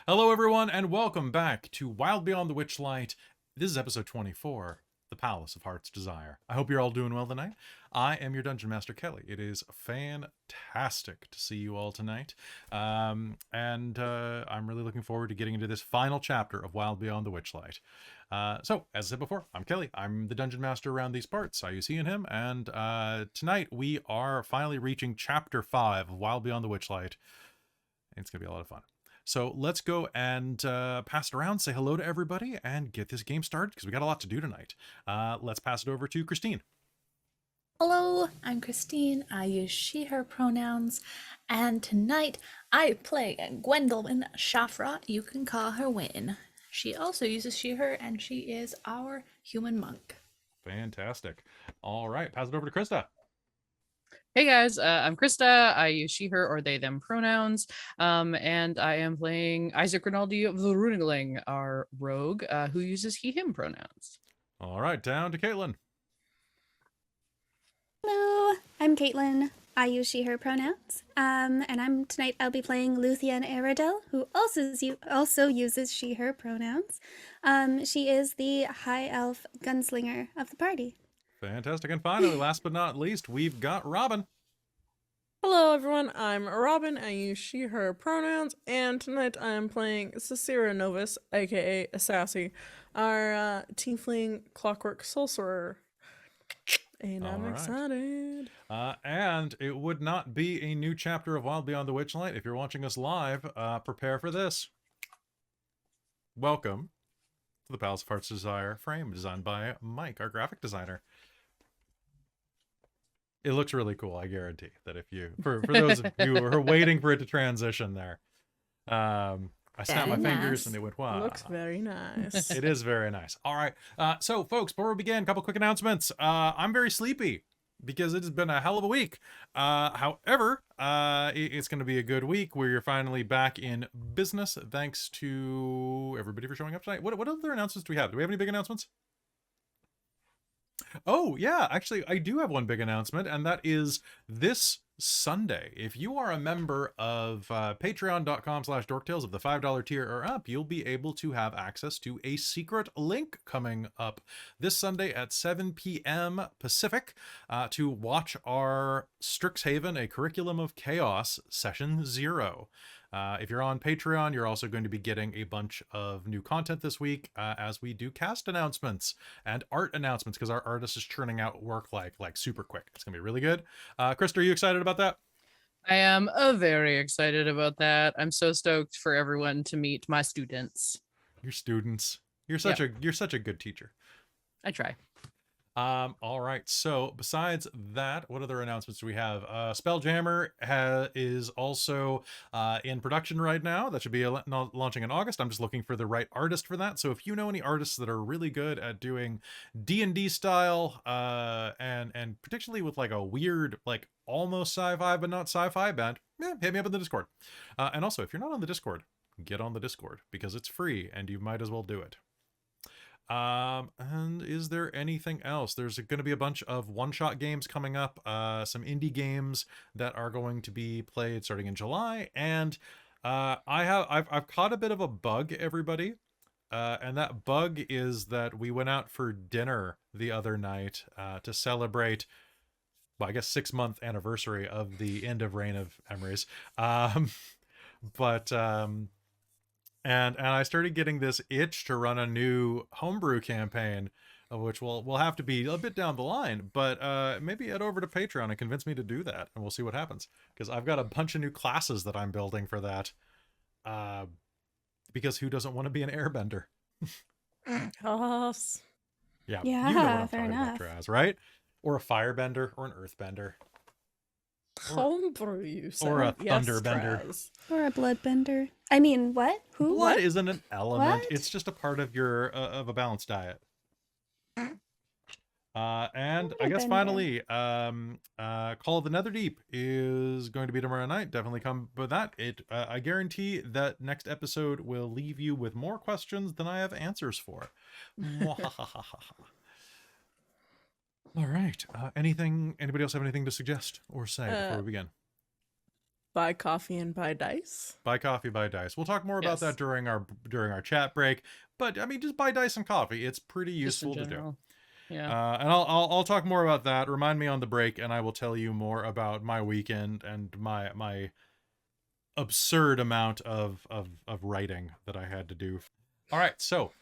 Hello, everyone, and welcome back to Wild Beyond the Witchlight. This is episode 24, The Palace of Heart's Desire. I hope you're all doing well tonight. I am your Dungeon Master, Kelly. It is fantastic to see you all tonight. I'm really looking forward to getting into this final chapter of Wild Beyond the Witchlight. So, as I said before, I'm Kelly. I'm the Dungeon Master around these parts. You see him, and tonight we are finally reaching Chapter 5 of Wild Beyond the Witchlight. It's going to be a lot of fun. So let's go and pass it around, say hello to everybody, and get this game started, because we got a lot to do tonight. Let's pass it over to Christine. Hello, I'm Christine. I use she, her pronouns, and tonight I play Gwendolwyne Shafra. You can call her Win. She also uses she, her, and she is our human monk. Fantastic. All right, pass it over to Christa. Hey guys, I'm Christa. I use she, her, or they, them pronouns, and I am playing Isaac Ronaldi of the Runingling, our rogue, who uses he, him pronouns. All right, down to Caitlan. Hello, I'm Caitlan. I use she, her pronouns. Tonight I'll be playing Luthienne Aeradel, who also uses she, her pronouns. She is the high elf gunslinger of the party. Fantastic. And finally, last but not least, we've got Robin. Hello everyone, I'm Robin. I use she, her pronouns, and tonight I am playing Sarcyra Novis, aka Assassi, our tiefling clockwork sorcerer. And I'm excited. And it would not be a new chapter of Wild Beyond the Witchlight. If you're watching us live, prepare for this. Welcome to the Palace of Heart's Desire frame, designed by Mike, our graphic designer. It looks really cool, I guarantee that if you, for those of you who are waiting for it to transition there, I snapped my fingers and it went, wow. Looks very nice. It is very nice. All right. So, folks, before we begin, a couple quick announcements. I'm very sleepy because it has been a hell of a week. However, it's going to be a good week where you're finally back in business. Thanks to everybody for showing up tonight. What other announcements do we have? Do we have any big announcements? Oh, yeah, actually, I do have one big announcement, and that is this Sunday. If you are a member of patreon.com/dorktales of the $5 tier or up, you'll be able to have access to a secret link coming up this Sunday at 7 p.m. Pacific to watch our Strixhaven, A Curriculum of Chaos, Session 0. If you're on Patreon, you're also going to be getting a bunch of new content this week as we do cast announcements and art announcements, because our artist is churning out work like super quick. It's gonna be really good. Krista, are you excited about that? I am very excited about that. I'm so stoked for everyone to meet my students. Your students. You're such a good teacher. I try. All right, so besides that, what other announcements do we have? Spelljammer is also in production right now. That should be launching in August. I'm just looking for the right artist for that. So if you know any artists that are really good at doing D&D style and particularly with like a weird, like almost sci-fi but not sci-fi band, hit me up in the Discord. And also, if you're not on the Discord, get on the Discord because it's free and you might as well do it. And is there anything else? There's going to be a bunch of one-shot games coming up, some indie games that are going to be played starting in July, and I've caught a bit of a bug, everybody, and that bug is that we went out for dinner the other night to celebrate, well, I guess 6-month anniversary of the end of Reign of Emery's, And I started getting this itch to run a new homebrew campaign, which will have to be a bit down the line, but maybe head over to Patreon and convince me to do that, and we'll see what happens. Because I've got a bunch of new classes that I'm building for that. Because who doesn't want to be an airbender? Us. Yeah, you know what I'm fair talking enough. about, Traz, right? Or a firebender, or an earthbender. Homebrew, you said. Or a Yes, thunderbender. Traz. Or a bloodbender. I mean, what? Who? Blood What? isn't an element. What? It's just a part of your of a balanced diet. And I guess Bloodbender. finally, Call of the Netherdeep is going to be tomorrow night. Definitely come with that. I guarantee that next episode will leave you with more questions than I have answers for. All right. Anybody else have anything to suggest or say before we begin? Buy coffee and buy dice. Buy coffee, buy dice. We'll talk more about Yes. that during our chat break. But I mean, just buy dice and coffee. It's pretty Just in useful to do. general. Yeah. And I'll talk more about that. Remind me on the break, and I will tell you more about my weekend and my absurd amount of writing that I had to do. All right, so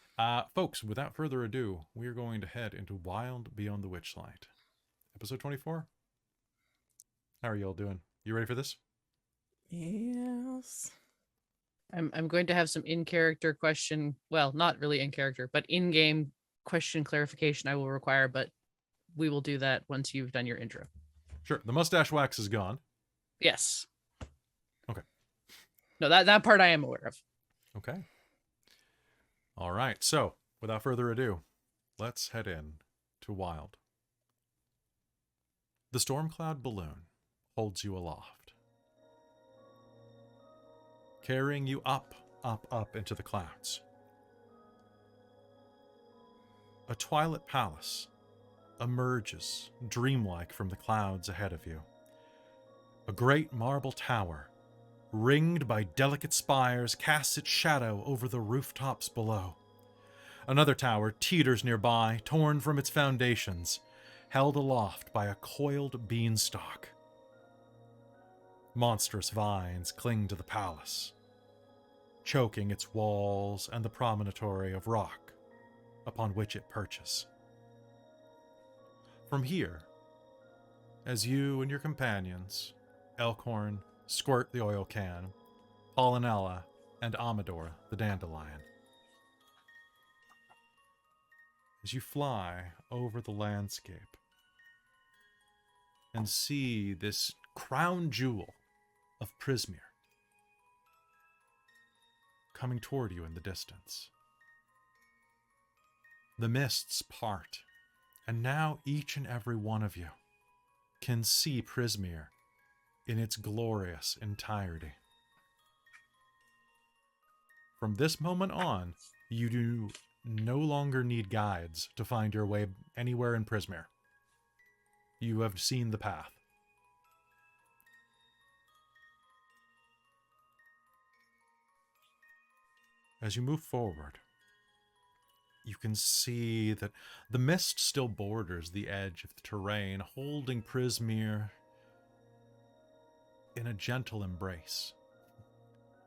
folks, without further ado, we are going to head into Wild Beyond the Witchlight, episode 24. How are y'all doing? You ready for this? Yes. I'm going to have some in-character question. Well, not really in-character, but in-game question clarification I will require, but we will do that once you've done your intro. Sure. The mustache wax is gone. Yes. Okay. No, that part I am aware of. Okay. All right. So, without further ado, let's head in to Wild. The storm cloud balloon holds you aloft, carrying you up, up, up into the clouds. A twilit palace emerges dreamlike from the clouds ahead of you. A great marble tower, ringed by delicate spires, casts its shadow over the rooftops below. Another tower teeters nearby, torn from its foundations, held aloft by a coiled beanstalk. Monstrous vines cling to the palace, choking its walls and the promontory of rock upon which it perches. From here, as you and your companions, Elkhorn, Squirt the oil can, Pollinella, and Amador the dandelion, as you fly over the landscape and see this crown jewel of Prismere coming toward you in the distance. The mists part, and now each and every one of you can see Prismere in its glorious entirety. From this moment on, you do no longer need guides to find your way anywhere in Prismere. You have seen the path. As you move forward, you can see that the mist still borders the edge of the terrain, holding Prismere in a gentle embrace.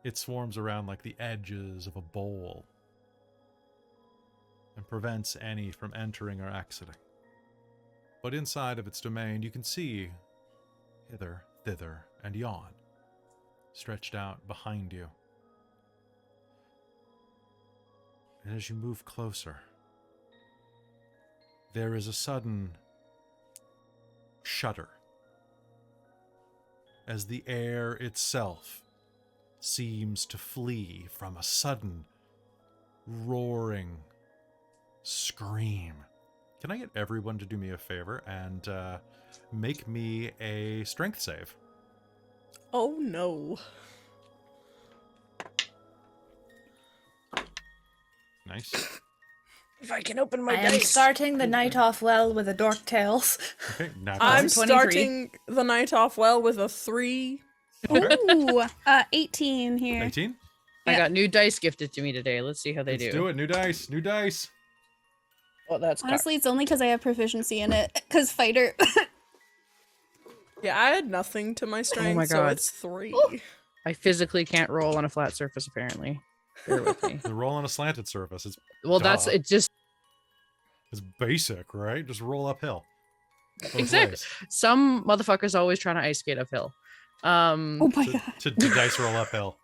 It swarms around like the edges of a bowl and prevents any from entering or exiting. But inside of its domain, you can see hither, thither, and yon, stretched out behind you. And as you move closer, there is a sudden shudder as the air itself seems to flee from a sudden roaring scream. Can I get everyone to do me a favor and make me a strength save? Oh no. Nice. If I can open my I am starting the night off well with a Dork Tales. Okay, now I'm 23. starting the night off well with a 3. Ooh, 18 here. 18? I got new dice gifted to me today. Let's see how they Let's do it. New dice. New dice. Oh, that's Honestly, it's only because I have proficiency in it. Because fighter. Yeah, I had nothing to my strength, my so God. it's 3. I physically can't roll on a flat surface, apparently. Bear with me. The roll on a slanted surface. It's Well, that's Duh. it. Just basic, right? Just roll uphill. Both Exactly. ways. some motherfuckers always trying to ice skate uphill. Oh my To, god. to dice roll uphill.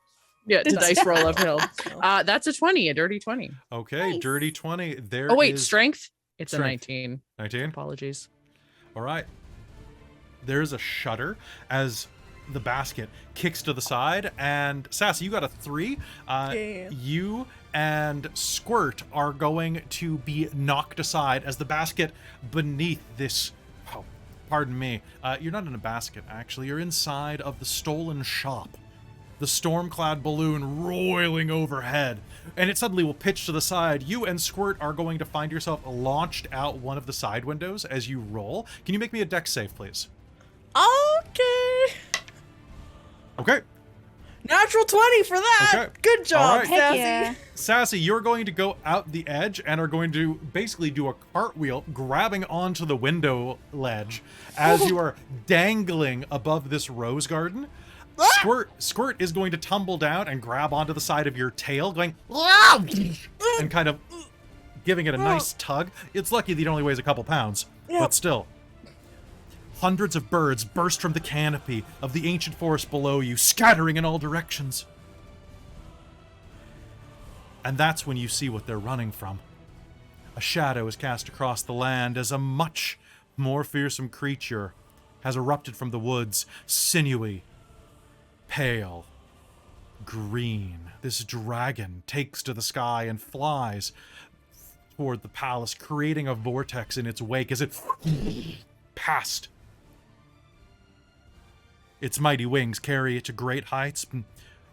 Yeah, to Dice. dice roll uphill. That's a 20, a dirty 20. Okay, Nice. dirty 20. There Oh wait, is strength? It's Strength. a 19. 19. Apologies. All right. There's a shudder as the basket kicks to the side, and Sassy, you got a 3. Yeah. You and Squirt are going to be knocked aside as the basket beneath this. Oh, pardon me. You're not in a basket, actually. You're inside of the stolen shop. The storm cloud balloon roiling overhead, and it suddenly will pitch to the side. You and Squirt are going to find yourself launched out one of the side windows as you roll. Can you make me a dex save, please? Okay. Okay. Natural 20 for that. Okay. Good job, All right. Heck Sassy. yeah. Sassy, you're going to go out the edge and are going to basically do a cartwheel, grabbing onto the window ledge as you are dangling above this rose garden. Squirt is going to tumble down and grab onto the side of your tail, going and kind of giving it a nice tug. It's lucky that it only weighs a couple pounds, but still. Hundreds of birds burst from the canopy of the ancient forest below you, scattering in all directions. And that's when you see what they're running from. A shadow is cast across the land as a much more fearsome creature has erupted from the woods, sinewy, pale, green. This dragon takes to the sky and flies toward the palace, creating a vortex in its wake as it passed. Its mighty wings carry it to great heights.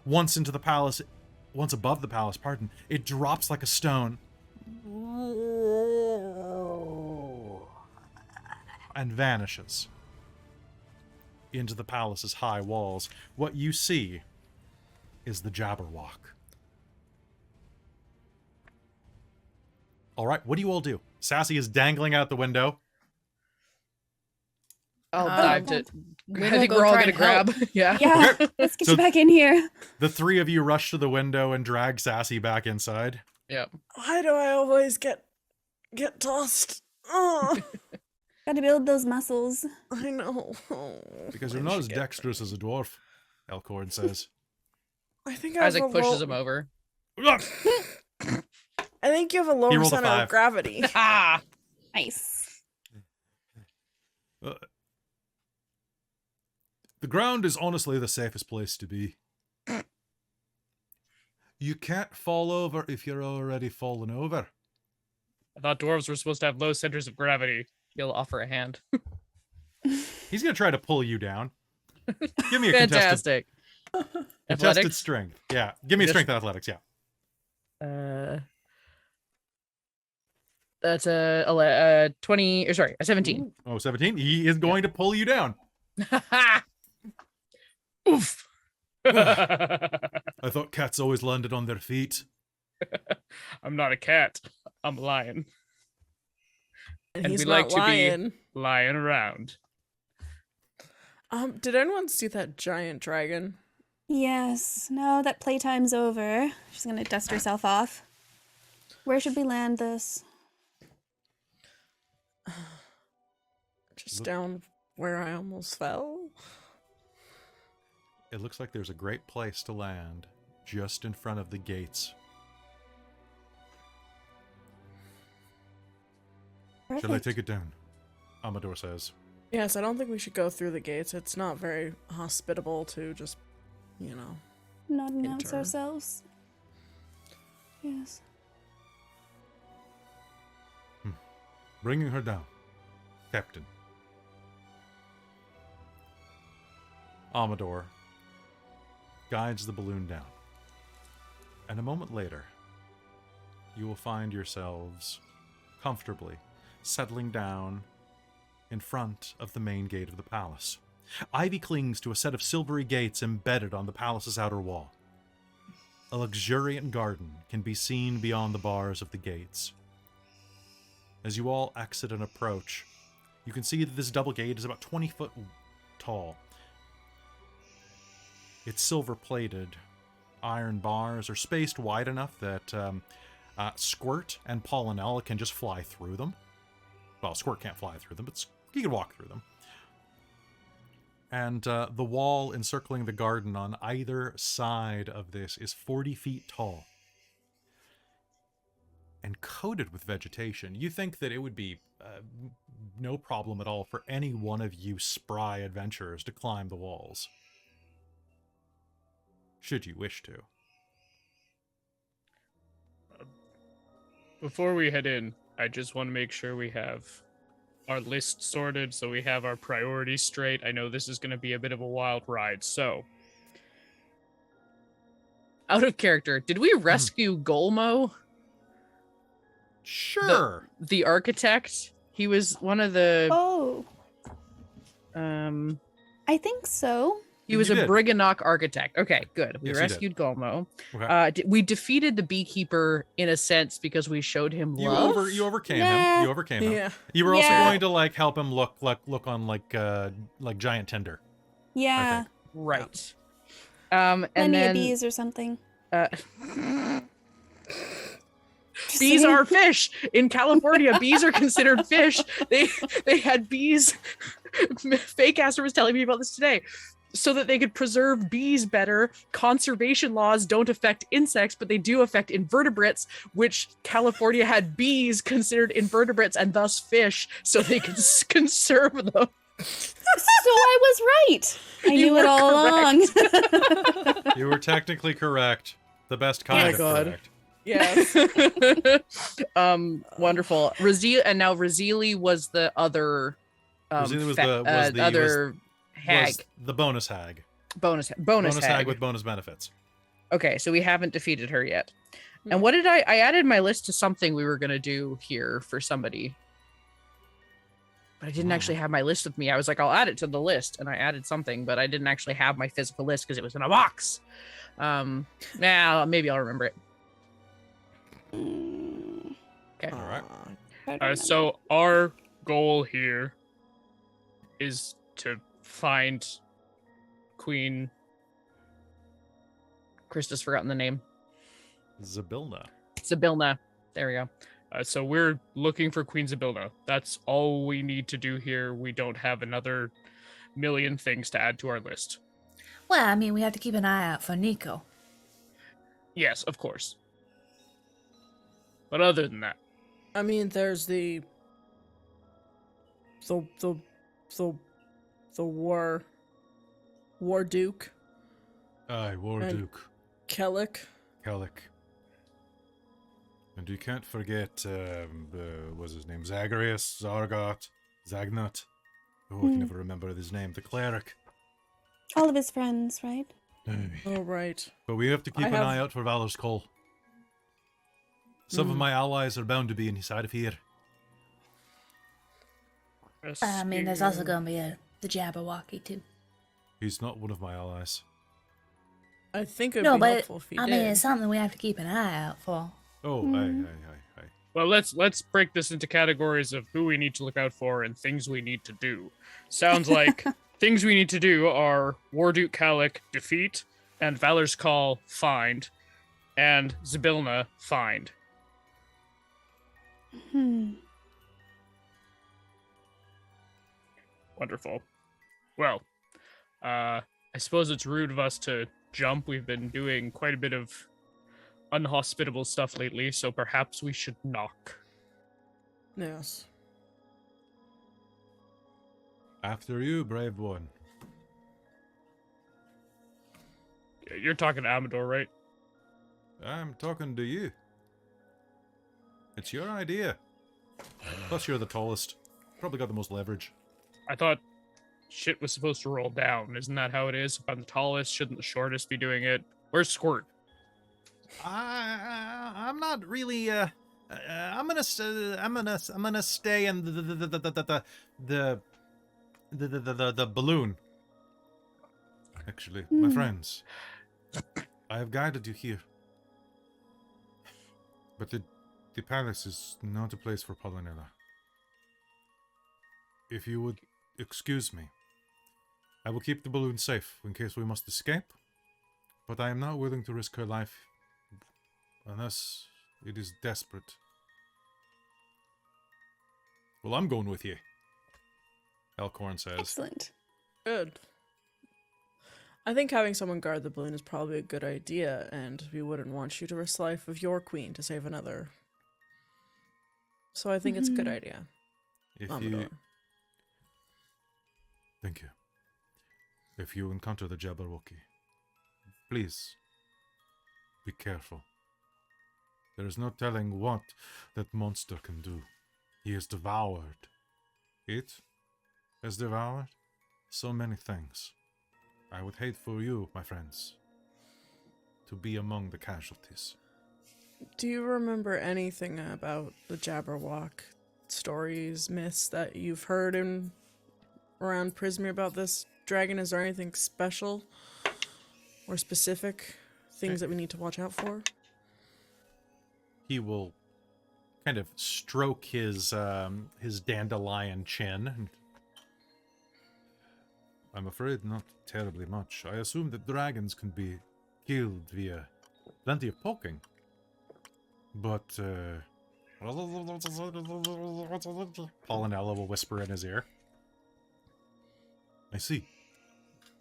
Once above the palace, it drops like a stone and vanishes into the palace's high walls. What you see is the Jabberwock. All right, what do you all do? Sassy is dangling out the window. I'll dive to. we I will think go we're all try gonna and help. grab. Yeah. Yeah, Okay. let's get So- you back in here. The three of you rush to the window and drag Sassy back inside. Yeah. Why do I always get tossed? Oh, Gotta build those muscles. I know. Oh, Because I you're not should as get- dexterous as a dwarf, Elkhorn says. I think I have Isaac a pushes low- him over. I think you have a He lower rolled a center 5. of gravity. Ah. Nice. The ground is honestly the safest place to be. You can't fall over if you're already fallen over. I thought dwarves were supposed to have low centers of gravity. He'll offer a hand. He's going to try to pull you down. Give me a contested Fantastic. contested strength. Yeah, give me a Just- strength athletics, yeah. That's a 20, or sorry, a 17. Oh, 17. He is going to pull you down. Oof. I thought cats always landed on their feet. I'm not a cat. I'm a lion. And And he's we not like to be- lying. Lying around. Did anyone see that giant dragon? Yes. No, that playtime's over. She's gonna dust herself off. Where should we land this? Just down where I almost fell? It looks like there's a great place to land just in front of the gates. Shall I Perfect. take it down? Amador says. Yes, I don't think we should go through the gates. It's not very hospitable to just, Not announce Enter. ourselves. Yes. Bringing her down. Captain. Amador guides the balloon down. And a moment later, you will find yourselves comfortably settling down in front of the main gate of the palace. Ivy clings to a set of silvery gates embedded on the palace's outer wall. A luxuriant garden can be seen beyond the bars of the gates. As you all exit and approach, you can see that this double gate is about 20 foot tall. It's silver-plated. Iron bars are spaced wide enough that Squirt and Pollinella can just fly through them. Well, Squirt can't fly through them, but he can walk through them. And the wall encircling the garden on either side of this is 40 feet tall and coated with vegetation. You think that it would be no problem at all for any one of you spry adventurers to climb the walls, should you wish to. Before we head in, I just want to make sure we have our list sorted so we have our priorities straight. I know this is going to be a bit of a wild ride, so. Out of character, did we rescue Golmo, Sure. the architect? He was one of the Oh, um I think so. He was You a did. Briganock architect. Okay, good. We Yes, you rescued Golmo. Okay. We defeated the beekeeper in a sense because we showed him love. You overcame Nah. him. You overcame him. Yeah. You were also Yeah. going to like help him look on like giant tinder. Yeah. think. Right. And Plenty then of bees or something. bees saying. are fish in California. Bees are considered fish. They had bees. Fake Aster was telling me about this today. So that they could preserve bees better, conservation laws don't affect insects, but they do affect invertebrates, which California had bees considered invertebrates and thus fish, so they could conserve them. So I was right. I You knew it were all along. You were technically correct. The best kind Oh my of God. correct. Yes. Wonderful. Razili was the other Razili was the other hag. Was the bonus hag. Bonus Hag with bonus benefits. Okay, so we haven't defeated her yet. And what did I added my list to something we were gonna do here for somebody. But I didn't actually have my list with me. I was like, I'll add it to the list, and I added something, but I didn't actually have my physical list because it was in a box. Maybe I'll remember it. Okay. All right. So our goal here is to find Queen. Christa's forgotten the name. Zabilna. Zabilna. There we go. So we're looking for Queen Zabilna. That's all we need to do here. We don't have another million things to add to our list. Well, I mean, we have to keep an eye out for Nico. Yes, of course. But other than that, I mean, there's the War Duke, Aye, Warduke. Kellic. Kellic. And you can't forget, what's his name? Zagreus, Zargot, Zagnut. Oh, I can never remember his name. The cleric. All of his friends, right? Aye. Oh, right. But we have to keep I an have- eye out for Valor's Call. Some of my allies are bound to be inside of here. I mean, there's also going to be the Jabberwocky, too. He's not one of my allies. I think it'd No, be but, helpful if he I did. mean, it's something we have to keep an eye out for. Oh, aye. well, let's break this into categories of who we need to look out for and things we need to do. Sounds like things we need to do are Warduke Kallik, defeat, and Valor's Call, find, and Zabilna, find. Wonderful. Well, I suppose it's rude of us to jump. We've been doing quite a bit of unhospitable stuff lately, so perhaps we should knock. Yes. After you, brave one. You're talking to Amador, right? I'm talking to you. It's your idea. Plus, you're the tallest. Probably got the most leverage. I thought shit was supposed to roll down. Isn't that how it is? If I'm the tallest, shouldn't the shortest be doing it? Where's Squirt? I'm not really. I'm gonna stay in the balloon. Actually, my friends, I have guided you here, but the palace is not a place for Polynella. If you would excuse me, I will keep the balloon safe in case we must escape, but I am not willing to risk her life unless it is desperate. Well, I'm going with you, Elkhorn says. Excellent. Good. I think having someone guard the balloon is probably a good idea, and we wouldn't want you to risk the life of your queen to save another. So I think it's a good idea. If Amador. you... Thank you. If you encounter the Jabberwocky, please be careful. There is no telling what that monster can do. He has devoured. It has devoured so many things. I would hate for you, my friends, to be among the casualties. Do you remember anything about the Jabberwock stories, myths that you've heard in around Prismere about this dragon, is there anything special or specific things that we need to watch out for? He will kind of stroke his dandelion chin. I'm afraid not terribly much. I assume that dragons can be killed via plenty of poking. But, Polynella will whisper in his ear. I see.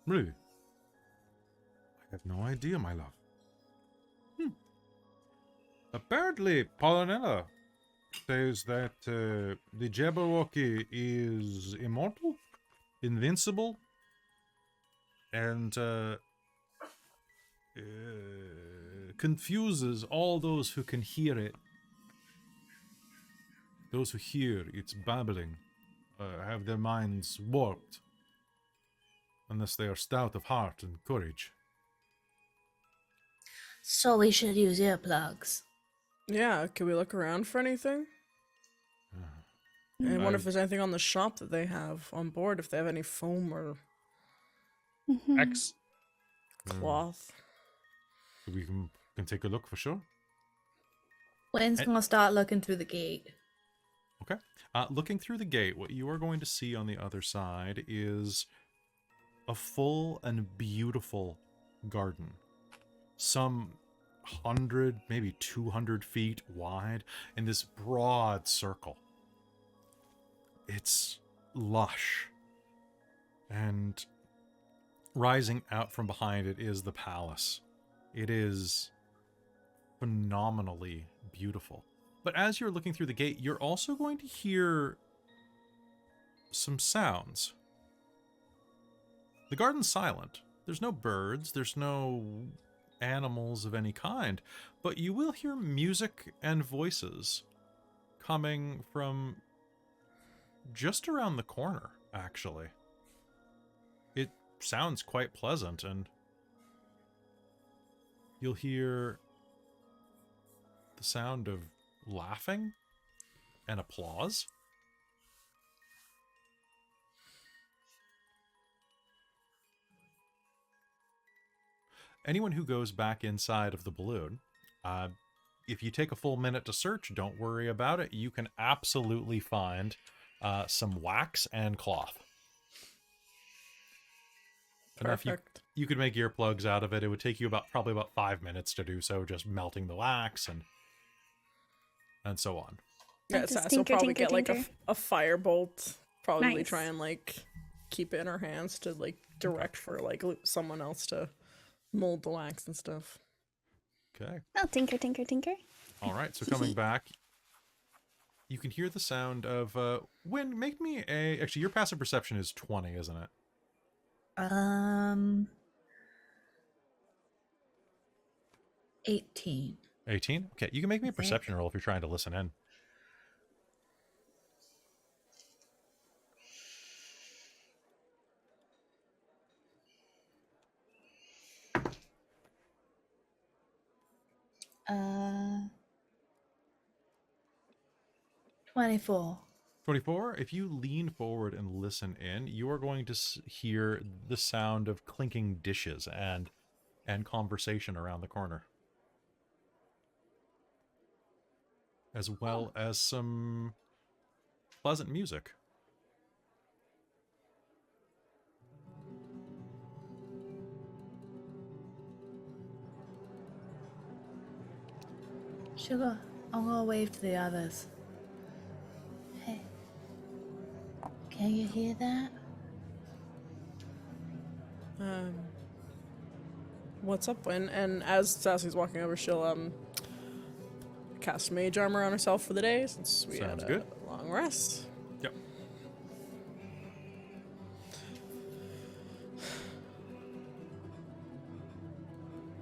Really? I have no idea, my love. Apparently, Polynella says that the Jabberwocky is immortal, invincible, and confuses all those who can hear it. Those who hear its babbling have their minds warped, unless they are stout of heart and courage. So we should use earplugs. Yeah, can we look around for anything? And I wonder if there's anything on the shop that they have on board, if they have any foam or X. cloth. We can take a look for sure. When's gonna start looking through the gate? Okay. Looking through the gate, what you are going to see on the other side is a full and beautiful garden. Some 100, maybe 200 feet wide in this broad circle. It's lush. And rising out from behind it is the palace. It is phenomenally beautiful. But as you're looking through the gate, you're also going to hear some sounds. The garden's silent. There's no birds, there's no animals of any kind, but you will hear music and voices coming from just around the corner, actually. It sounds quite pleasant, and you'll hear the sound of laughing and applause. Anyone who goes back inside of the balloon, if you take a full minute to search, don't worry about it. You can absolutely find some wax and cloth. Perfect. You could make earplugs out of it. It would take you probably about 5 minutes to do so, just melting the wax and so on. Yeah, Just Sass will tinker, probably tinker, get like tinker. a firebolt. Probably Nice. try and like keep it in her hands to like direct for like someone else to mold the wax and stuff. Okay. Oh, tinker, tinker, tinker. All right. So coming back, you can hear the sound of Wynn. Make me actually, your passive perception is 20, isn't it? 18. 18? Okay, you can make me a Okay. perception roll if you're trying to listen in. Uh, 24. 24, if you lean forward and listen in, you are going to hear the sound of clinking dishes and conversation around the corner. As well as some pleasant music. Sugar, I'm gonna wave to the others. Hey, can you hear that? What's up, Wynn? And as Sassy's walking over, she'll cast mage armor on herself for the day since we Sounds had good. a long rest. Yep.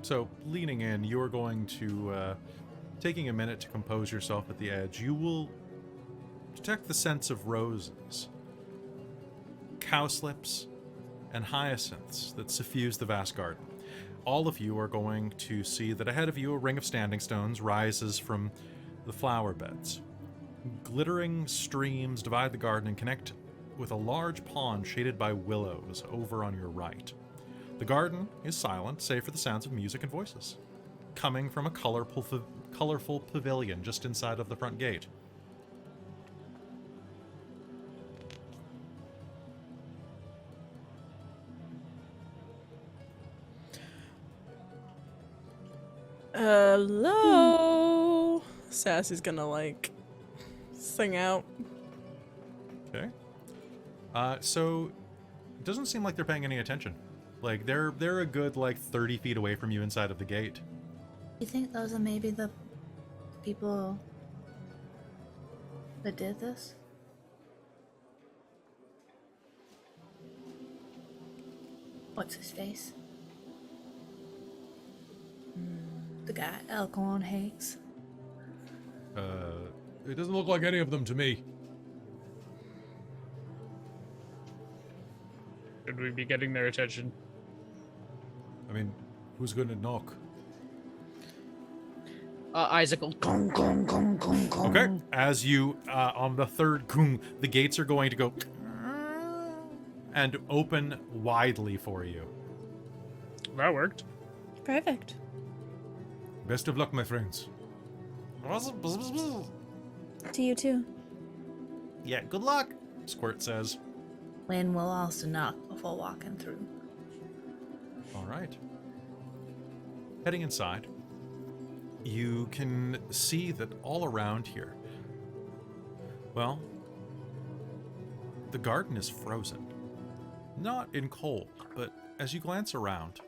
So, leaning in, you're going to, taking a minute to compose yourself at the edge, you will detect the scents of roses, cowslips, and hyacinths that suffuse the vast garden. All of you are going to see that ahead of you a ring of standing stones rises from the flower beds. Glittering streams divide the garden and connect with a large pond shaded by willows over on your right. The garden is silent, save for the sounds of music and voices, coming from a colorful pavilion just inside of the front gate. Hello. Sassy's gonna like sing out. Okay. So it doesn't seem like they're paying any attention. Like they're a good like 30 feet away from you inside of the gate. You think those are maybe the people that did this? What's his face? The guy Elkhorn hates. It doesn't look like any of them to me. Should we be getting their attention? I mean, who's going to knock? Isaac will gong, gong, gong, gong, gong. Okay. As you, on the third gong, the gates are going to go and open widely for you. That worked. Perfect. Best of luck, my friends. To you too. Yeah, good luck, Squirt says. Lynn will also knock before walking through. All right. Heading inside, you can see that all around here, well, the garden is frozen. Not in cold, but as you glance around,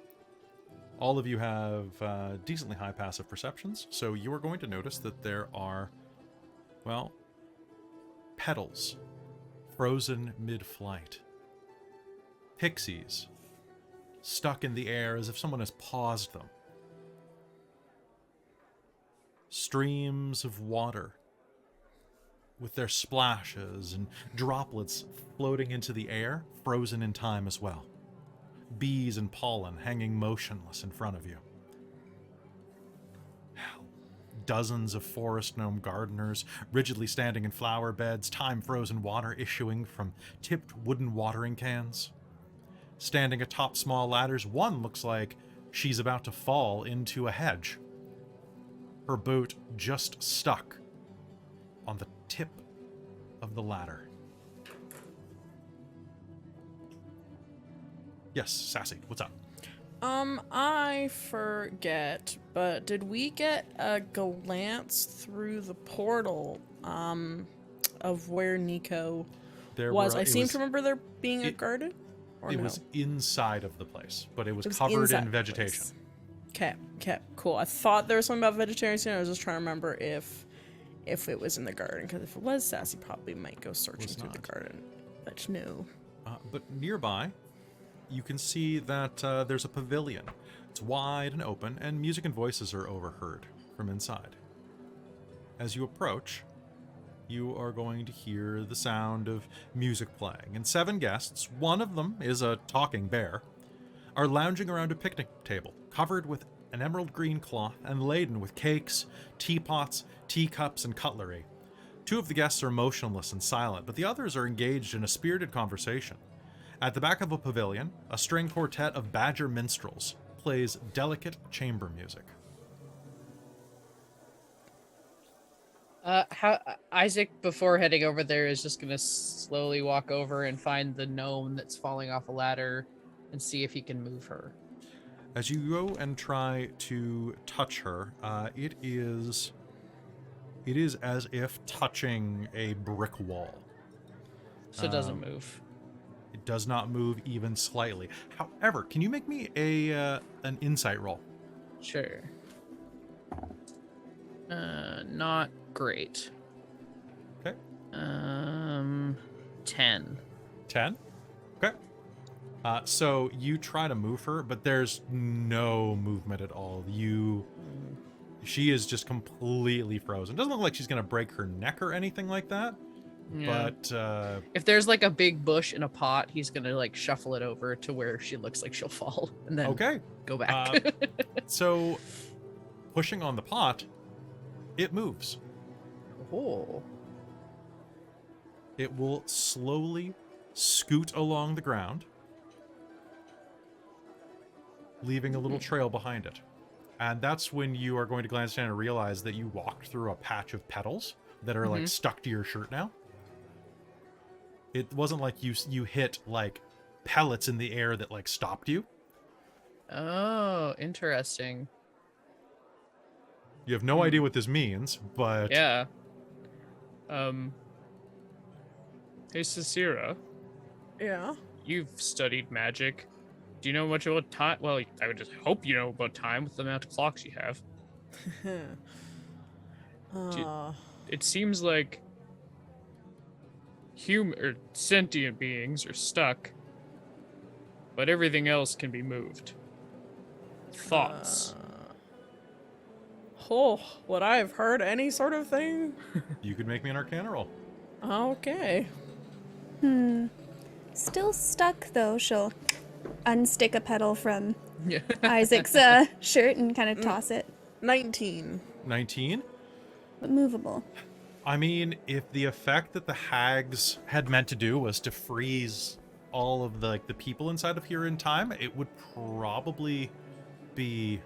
all of you have decently high passive perceptions, so you are going to notice that there are, well, petals frozen mid-flight. Pixies stuck in the air as if someone has paused them. Streams of water with their splashes and droplets floating into the air, frozen in time as well. Bees and pollen hanging motionless in front of you. Dozens of forest gnome gardeners rigidly standing in flower beds, time-frozen water issuing from tipped wooden watering cans. Standing atop small ladders, one looks like she's about to fall into a hedge. Her boot just stuck on the tip of the ladder. Yes, Sassy, what's up? I forget, but did we get a glance through the portal, of where Nico was? I seem to remember there being a garden? Or It no? was inside of the place, but it was It was covered inside in the vegetation. place. Okay, cool. I thought there was something about vegetation. I was just trying to remember if it was in the garden, because if it was, Sassy probably might go searching through the not. garden. But no. But nearby, you can see that there's a pavilion. It's wide and open, and music and voices are overheard from inside. As you approach, you are going to hear the sound of music playing, and 7 guests, one of them is a talking bear, are lounging around a picnic table, covered with an emerald green cloth and laden with cakes, teapots, teacups, and cutlery. 2 of the guests are motionless and silent, but the others are engaged in a spirited conversation. At the back of a pavilion, a string quartet of badger minstrels plays delicate chamber music. Isaac, before heading over there, is just gonna slowly walk over and find the gnome that's falling off a ladder and see if he can move her. As you go and try to touch her, it is as if touching a brick wall. So it doesn't move. It does not move even slightly. However, can you make me an insight roll? Sure. Not great. Okay. 10. 10? Okay. So you try to move her, but there's no movement at all. She is just completely frozen. Doesn't look like she's gonna break her neck or anything like that. Yeah. But If there's like a big bush in a pot, he's gonna like shuffle it over to where she looks like she'll fall and then okay. go back. So pushing on the pot, it moves. Oh. It will slowly scoot along the ground, leaving a little trail behind it. And that's when you are going to glance down and realize that you walked through a patch of petals that are like stuck to your shirt now. It wasn't like you hit like pellets in the air that like stopped you. Oh, interesting. You have no idea what this means, but Yeah. Hey, Sarcyra, Yeah. you've studied magic. Do you know much about time? Well, I would just hope you know about time with the amount of clocks you have. It seems like human or sentient beings are stuck, but everything else can be moved. Thoughts. Oh, would I have heard any sort of thing? you could make me an Arcana roll. Okay. Still stuck though. She'll unstick a petal from Yeah. Isaac's shirt and kind of toss it. 19. 19? But movable. I mean, if the effect that the hags had meant to do was to freeze all of the people inside of here in time, it would probably be...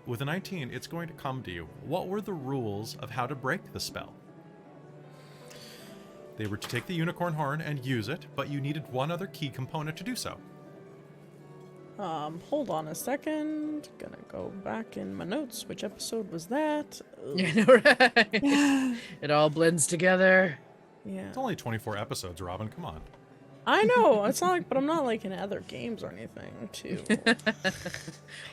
With a 19, it's going to come to you. What were the rules of how to break the spell? They were to take the unicorn horn and use it, but you needed one other key component to do so. Hold on a second. Gonna go back in my notes. Which episode was that? You know, right? It all blends together. Yeah. It's only 24 episodes, Robin. Come on. I know. It's not like, but I'm not like in other games or anything, too.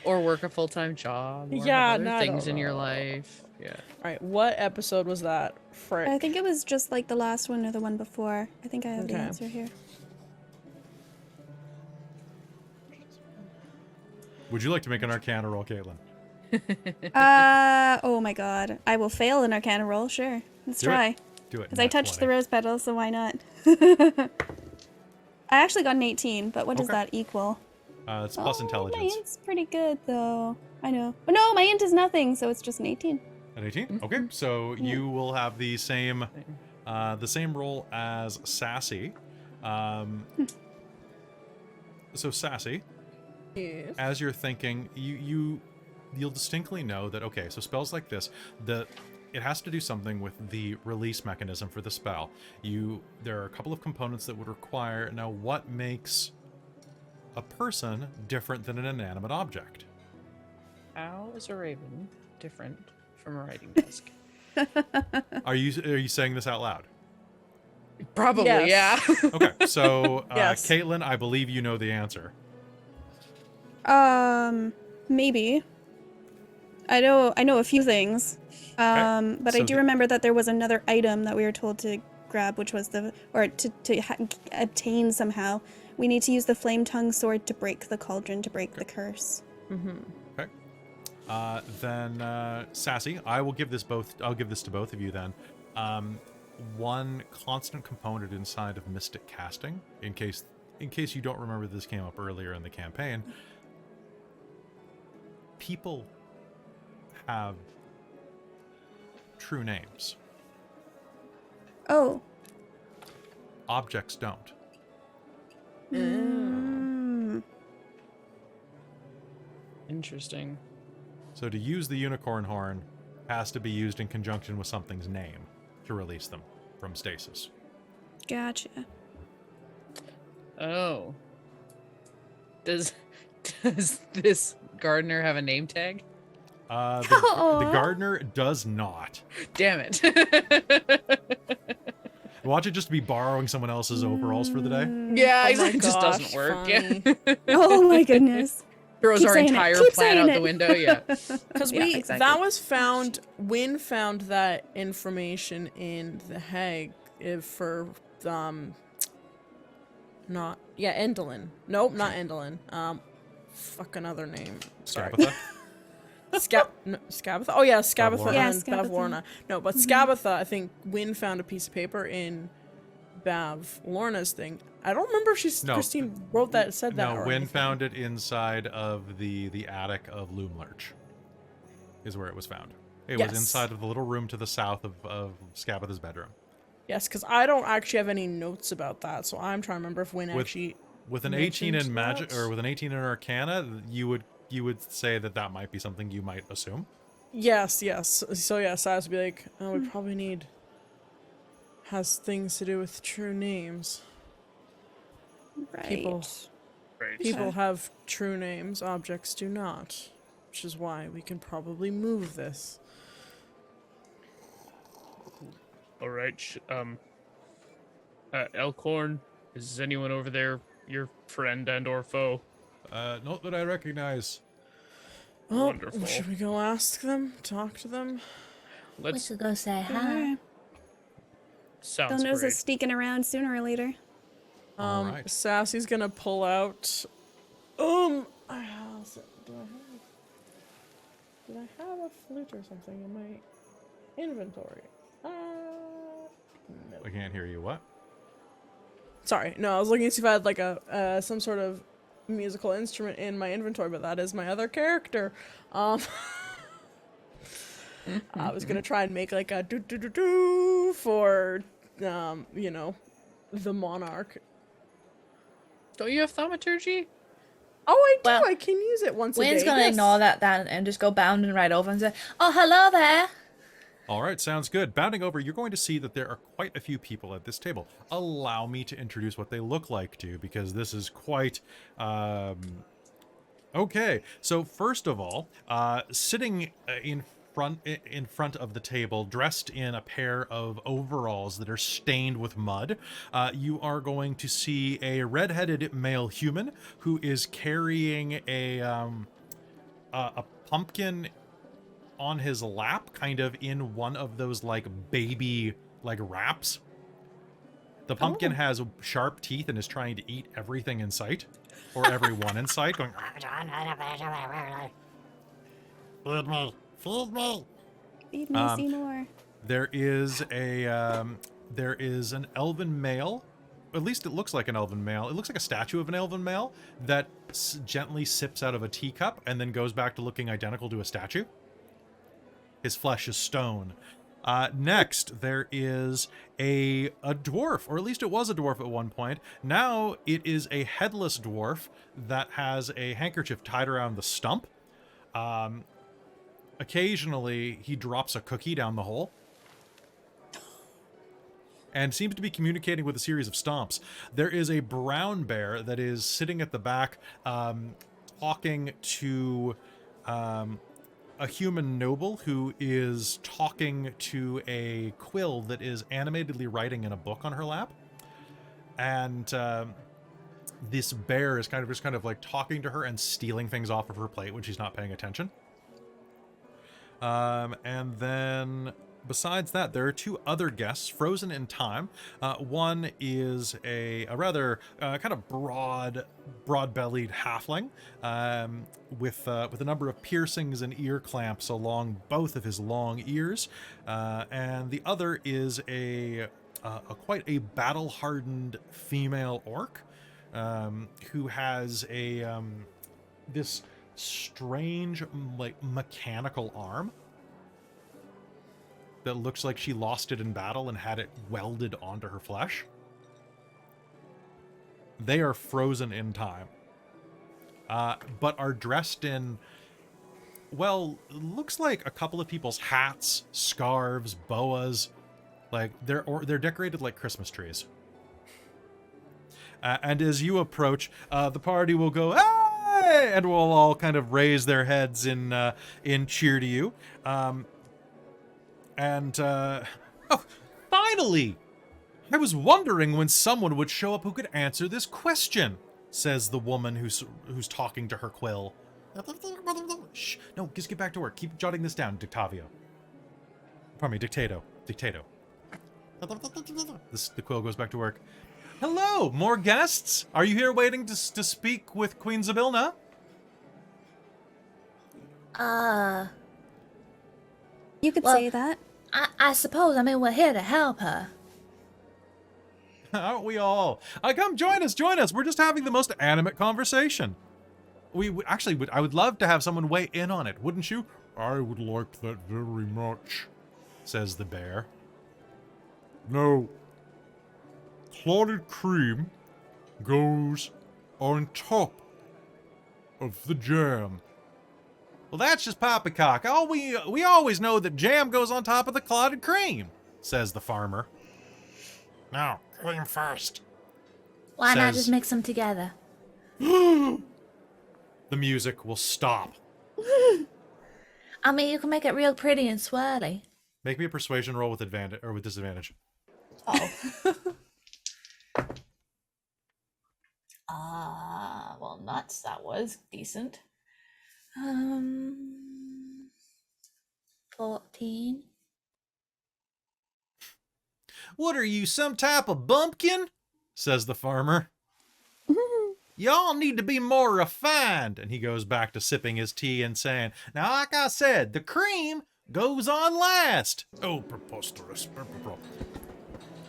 Or work a full-time job. Or Yeah, have other no, I things don't in your know. life. Yeah. All right, what episode was that? Frick. I think it was just like the last one or the one before. I think I have the Okay. answer here. Would you like to make an Arcana roll, Caitlan? Oh my god. I will fail an Arcana roll, sure. Let's try. Do it. Because I nat touched 20. the rose petal, so why not? I actually got an 18, but what does Okay. that equal? It's plus My intelligence. int's pretty good, though. I know. But no, my int is nothing, so it's just an 18. An 18? Okay, so you will have the same roll as Sassy. So Sassy, Yes. as you're thinking, you'll distinctly know that, okay, so spells like this, it has to do something with the release mechanism for the spell. There are a couple of components that would require. Now, what makes a person different than an inanimate object? How is a raven different from a writing desk? Are you saying this out loud? Probably, Yes. yeah. Okay, so Yes. Caitlan, I believe you know the answer. Maybe. I know a few things. But I so do remember that there was another item that we were told to grab, which was to obtain somehow. We need to use the flame tongue sword to break the cauldron, to break the curse. Okay. Then Sassy, I'll give this to both of you then. One constant component inside of Mystic Casting, in case you don't remember, this came up earlier in the campaign. People have true names. Oh. Objects don't. Interesting. So to use the unicorn horn has to be used in conjunction with something's name to release them from stasis. Gotcha. Oh. Does this gardener have a name tag? The gardener does not. Damn it. Watch it just be borrowing someone else's overalls for the day. Yeah, Oh my it just doesn't gosh, work. funny. Yeah. Oh my goodness. Throws Keep our saying it, entire keep plan saying out it. the window. Yeah. Because Yeah, exactly. that was found, Wynn found that information in the Hague for, Endolin. Nope, not Endolin. Fuck another name. Sorry. Scabatha? Scabatha? Oh yeah, Scabatha Bavlorna. Yeah, and Scabatha. Bavlorna. No, but Scabatha, I think Wynn found a piece of paper in Bavlorna's thing. I don't remember if No. Christine wrote that, said that. No, or Wynn anything. found it inside of the attic of Loomlurch. Is where it was found. It Yes. was inside of the little room to the south of Scabatha's bedroom. Yes, because I don't actually have any notes about that, so I'm trying to remember if Wynn With- actually With an 18 in mentioned magic, that. or with an 18 in Arcana, you would say that might be something you might assume. Yes. So yes, I was be like, oh, we probably need has things to do with true names. Right. Right. People have true names, objects do not, which is why we can probably move this. All right. Elkhorn, is anyone over there your friend and or foe? Not that I recognize. Oh, Wonderful. should we go ask them? Talk to them? We Let's. should go say hi. Alright. Sounds They'll notice great. us sneaking around sooner or later. Alright. Sassy's gonna pull out. I have. Did I have a flute or something in my inventory? No. I can't hear you. What? Sorry, no. I was looking to see if I had like a some sort of musical instrument in my inventory, but that is my other character. I was gonna try and make like a do do do do for you know, the monarch. Don't you have thaumaturgy? Oh, I do. Well, I can use it once a day. Wynn's gonna yes. ignore that then and just go bounding right over and say, "Oh, hello there." All right, sounds good. Bounding over, you're going to see that there are quite a few people at this table. Allow me to introduce what they look like to you, because this is quite... Okay, so first of all, sitting in front of the table, dressed in a pair of overalls that are stained with mud, you are going to see a red-headed male human who is carrying a pumpkin on his lap, kind of in one of those like baby like wraps. The pumpkin has sharp teeth and is trying to eat everything in sight, or everyone in sight, going feed me, feed me. Feed me, Seymour. There is an elven male, at least it looks like an elven male. It looks like a statue of an elven male that gently sips out of a teacup and then goes back to looking identical to a statue. His flesh is stone. Next, there is a dwarf, or at least it was a dwarf at one point. Now it is a headless dwarf that has a handkerchief tied around the stump. Occasionally, he drops a cookie down the hole and seems to be communicating with a series of stomps. There is a brown bear that is sitting at the back, talking to a human noble who is talking to a quill that is animatedly writing in a book on her lap. And this bear is kind of like talking to her and stealing things off of her plate when she's not paying attention. And then besides that, there are two other guests frozen in time. One is a rather kind of broad-bellied halfling with a number of piercings and ear clamps along both of his long ears, and the other is a quite a battle-hardened female orc who has a this strange like mechanical arm that looks like she lost it in battle and had it welded onto her flesh. They are frozen in time, but are dressed in, well, looks like a couple of people's hats, scarves, boas. Like they're decorated like Christmas trees. And as you approach, the party will go, "Hey!" and will all kind of raise their heads in cheer to you. Oh, finally! I was wondering when someone would show up who could answer this question, says the woman who's talking to her quill. Shh, no, just get back to work. Keep jotting this down, Dictavio. Pardon me, Dictato. The quill goes back to work. Hello, more guests? Are you here waiting to speak with Queen Zabilna? You could Well, say that. I suppose, I mean, we're here to help her. Aren't we all? Come join us. We're just having the most animate conversation. I would love to have someone weigh in on it, wouldn't you? I would like that very much, says the bear. No. Clotted cream goes on top of the jam. Well, that's just poppycock. We always know that jam goes on top of the clotted cream, says the farmer. No, cream first. Why not Says- just mix them together? The music will stop. I mean, you can make it real pretty and swirly. Make me a persuasion roll with advantage or with disadvantage. Oh. Well, nuts. That was decent. 14. What are you, some type of bumpkin? Says the farmer. Y'all need to be more refined. And he goes back to sipping his tea and saying, now, like I said, the cream goes on last. Oh, preposterous.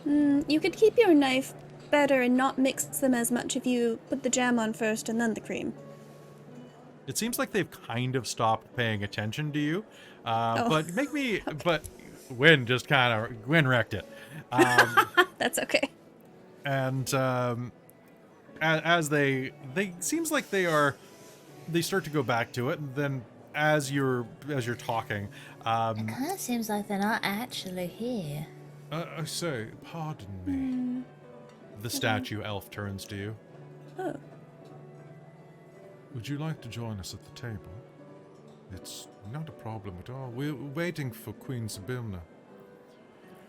You could keep your knife better and not mix them as much if you put the jam on first and then the cream. It seems like they've kind of stopped paying attention to you. But Gwen just Gwen wrecked it. That's okay. And as they seems like they start to go back to it, and then as you're talking, It kind of seems like they're not actually here. I say, pardon me. The statue elf turns to you. Oh. Would you like to join us at the table? It's not a problem at all. We're waiting for Queen Sibilna.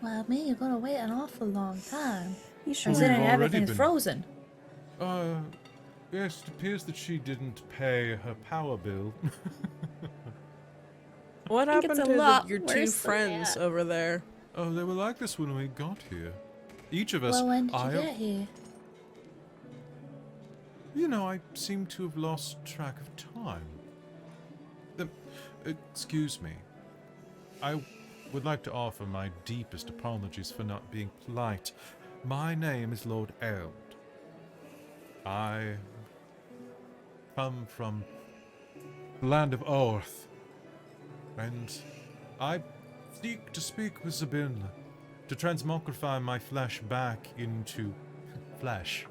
Well, me, you're gonna wait an awful long time. You sure? We've Considering already everything's been- frozen. Yes, it appears that she didn't pay her power bill. What I think happened it's a to lot your two worse than friends that. over there? Oh, they were like this when we got here. Each of us. Well, when did you get here? I seem to have lost track of time. Excuse me. I would like to offer my deepest apologies for not being polite. My name is Lord Eld. I come from the land of Orth, and I seek to speak with Sibilna to transmogrify my flesh back into flesh.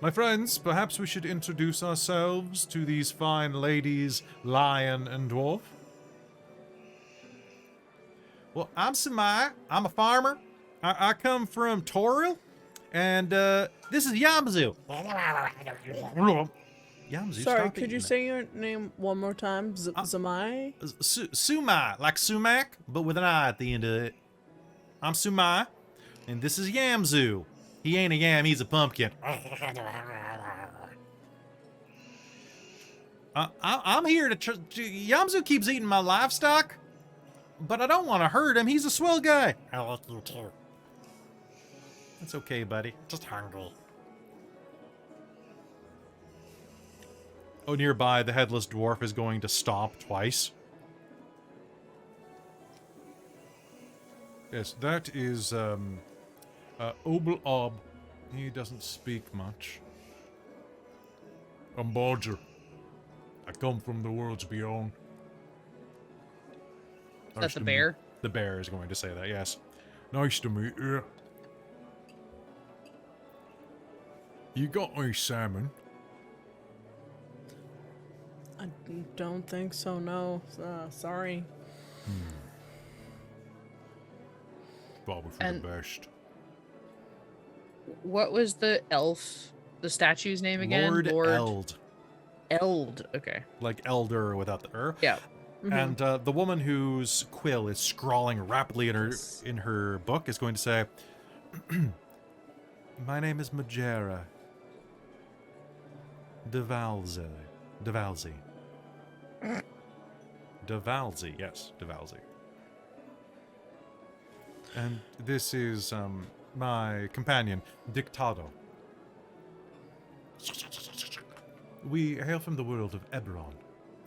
My friends, perhaps we should introduce ourselves to these fine ladies, Lion and Dwarf. Well, I'm Samai. I'm a farmer. I come from Toril, and this is Yamzu. Yamzu, Sorry, stop could you eating say your name one more time? Zamai? it. Sumai, like sumac, but with an I at the end of it. I'm Sumai, and this is Yamzu. He ain't a yam, he's a pumpkin. I'm here to... Yamzu keeps eating my livestock, but I don't want to hurt him. He's a swell guy. I like you too. It's okay, buddy. Just hungry. Oh, nearby, the headless dwarf is going to stomp twice. Yes, that is, Obel Ob. He doesn't speak much. I'm Bodger. I come from the worlds beyond. Is that the bear? The bear is going to say that, yes. Nice to meet you. You got any salmon? I don't think so, no. Sorry. Probably for And- the best. What was the elf, the statue's name again? Lord Eld. Eld. Okay. Like elder without the er. Yeah. And the woman whose quill is scrawling rapidly in her book is going to say, "My name is Majera Devalze. Devalze. Devalze, yes, Devalze. And this is my companion, Dictado. We hail from the world of Eberron.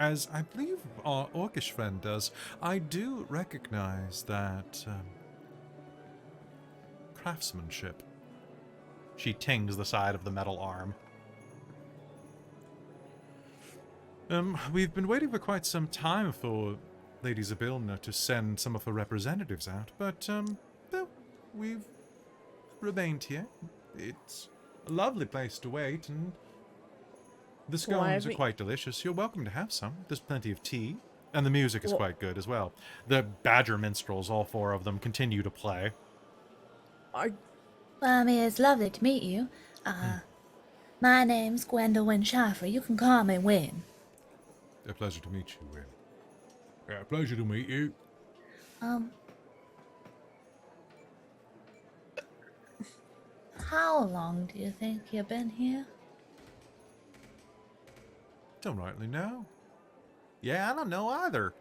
As I believe our orcish friend does, I do recognize that craftsmanship. She tings the side of the metal arm. We've been waiting for quite some time for Lady Zabilna to send some of her representatives out, but, well, we've remained here. It's a lovely place to wait, and the scones are quite delicious. You're welcome to have some. There's plenty of tea, and the music is quite good as well. The Badger Minstrels, all 4 of them, continue to play. Well, I mean, it's lovely to meet you. My name's Gwendolwyne Shafra. You can call me Win. A pleasure to meet you, Win. Yeah, pleasure to meet you. How long do you think you've been here? Don't rightly know. Yeah, I don't know either.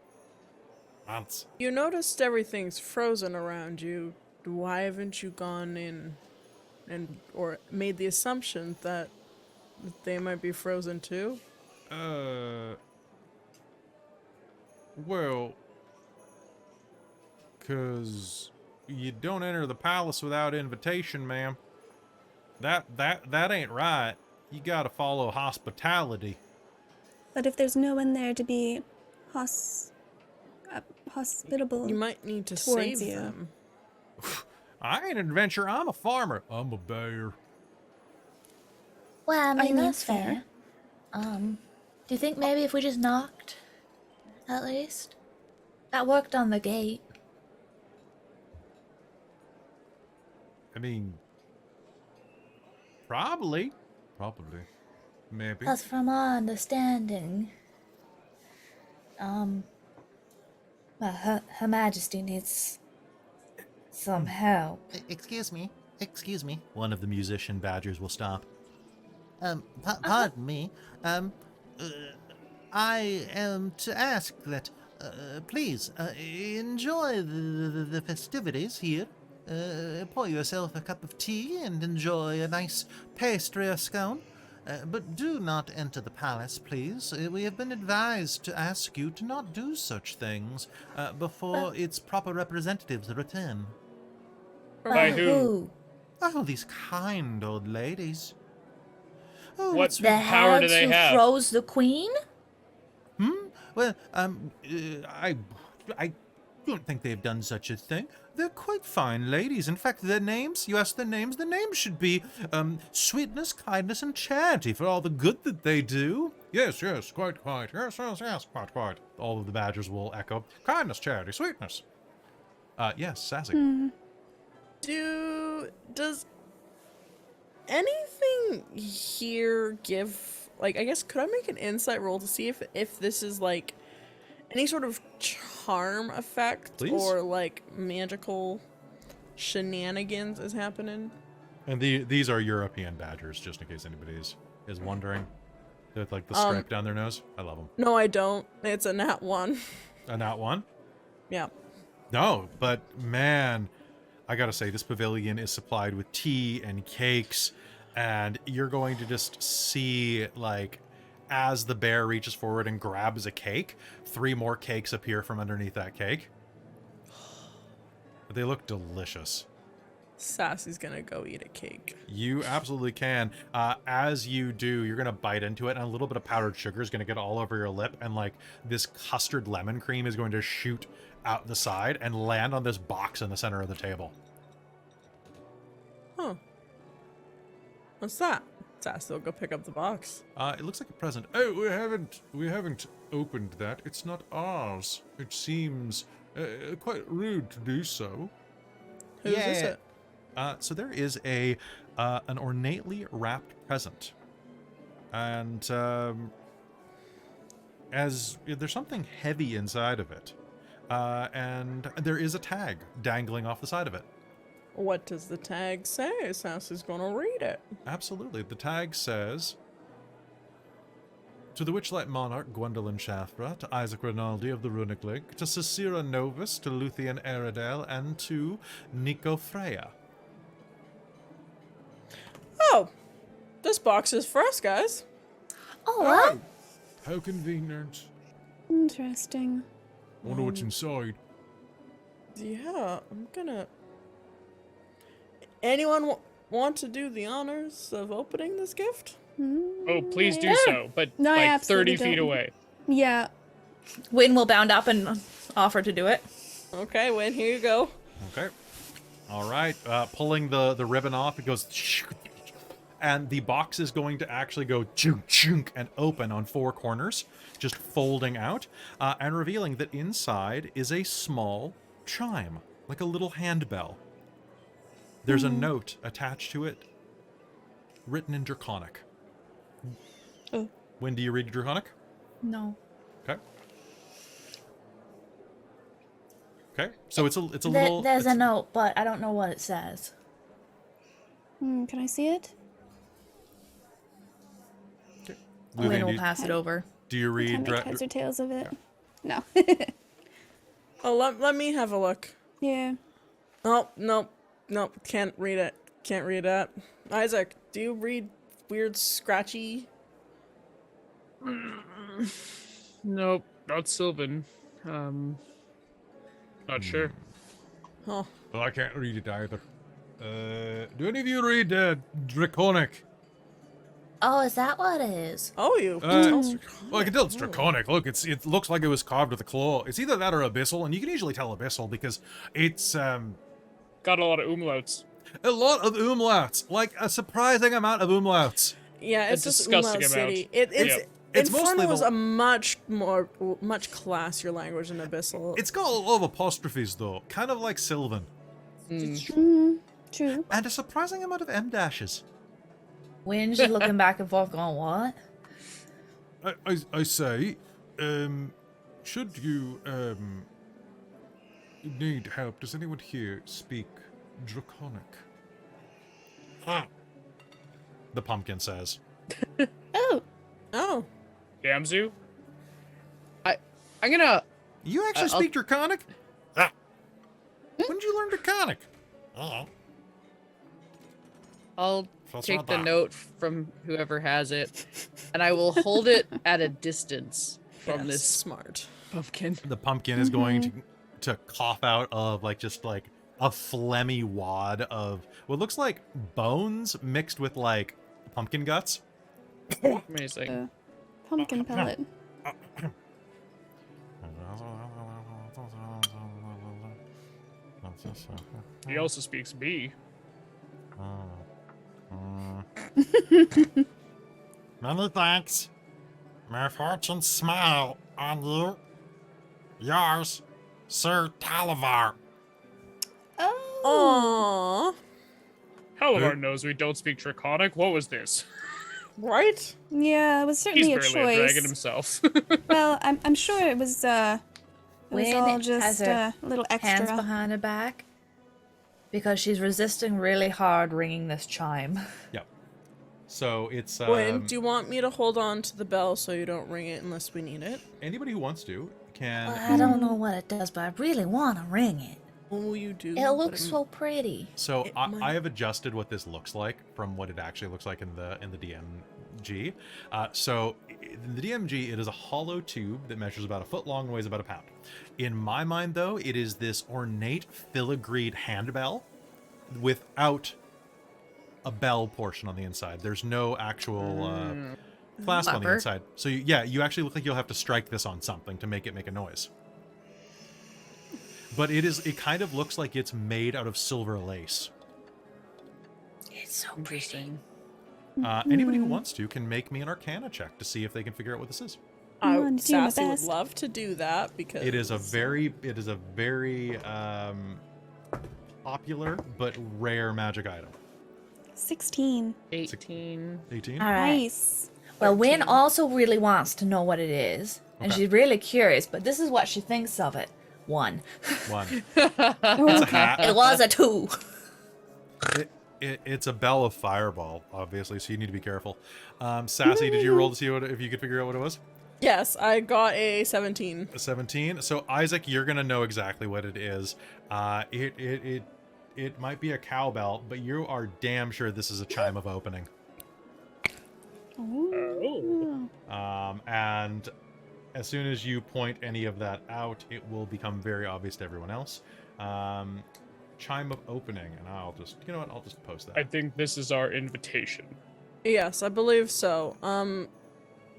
Months. You noticed everything's frozen around you. Why haven't you gone in or made the assumption that they might be frozen too? Well, 'cause you don't enter the palace without invitation, ma'am. That ain't right. You gotta follow hospitality. But if there's no one there to be hospitable, You might need to towards save you. them. I ain't an adventurer. I'm a farmer. I'm a bear. Well, I mean, mean, that's fair. fair. Do you think maybe if we just knocked, at least? That worked on the gate. I mean, probably. Maybe. Plus, from our understanding, well, Her Majesty needs some help. Excuse me. One of the musician badgers will stop. Pardon me. I am to ask that, please, enjoy the festivities here. Pour yourself a cup of tea and enjoy a nice pastry or scone. But do not enter the palace, please. We have been advised to ask you to not do such things before its proper representatives return. By who? Oh, these kind old ladies. Oh, What it's- The power do heads they who have? froze the queen? Well, I don't think they've done such a thing. They're quite fine ladies. In fact, their names, you ask their names should be, sweetness, kindness, and charity for all the good that they do. Yes, quite. Yes, quite. All of the badgers will echo. Kindness, charity, sweetness. Yes, Sassy. Does anything here give, like, I guess, could I make an insight roll to see if this is, like, any sort of charm effect Please. or, like, magical shenanigans is happening? And these are European badgers, just in case anybody is wondering. With, like, the stripe down their nose. I love them. No, I don't. It's a nat 1. A nat 1? Yeah. No, but man, I gotta say, this pavilion is supplied with tea and cakes, and you're going to just see, like, as the bear reaches forward and grabs a cake, 3 more cakes appear from underneath that cake. They look delicious. Sassy's gonna go eat a cake. You absolutely can. As you do, you're gonna bite into it, and a little bit of powdered sugar is gonna get all over your lip, and like this custard lemon cream is going to shoot out the side and land on this box in the center of the table. Huh. What's that? Sassy will go pick up the box. It looks like a present. Oh, we haven't opened that. It's not ours. It seems quite rude to do so. Whose is it? So there is an ornately wrapped present, and as there's something heavy inside of it, and there is a tag dangling off the side of it. What does the tag say? Sassy's gonna read it. Absolutely, the tag says, "To the Witchlight Monarch Gwendolwyne Shafra, to Isaac Ronaldi of the Runic Link, to Sarcyra Novis, to Luthienne Aeradel, and to Nico Freiya." Oh! This box is for us, guys. Oh, well, How convenient. Interesting. Wonder what's inside. Yeah, I'm gonna... Anyone want to do the honors of opening this gift? Oh, please do so, but No, I like absolutely 30 feet don't. away. Yeah. Wynn will bound up and offer to do it. Okay, Win, here you go. Okay. All right. Pulling the ribbon off, it goes, and the box is going to actually go chunk chunk and open on 4 corners, just folding out, and revealing that inside is a small chime, like a little handbell. There's a note attached to it, written in Draconic. Oh. When do you read Draconic? No. Okay. Okay. So it's a little. There's a it's- note, but I don't know what it says. Can I see it? Luthienne, Wynn do will you- pass it over. Do you Can I read? make heads or tails of it? No. Oh, let me have a look. Yeah. Oh, nope. Can't read it. Can't read that. Isaac, do you read weird scratchy? Nope, not Sylvan. Not sure. Oh, Well, I can't read it either. Do any of you read Draconic? Oh, is that what it is? oh, you. Well, I can tell it's Draconic. Look, it looks like it was carved with a claw. It's either that or Abyssal, and you can usually tell Abyssal because it's Got a lot of umlauts. a lot of umlauts, like a surprising amount of umlauts. Yeah, it's A just disgusting Umlaut amount. City. It's Yep. It's mostly Infernal is the- a much classier language than Abyssal. It's got a lot of apostrophes though, kind of like Sylvan, True. and a surprising amount of M dashes. Wynn's just looking back and forth going, what? I say, should you need help, does anyone here speak Draconic? The pumpkin says. Oh. oh, Gamzu? I'm gonna. You actually I'll- speak Draconic? When did you learn Draconic? I'll That's take not the bad. note from whoever has it, and I will hold it at a distance from yes, this smart. pumpkin. The pumpkin is going to cough out of just a phlegmy wad of what looks like bones mixed with like pumpkin guts. Amazing. Pumpkin pellet. He also speaks B. Many thanks. May fortune smile on you. Yours, Sir Talavar. Oh. Aww. Halavar knows we don't speak Draconic. What was this? Right? Yeah, it was He's certainly a barely a choice. dragon himself. Well, I'm sure it was Wynn all has just her a little hands extra. behind her back because she's resisting really hard ringing this chime. Yep. So it's Wait, do you want me to hold on to the bell so you don't ring it unless we need it? anybody who wants to can. Well, I don't know what it does, but I really want to ring it. Oh, you do. It looks so pretty. So It I might- have adjusted what this looks like from what it actually looks like in the DMG. So in the DMG, it is a hollow tube that measures about a foot long and weighs about a pound. In my mind, though, it is this ornate filigreed handbell without a bell portion on the inside. There's no actual clasp on the Lever. inside. So you actually look like you'll have to strike this on something to make it make a noise. But it kind of looks like it's made out of silver lace. It's so pretty. Interesting. Anybody who wants to can make me an Arcana check to see if they can figure out what this is. I'm gonna do my Sassy would best. love to do that because It is a very popular but rare magic item. 16. 18. 18. All right. Nice. Well, Wynn also really wants to know what it is, and Okay. she's really curious, but this is what she thinks of it. 1. 1. It's a hat. It was a 2. It's a bell of fireball, obviously, so you need to be careful. Sassy, did you roll to see if you could figure out what it was? Yes, I got a 17. A 17. So Isaac, you're gonna know exactly what it is. It might be a cowbell, but you are damn sure this is a chime of opening. Ooh. And as soon as you point any of that out, it will become very obvious to everyone else. Chime of opening, and I'll just, you know what, I'll just post I that. think this is our invitation. Yes, I believe so.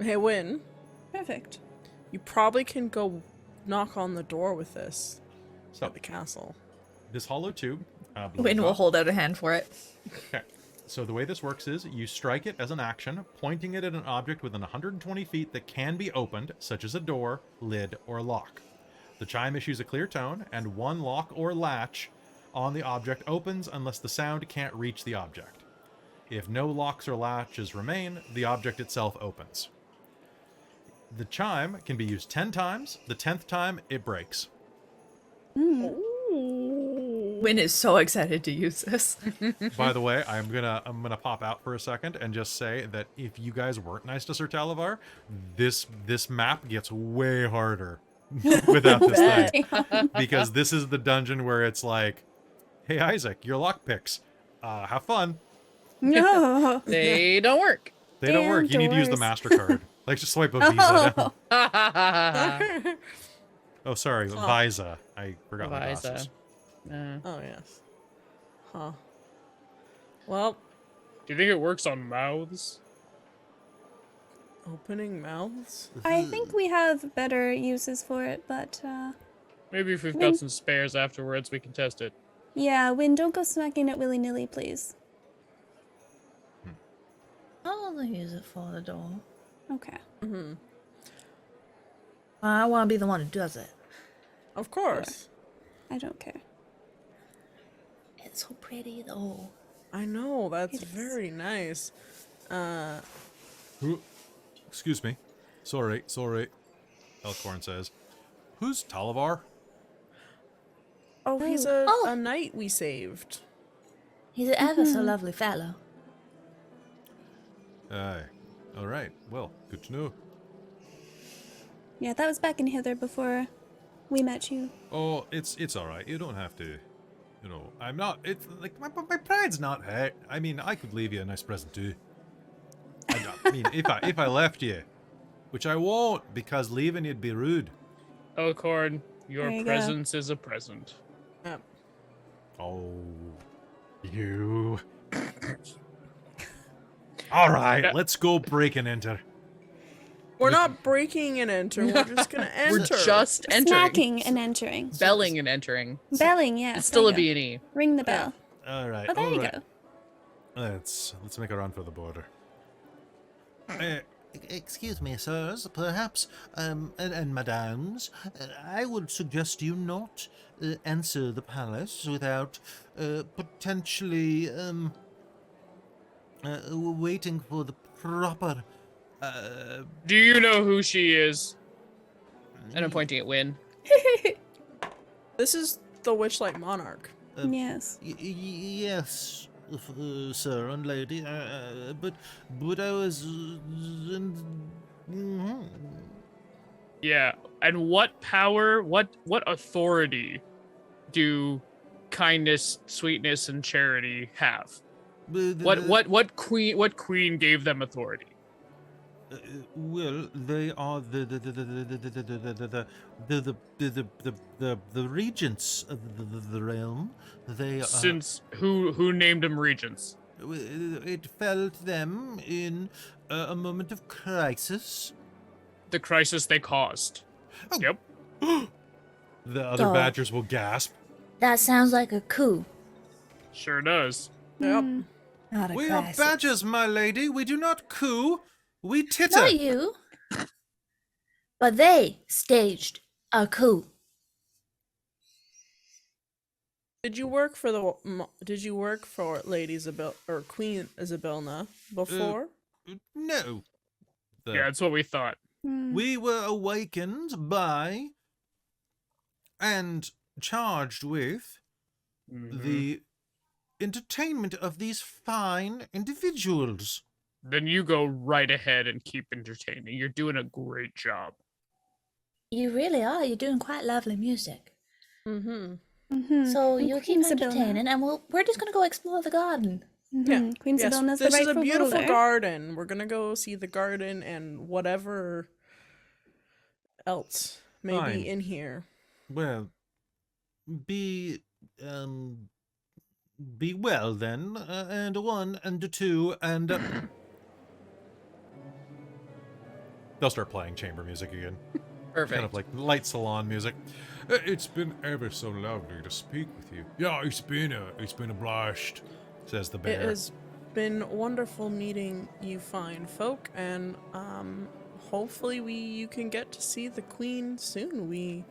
Hey, Win, Perfect. You probably can go knock on the door with this So at the castle. this hollow tube. Win will hold out a hand for it. Okay. So the way this works is you strike it as an action, pointing it at an object within 120 feet that can be opened, such as a door, lid, or lock. The chime issues a clear tone, and one lock or latch on the object opens unless the sound can't reach the object. If no locks or latches remain, the object itself opens. The chime can be used 10 times. The 10th time, it breaks. Win is so excited to use this. By the way, I'm gonna pop out for a second and just say that if you guys weren't nice to Sir Talavar, this map gets way harder without this thing. Because this is the dungeon where it's like, hey Isaac, your lockpicks. Have fun. No. They don't work. They don't work. You need to use the doors. MasterCard. Like just swipe a Visa down. Oh, sorry, Visa. I forgot my Visa. glasses. Oh, yes. Huh. Well, Do you think it works on mouths? opening mouths? I think we have better uses for it, but Maybe if we've Win- got some spares afterwards, we can test it. yeah, Win, don't go smacking it willy-nilly, please. I'll only use it for the door. Okay. Mm-hmm. I want to be the one who does it. Of course. I don't care. It's so pretty though. I know, that's It is. very nice. Who? Excuse me. Sorry. Elkhorn says, who's Talavar? Oh, he's Oh. a knight we saved. He's an ever so lovely fellow. Aye. All right. Well, good to know. Yeah, that was back in Hither before we met you. Oh, it's all right. You don't have to. You know, I'm not. It's like my pride's not hurt. I mean, I could leave you a nice present too. I mean, if I left you, which I won't, because leaving you'd be rude. Elkhorn, There your you go. presence is a present. Yep. Oh, you. All right, Yeah. let's go break and enter. We're not breaking and entering, we're just gonna enter. We're just entering. Smacking and entering. Belling and entering. Belling, yeah. It's still a there you B&E. go. Ring the bell. All right. Oh, there all you right. go. Let's make a run for the border. Excuse me, sirs, perhaps, and madams, I would suggest you not enter the palace without potentially waiting for the proper. Do you know who she is? And I'm pointing at Win. This is the Witchlight Monarch. Yes. Yes, sir and lady, but I was. Yeah. And what power, what authority do kindness, sweetness, and charity have? What queen gave them authority? Well, they are the regents of the realm. They are. Since who named them regents? It fell to them in a moment of crisis. The crisis they caused. Oh. Yep. The other Dog. badgers will gasp. That sounds like a coup, Sure does. Yep. not a We are crisis. badgers, my lady. We do not coo. We titter. Not you. But they staged a coup. Did you work for Lady Isabel or Queen Isabelna before? No. The- Yeah, that's what we thought. Hmm. We were awakened by and charged with Mhm. the entertainment of these fine individuals. Then you go right ahead and keep entertaining. You're doing a great job. You really are. You're doing quite lovely music. Mm-hmm. Mhm. So And you Queen keep Sibylla. entertaining, and we're just gonna go explore the garden. Mhm. Queen Yes, Sibylla's the this is a rightful beautiful ruler. garden. We're gonna go see the garden and whatever else may Fine. be in here. Well, be well then, and one and two and. They'll start playing chamber music again. Perfect. Kind of like light salon music. It's been ever so lovely to speak with you. Yeah, it's been a blast, says the bear. It has been wonderful meeting you fine folk, and hopefully you can get to see the queen soon.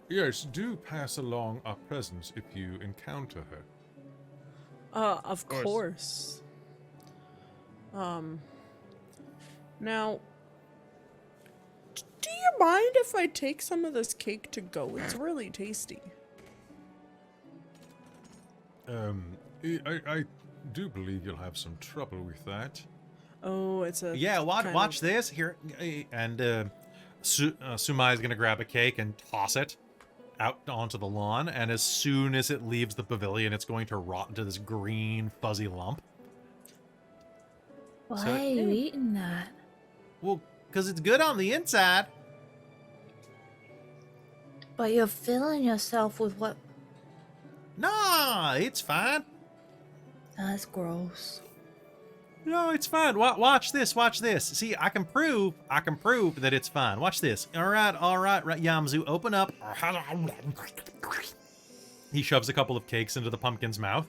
Yes, do pass along our presence if you encounter her. Of course. Now, do you mind if I take some of this cake to go? It's really tasty. I do believe you'll have some trouble with that. Oh, it's a Yeah, kind watch of- this here, and Sumai is gonna grab a cake and toss it out onto the lawn, and as soon as it leaves the pavilion, it's going to rot into this green fuzzy lump. Why So- are you eating that? Well, because it's good on the inside. But you're filling yourself with what? Nah, it's fine. That's gross. No, it's fine. Watch this. Watch this. See, I can prove that it's fine. Watch this. All right, Yamzu, open up. He shoves a couple of cakes into the pumpkin's mouth,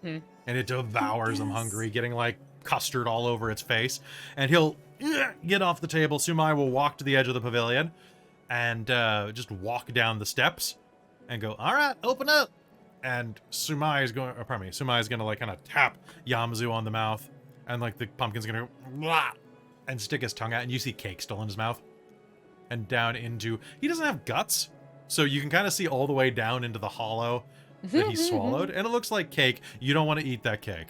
and it devours them hungry, getting like custard all over its face. And he'll get off the table. Sumai will walk to the edge of the pavilion and just walk down the steps and go, all right, open up. And Sumai is going to like kind of tap Yamzu on the mouth, and like the pumpkin's going to go, and stick his tongue out, and you see cake still in his mouth. And down into, he doesn't have guts, so you can kind of see all the way down into the hollow that he swallowed, and it looks like cake. You don't want to eat that cake.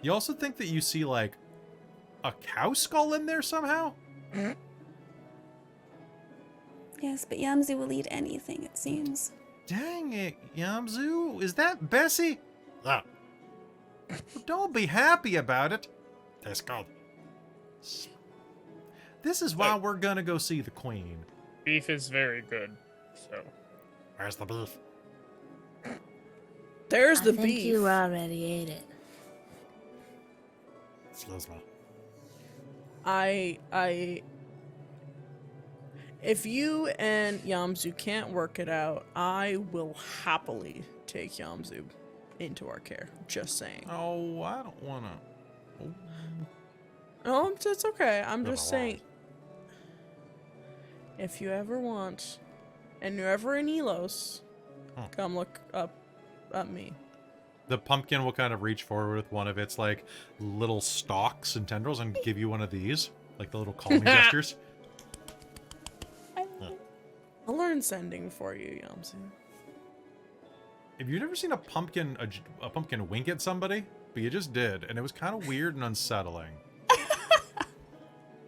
You also think that you see like a cow skull in there somehow? Yes, but Yamzu will eat anything, it seems. Dang it, Yamzu. Is that Bessie? Ah. Don't be happy about it. That's good. This is why we're gonna go see the queen. Beef is very good. So Where's the beef? There's the I think beef. you already ate it. Excuse me. If you and Yamzu can't work it out, I will happily take Yamzu into our care. Just saying. Oh, I don't want to. Oh, it's okay. I'm Never just saying. If you ever want, and you're ever in Elos, come look up at me. The pumpkin will kind of reach forward with one of its like little stalks and tendrils and give you one of these, like the little calming gestures. I'll learn sending for you, Yamzu. Have you never seen a pumpkin wink at somebody? But you just did, and it was kind of weird and unsettling.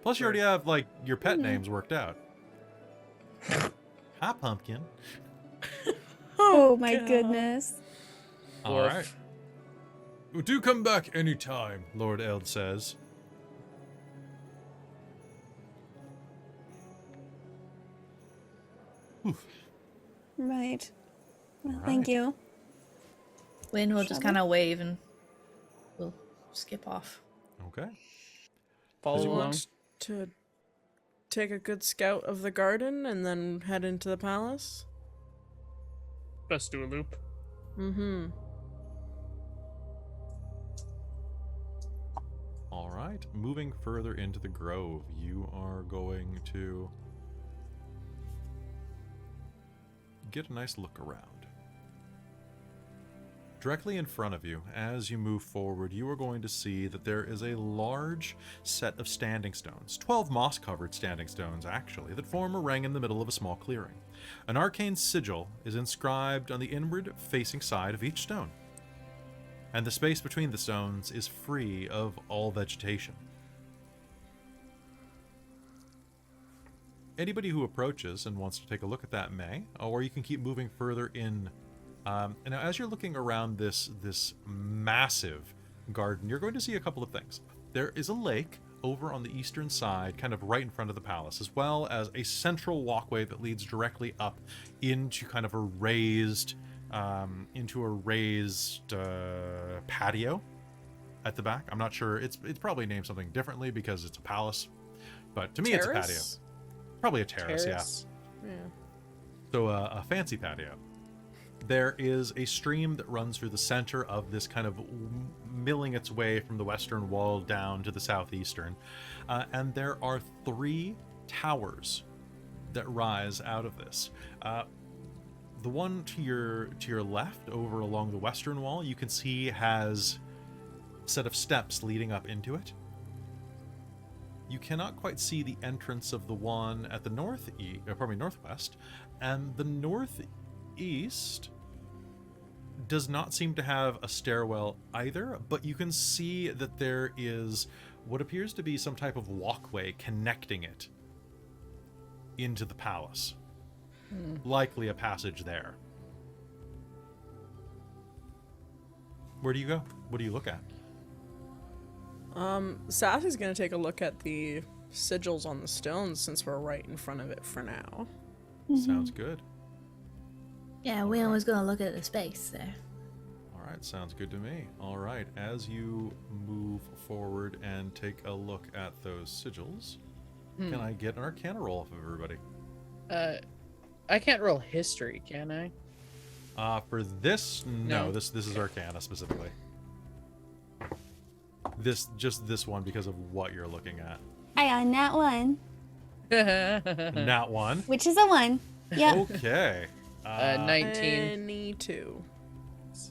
Plus, you already have like your pet names worked out. Hi, pumpkin. Oh my goodness. All right. Well, do come back anytime, Lord Eld says. Right. Well, All thank right. you. Wynn will just kind of wave and we'll skip off. Okay. follow You along. want to take a good scout of the garden and then head into the palace? Let's do a loop. Mm-hmm. All right. Moving further into the grove, you are going to get a nice look around. Directly in front of you, as you move forward, you are going to see that there is a large set of standing stones, 12 moss-covered standing stones, actually, that form a ring in the middle of a small clearing. An arcane sigil is inscribed on the inward-facing side of each stone, and the space between the stones is free of all vegetation. Anybody who approaches and wants to take a look at that may, or you can keep moving further in. And now, as you're looking around this massive garden, you're going to see a couple of things. There is a lake over on the eastern side, kind of right in front of the palace, as well as a central walkway that leads directly up into kind of a raised, patio at the back. I'm not sure. It's probably named something differently because it's a palace. But to me, it's a patio. Terrace? Probably a terrace, yeah. Yeah. So a fancy patio. There is a stream that runs through the center of this, kind of milling its way from the western wall down to the southeastern. And there are 3 towers that rise out of this. The one to your left, over along the western wall, you can see has a set of steps leading up into it. You cannot quite see the entrance of the one at the northwest, and the northeast does not seem to have a stairwell either, but you can see that there is what appears to be some type of walkway connecting it into the palace. Likely a passage there. Where do you go? What do you look at? Sassy's gonna take a look at the sigils on the stones since we're right in front of it for now. Sounds good. Yeah, we always gonna look at the space there. All right, sounds good to me. All right, as you move forward and take a look at those sigils, can I get an Arcana roll off of everybody? I can't roll history, can I? For this, no. No. This is Arcana specifically. Just this one because of what you're looking at. I on that one, Nat 1. which is a 1. Yep. Okay. 19. 22.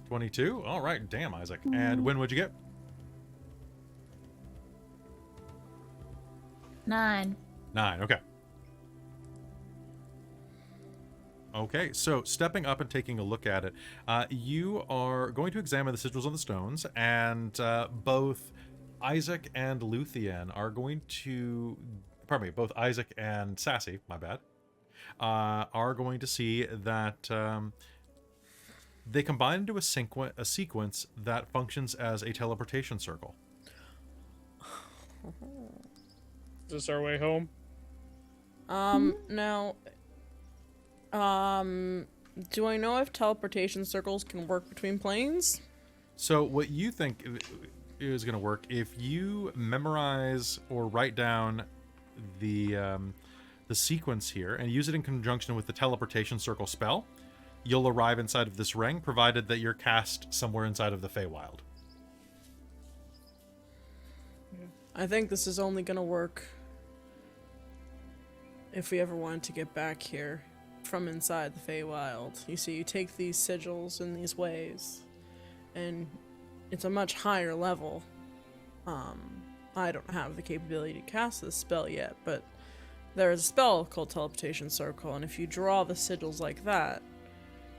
22. All right. Damn, Isaac. And when would you get? 9. 9. Okay. Okay, so stepping up and taking a look at it, you are going to examine the sigils on the stones, and both Isaac and Luthienne are going to, both Isaac and Sassy, my bad, are going to see that they combine into a sequence that functions as a teleportation circle. Is this our way home? Now, do I know if teleportation circles can work between planes? So what you think is going to work, if you memorize or write down the sequence here and use it in conjunction with the teleportation circle spell, you'll arrive inside of this ring, provided that you're cast somewhere inside of the Feywild. I think this is only gonna work if we ever wanted to get back here from inside the Feywild. You see, you take these sigils in these ways, and it's a much higher level. I don't have the capability to cast this spell yet, but there is a spell called Teleportation Circle, and if you draw the sigils like that,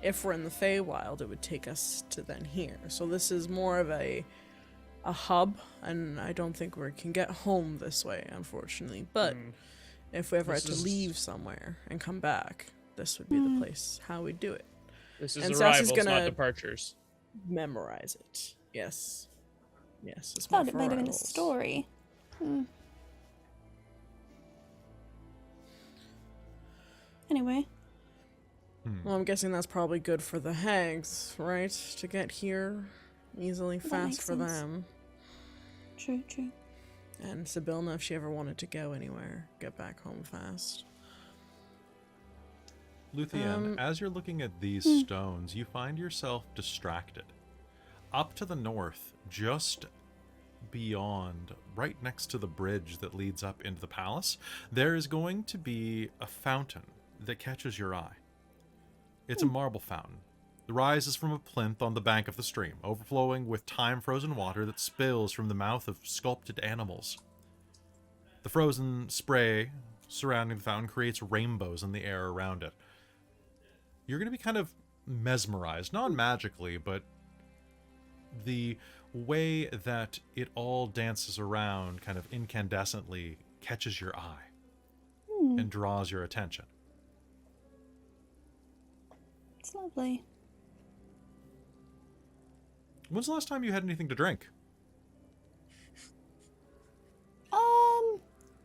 if we're in the Feywild, it would take us to then here. So this is more of a hub, and I don't think we can get home this way, unfortunately. But if we ever had to leave somewhere and come back, this would be the place how we do it. This is And arrivals, Sassy's not gonna- departures. Memorize it. Yes. Yes, it's Thought more it for might have been a arrivals. story. Anyway, Well, I'm guessing that's probably good for the hags, right? To get here easily, That fast makes for sense. them. true, true. And Sibylna, if she ever wanted to go anywhere, get back home fast. Luthienne, as you're looking at these stones, you find yourself distracted. Up to the north, just beyond, right next to the bridge that leads up into the palace, there is going to be a fountain that catches your eye. It's a marble fountain. The rise is from a plinth on the bank of the stream, overflowing with time-frozen water that spills from the mouth of sculpted animals. The frozen spray surrounding the fountain creates rainbows in the air around it. You're going to be kind of mesmerized, not magically, but the way that it all dances around kind of incandescently catches your eye and draws your attention. It's lovely. When's the last time you had anything to drink?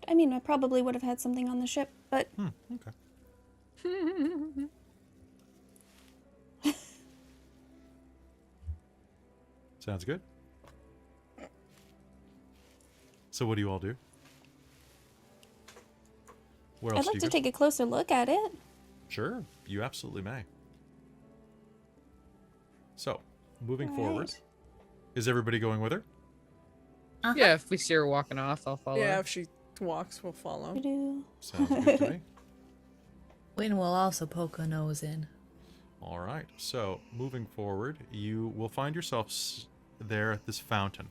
I mean, I probably would have had something on the ship, but Okay. Sounds good. So what do you all do? Where else I'd do like you to go? take a closer look at it. Sure, you absolutely may. So, moving All forward, right. is everybody going with her? Uh-huh. Yeah, if we see her walking off, I'll follow. Yeah, her. if she walks, we'll follow. Doo-doo. Sounds good to me. Win will also poke her nose in. All right. So, moving forward, you will find yourself there at this fountain.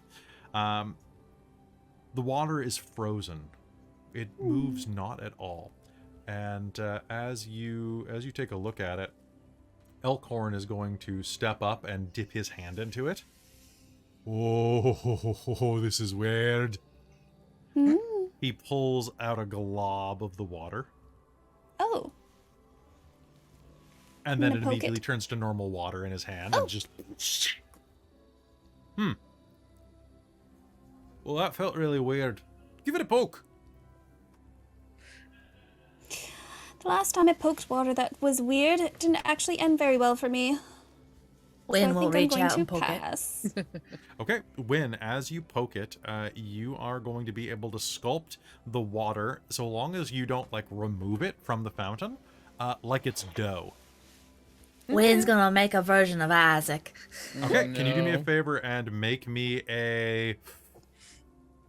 The water is frozen. It moves not at all. And as you take a look at it, Elkhorn is going to step up and dip his hand into it. Oh, this is weird. Mm. He pulls out a glob of the water, Oh. and I'm then gonna it poke immediately it. turns to normal water in his hand Oh. and just... Well, that felt really weird. Give it a poke. The last time I poked water that was weird, it didn't actually end very well for me. Win so I will think reach I'm going out to and poke it. pass. Okay, Win, as you poke it, you are going to be able to sculpt the water, so long as you don't, like, remove it from the fountain, like it's dough. Win's gonna make a version of Isaac. Okay, can you do me a no. favor and make me a...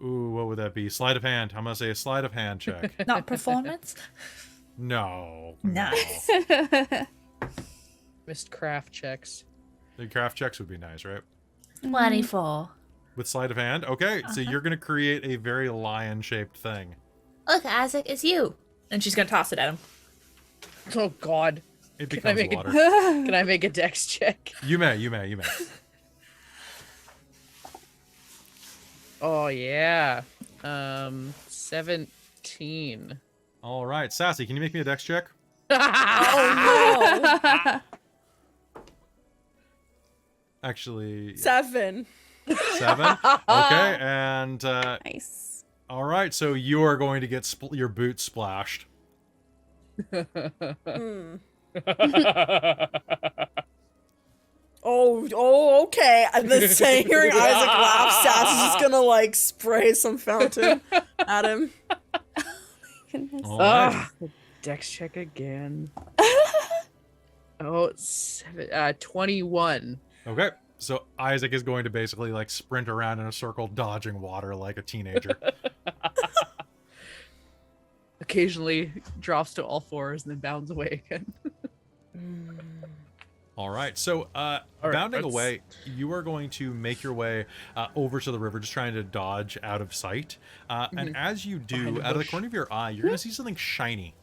Ooh, what would that be? Sleight of hand. I'm gonna say a sleight of hand check. Not performance? No. Nice. Missed craft checks. The craft checks would be nice, right? 24. With sleight of hand? Okay, so you're gonna create a very lion-shaped thing. Look, Isaac, it's you. And she's gonna toss it at him. Oh God. It Can I becomes make it- water. Can I make a dex check? You may. Oh yeah. 17. All right, Sassy, can you make me a dex check? Oh Actually, 7. 7. Okay, and Nice. all right, so you are going to get your boots splashed. Oh, okay. And then saying, hearing Isaac laugh, Sass is just gonna like spray some fountain at him. Goodness. All right. Dex check again. 21. Okay, so Isaac is going to basically like sprint around in a circle, dodging water like a teenager. Occasionally drops to all fours and then bounds away again. All right, so right, bounding let's- away, you are going to make your way over to the river, just trying to dodge out of sight. And as you Behind do, a out of the bush. corner of your eye, you're going to see something shiny.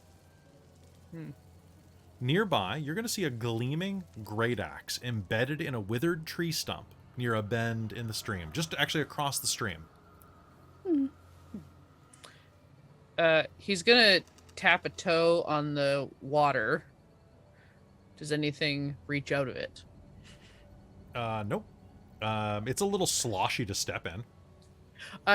Nearby, you're going to see a gleaming great axe embedded in a withered tree stump near a bend in the stream, just actually across the stream. He's gonna tap a toe on the water. Does anything reach out of it? Nope. It's a little sloshy to step in.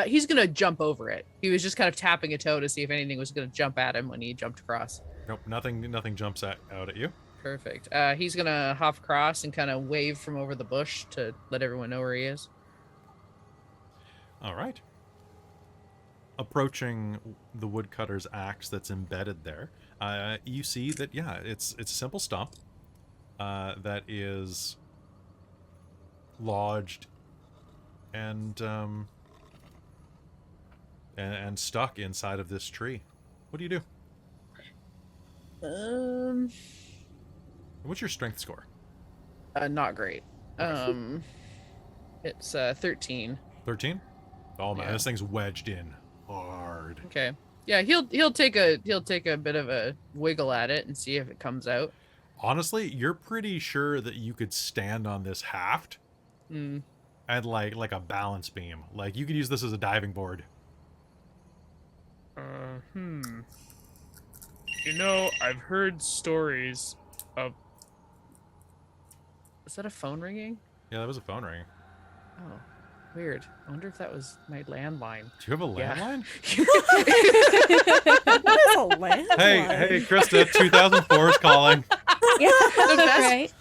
He's gonna jump over it. He was just kind of tapping a toe to see if anything was gonna jump at him when he jumped across. Nope, nothing jumps out at you. Perfect. He's gonna hop across and kind of wave from over the bush to let everyone know where he is. All right. Approaching the woodcutter's axe that's embedded there, you see that, yeah, it's a simple stump that is lodged and stuck inside of this tree. What do you do? What's your strength score? Not great. It's 13. 13? Oh man, Yeah. this thing's wedged in hard. Okay. Yeah, he'll take a bit of a wiggle at it and see if it comes out. Honestly, you're pretty sure that you could stand on this haft Hmm. and like a balance beam. Like you could use this as a diving board. You know, I've heard stories of. Is that a phone ringing? Yeah, that was a phone ring. Oh, weird. I wonder if that was my landline. Do you have a Yeah. landline? What is a landline? Hey, Christa, 2004 is calling. Yeah,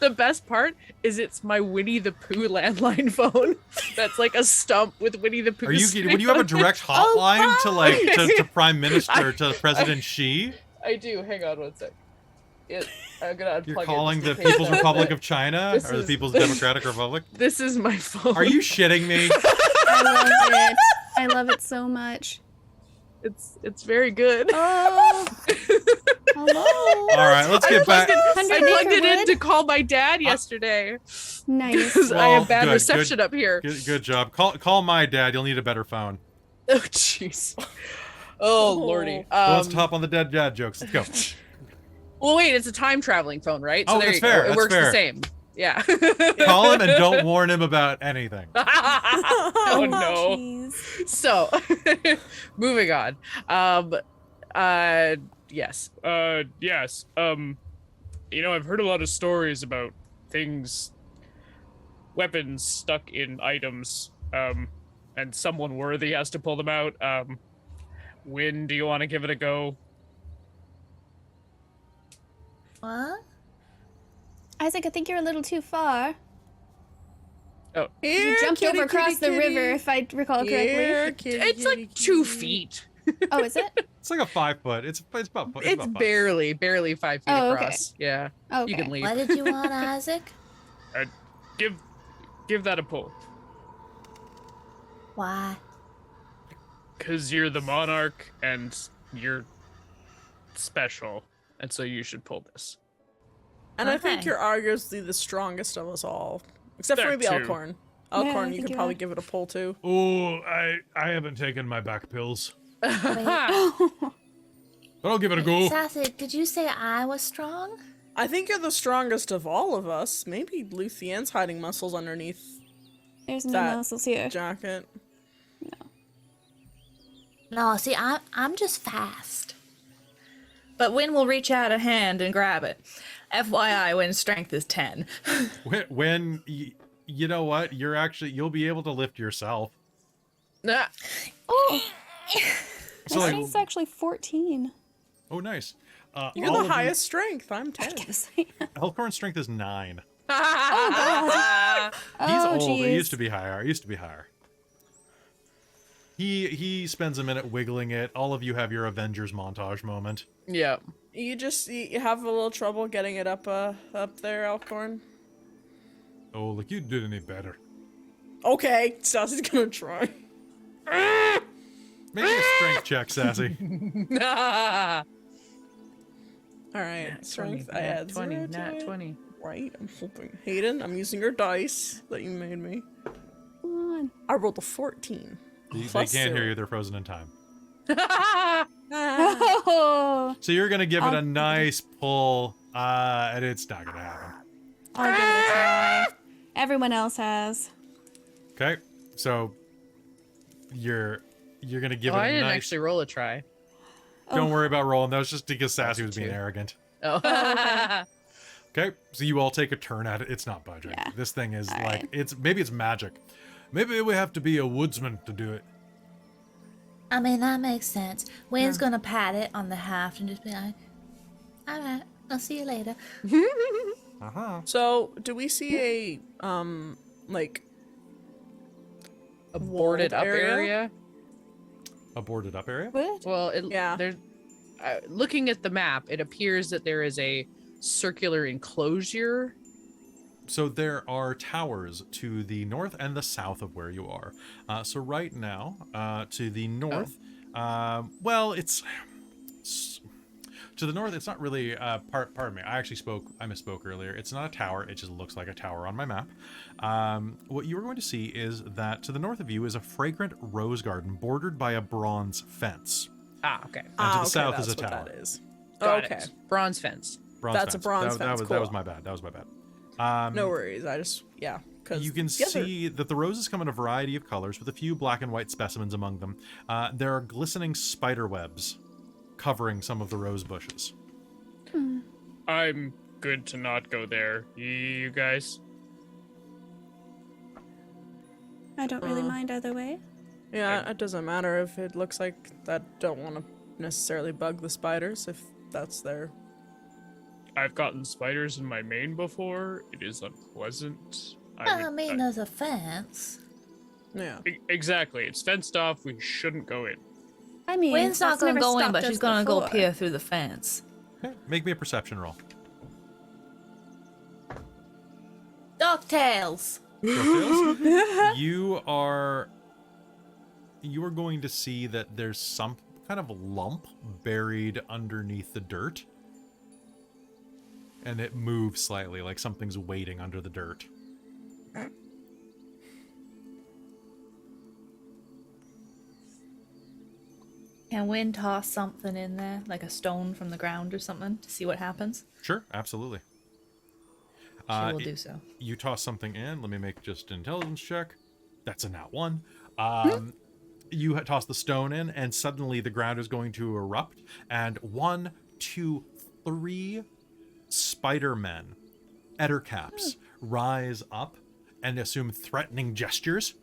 The best part is it's my Winnie the Pooh landline phone. That's like a stump with Winnie the Pooh. Are you? sitting Would you have a on it. direct hotline to like to Prime Minister to President Xi? I do. Hang on one sec. I'm gonna unplug You're it calling just the in case People's that- Republic of China This or the is- People's Democratic Republic? This is my phone. Are you shitting me? I love it. I love it so much. It's very good. Oh, hello. All right, let's get back. I 100 plugged it acre in wood? to call my dad yesterday Nice. because I Well, have bad good, reception up here. Good job. Call my dad. You'll need a better phone. Oh jeez. Oh lordy. Let's hop on the dead dad jokes. Let's go. Well, wait, it's a time traveling phone, right? Oh, there that's you fair, go. It that's works fair. the same. Yeah. Call him and don't warn him about anything. Oh no. Jeez. So, moving on. Yes. Yes. I've heard a lot of stories about things, weapons stuck in items, and someone worthy has to pull them out. When do you want to give it a go? What? Isaac, I think you're a little too far. Oh, You jumped over across the river, if I recall correctly. Yeah, kitty, It's kitty, like 2 kitty. feet. Oh, is it? It's like a 5 foot. It's about. It's about five. barely 5 feet Oh, okay. across. Yeah. Okay. You can leave. What did you want, Isaac? give that a pull. Why? Because you're the monarch and you're special, and so you should pull this. And I think Okay. you're arguably the strongest of us all. Except for That maybe too. Elkhorn. Yeah, I Elkhorn, you think could you probably are. give it a pull too. Oh, I haven't taken my back pills, Wait, but I'll give it a go. Sassy, did you say I was strong? I think you're the strongest of all of us. Maybe Luthienne's hiding muscles underneath There's no That- muscles here. jacket. No, see, I'm just fast. But Win will reach out a hand and grab it. FYI, Win's strength is 10. When you know what, you'll be able to lift yourself. Nah. Oh, So my like, strength's actually 14. oh nice. You're all the of you- highest strength. I'm 10. Guess. Elkhorn's strength is 9. Oh, He's oh, old. It jeez. used to be higher. He spends a minute wiggling it. All of you have your Avengers montage moment. Yeah. You have a little trouble getting it up there, Elkhorn. Oh, look, you did any better. Okay, Sassy's gonna try. Make a strength check, Sassy. All right, strength. I had 20, 0 to nat it. 20. Right, I'm hoping. Hayden, I'm using your dice that you made me. Come on. I rolled a 14. They Plus can't hear 0. you. They're frozen in time. Oh, So you're gonna give it a nice pull, and it's not gonna happen. I'll give it a try. Everyone else has. Okay, so you're gonna give Oh, it I a didn't nice. actually roll a try. Don't worry about rolling. That was just because Sassy was being two. arrogant. Oh. Okay, so you all take a turn at it. It's not budging. Yeah. This thing is All like right. maybe it's magic. Maybe we have to be a woodsman to do it. I mean, that makes sense. Win's gonna pat it on the haft and just be like, alright, I'll see you later. So, do we see a like A boarded up area? A boarded up area. What? Well, Yeah. there's looking at the map, it appears that there is a circular enclosure. So there are towers to the north and the south of where you are. So right now, to the north, well, it's to the north. It's not really. Pardon me. I misspoke earlier. It's not a tower. It just looks like a tower on my map. What you are going to see is that to the north of you is a fragrant rose garden bordered by a bronze fence. Ah, okay. And to the south that's is a what tower. That is. Got okay. it. Bronze fence. Bronze That's a fence. bronze That fence, was cool. my bad. That was my bad. No worries. I just because You can see that the roses come in a variety of colors, with a few black and white specimens among them. There are glistening spider webs covering some of the rose bushes. I'm good to not go there. You guys? I don't really mind either way. Yeah, it doesn't matter if it looks like that. Don't want to necessarily bug the spiders if that's their. I've gotten spiders in my mane before. It is unpleasant. I mean, there's a fence. Yeah. Exactly. It's fenced off. We shouldn't go in. I I mean, Wynn's not that's gonna never go in, stopped but us she's gonna go before. peer through the fence. Okay, make me a perception roll. Ducktails. Tails, you are going to see that there's some kind of lump buried underneath the dirt. And it moves slightly, like something's waiting under the dirt. Can Wynn toss something in there, like a stone from the ground or something, to see what happens? Sure, absolutely. She will do so. You toss something in. Let me make just an intelligence check. That's a nat 1. You toss the stone in, and suddenly the ground is going to erupt, and 1, 2, 3 Spider-Men, ettercaps, rise up and assume threatening gestures.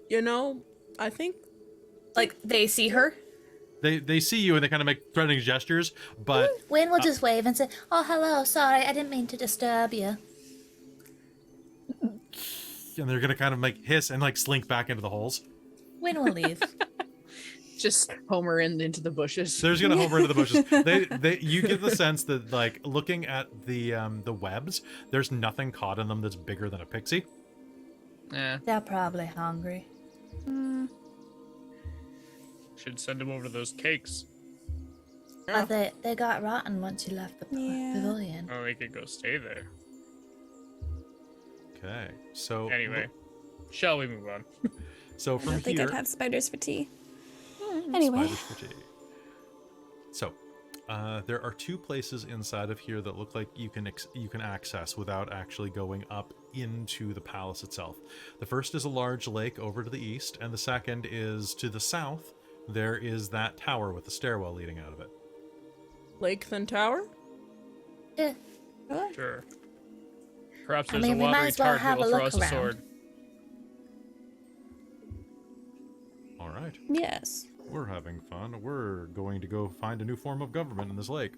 You know, I think Like, they see her? They see you and they kind of make threatening gestures, but Wynn will just wave and say, "Oh, hello, sorry, I didn't mean to disturb you." and they're gonna kind of like hiss and like slink back into the holes. Wynn will leave. Just Homer into the bushes. They're just gonna hover into the bushes. You get the sense that, like, looking at the webs, there's nothing caught in them that's bigger than a pixie. Yeah, They're probably hungry. Should send him over to those cakes. But they got rotten once you left the pavilion. Oh, they could go stay there. Okay, so Anyway, shall we move on? so I from don't think here, I'd have spiders for tea. Anyway, spiders for tea. So, there are 2 places inside of here that look like you can access without actually going up into the palace itself. The first is a large lake over to the east, and the second is to the south. There is that tower with the stairwell leading out of it. lake then tower. Yeah. Sure. Perhaps I there's mean, a we might watery as well tart have who will a throw look us a around. sword. All right, Yes. we're having fun. We're going to go find a new form of government in this lake.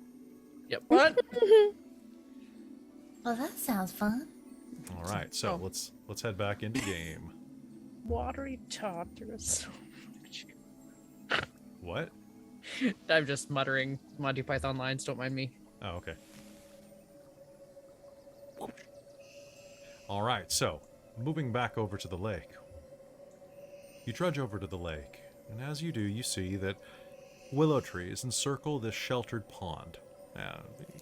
Yep. What? Well, that sounds fun. All right, so let's head back into game. Watery totters. What? I'm just muttering Monty Python lines, don't mind me. Oh, okay. All right, so moving back over to the lake. You trudge over to the lake, and as you do, you see that willow trees encircle this sheltered pond.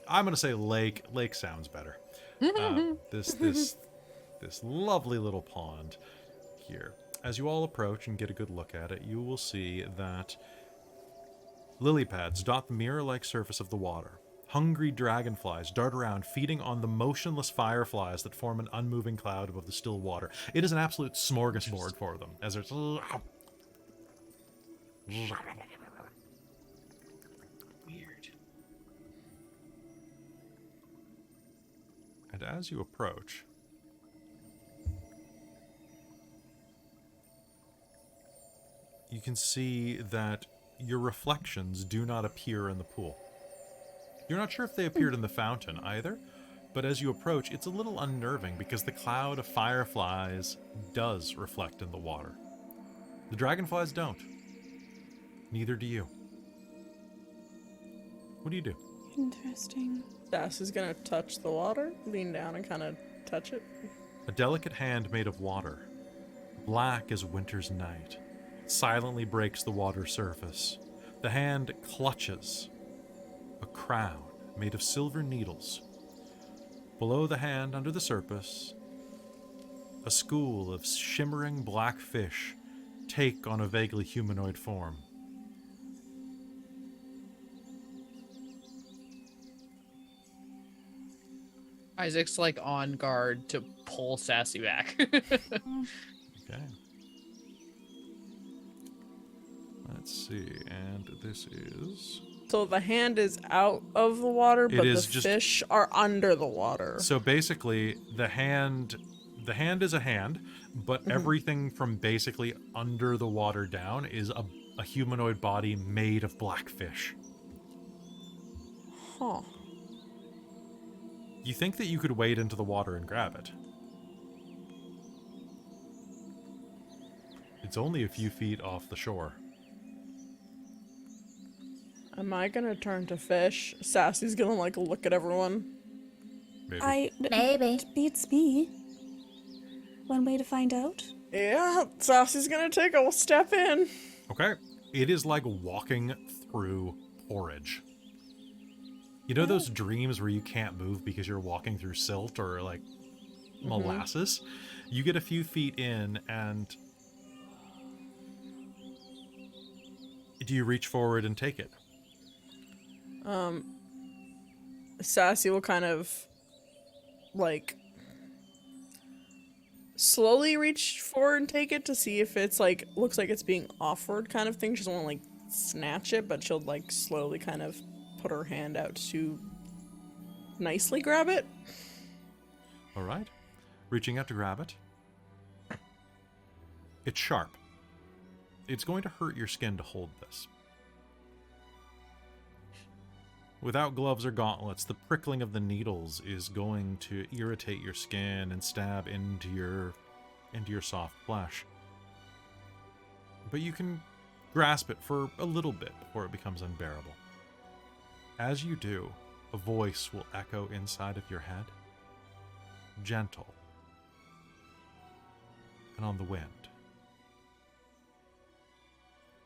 I'm going to say lake. Lake sounds better. This lovely little pond here. As you all approach and get a good look at it, you will see that lily pads dot the mirror-like surface of the water. Hungry dragonflies dart around, feeding on the motionless fireflies that form an unmoving cloud above the still water. It is an absolute smorgasbord for them, as there's... Weird. And as you approach, you can see that your reflections do not appear in the pool. You're not sure if they appeared in the fountain either, but as you approach, it's a little unnerving because the cloud of fireflies does reflect in the water. The dragonflies don't. Neither do you. What do you do? Interesting. Das is gonna touch the water, lean down and kind of touch it. A delicate hand made of water, black as winter's night, silently breaks the water's surface. The hand clutches a crown made of silver needles. Below the hand, under the surface, a school of shimmering black fish take on a vaguely humanoid form. Isaac's like on guard to pull Sassy back. Okay. Let's see, and this is... So the hand is out of the water, but the is just- fish are under the water. So basically, the hand is a hand, but everything from basically under the water down is a humanoid body made of black fish. Huh. You think that you could wade into the water and grab it. It's only a few feet off the shore. Am I gonna turn to fish? Sassy's gonna like look at everyone. Maybe. Maybe. Beats me. One way to find out. Yeah, Sassy's gonna take a step in. Okay. It is like walking through porridge. You know those dreams where you can't move because you're walking through silt or like molasses? You get a few feet in and do you reach forward and take it? Sassy will kind of like slowly reach forward and take it to see if it's like looks like it's being offered kind of thing. She doesn't want to like snatch it, but she'll like slowly kind of put her hand out to nicely grab it. All right. Reaching out to grab it. It's sharp. It's going to hurt your skin to hold this. Without gloves or gauntlets, the prickling of the needles is going to irritate your skin and stab into your soft flesh. But you can grasp it for a little bit before it becomes unbearable. As you do, a voice will echo inside of your head, gentle and on the wind.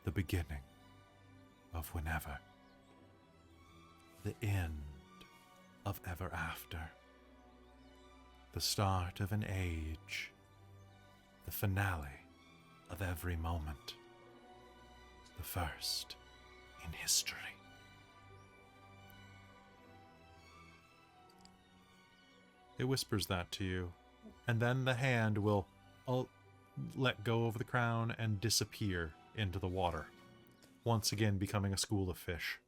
The beginning of whenever. The end of ever after. The start of an age. The finale of every moment. The first in history. It whispers that to you, and then the hand will let go of the crown and disappear into the water, once again becoming a school of fish.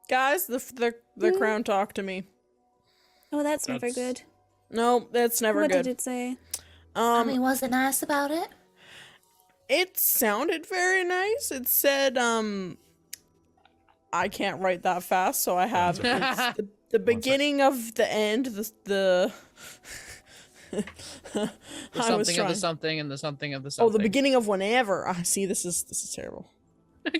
Guys, the crown talked to me. Oh, that's never good. No, that's never What good. did it say? I mean, was it nice about it? It sounded very nice. It said, I can't write that fast, so I have it's the beginning of the end. The something of the something and the something of the something. Oh, the beginning of whenever. I see. This is terrible.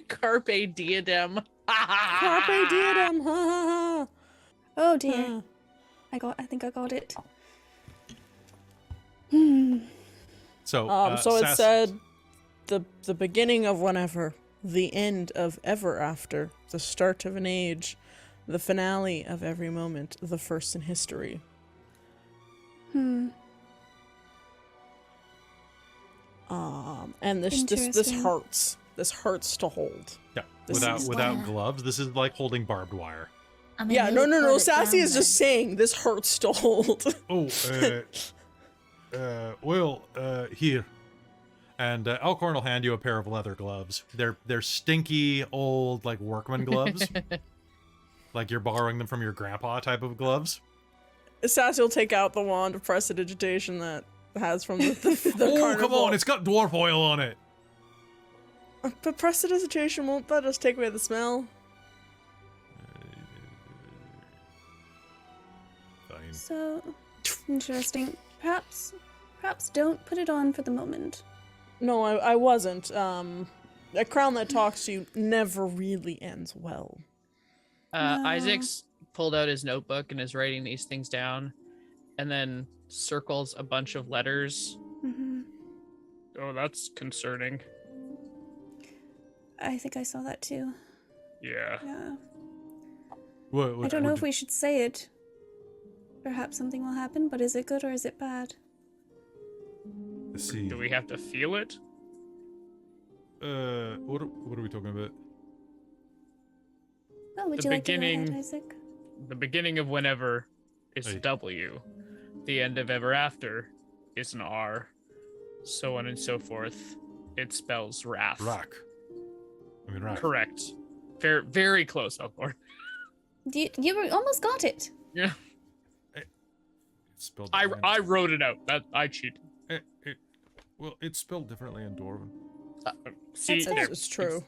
Carpe diadem. Carpe diadem. Ha ha ha. Oh dear. I think I got it. So, So it said the beginning of whenever, the end of ever after, the start of an age, the finale of every moment, the first in history. And this Interesting. hurts. This hurts to hold. yeah, This is- without gloves, this is like holding barbed wire. I mean, Yeah, you no. put it Sassy down is just saying this hurts to hold. Oh, here. And Elkhorn will hand you a pair of leather gloves. They're stinky, old, like workman gloves. Like you're borrowing them from your grandpa type of gloves. Sassy will take out the wand of prestidigitation that has from the Oh, carnival. come on, it's got dwarf oil on it. But prestidigitation won't that just take away the smell? Fine. So interesting. Perhaps don't put it on for the moment. No, I wasn't. A crown that talks to you never really ends well. Isaac's pulled out his notebook and is writing these things down, and then circles a bunch of letters. Oh, that's concerning. I think I saw that too. Yeah. Yeah. What I don't know if we should say it. Perhaps something will happen, but is it good or is it bad? Let's see. Do we have to feel it? What are we talking about? Oh, would The you like to go beginning- ahead, Isaac? The beginning of whenever is Hey. W. The end of ever after is an R. So on and so forth. It spells wrath. Rock. I mean, rock. Correct. Very, very close, Elkhorn. Almost got it. Yeah. It's spelled I differently. wrote it out. That I cheated. Well, it's spelled differently in Dwarven. See, That's there- It's true.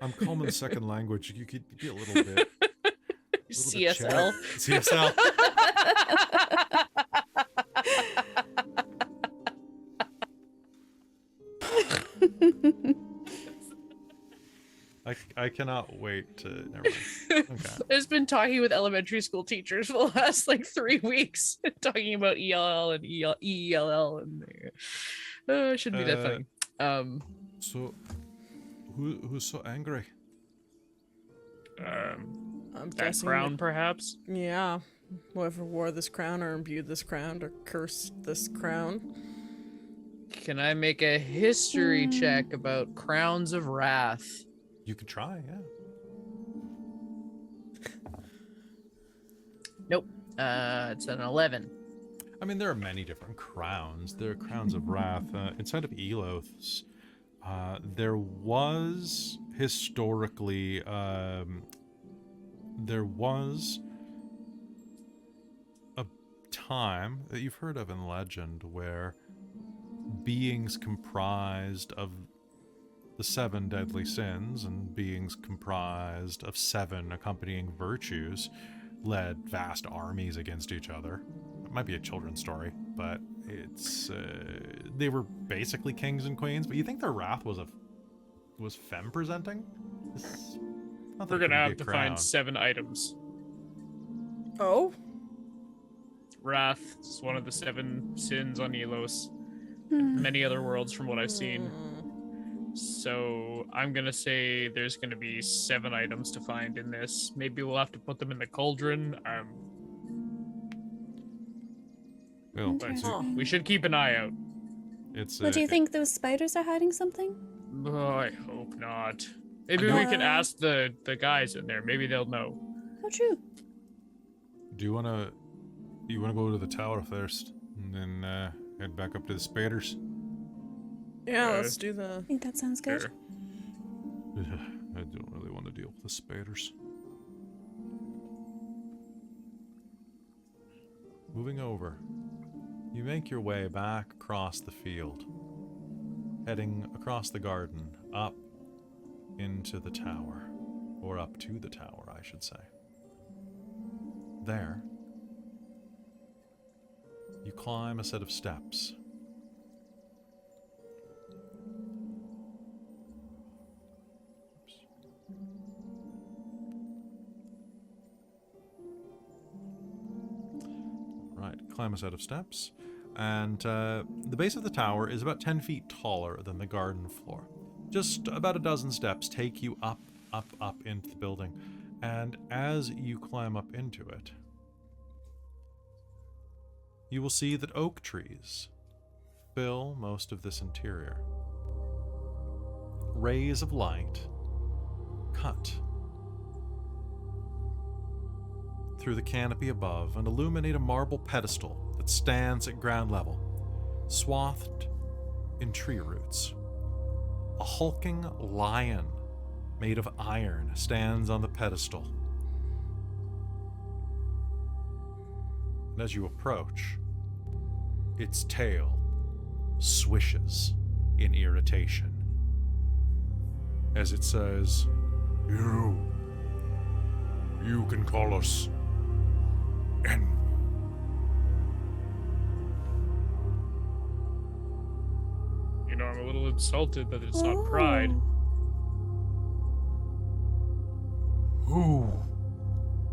I'm common second language. You could be a little bit. CSL. CSL. I cannot wait to. Never mind. Okay. I've been talking with elementary school teachers for the last like 3 weeks, talking about ELL and ELL, and it shouldn't be that funny. So, who's so angry? I'm That guessing crown, perhaps? Yeah. Whoever wore this crown or imbued this crown or cursed this crown. Can I make a history check about crowns of wrath? You could try, yeah. Nope. It's an 11. I mean, there are many different crowns. There are crowns of wrath. Inside of Eloth's, there was historically, there was a time that you've heard of in legend where beings comprised of the 7 deadly sins and beings comprised of 7 accompanying virtues led vast armies against each other. It might be a children's story, but it's they were basically kings and queens. But you think their wrath was femme presenting? We're gonna have to find 7 items. Oh? Wrath is one of the 7 sins on Elos. And many other worlds from what I've seen. So I'm gonna say there's gonna be 7 items to find in this. Maybe we'll have to put them in the cauldron. Well, Interesting. We should keep an eye out. it's. Well, do you think those spiders are hiding something? Oh, I hope not. Maybe we can ask the guys in there. Maybe they'll know. Oh, true. Do you wanna go to the tower first, and then head back up to the spiders? Yeah, let's do the... I think that sounds good. Sure. I don't really want to deal with the spiders. Moving over, you make your way back across the field, heading across the garden, up into the tower, or up to the tower, I should say. There, you climb a set of steps. Climb a set of steps, and the base of the tower is about 10 feet taller than the garden floor. Just about a dozen steps take you up into the building, and as you climb up into it, you will see that oak trees fill most of this interior. Rays of light cut through the canopy above and illuminate a marble pedestal that stands at ground level, swathed in tree roots. A hulking lion made of iron stands on the pedestal. And as you approach, its tail swishes in irritation as it says, You can call us envy. You know, I'm a little insulted that it's not pride. Who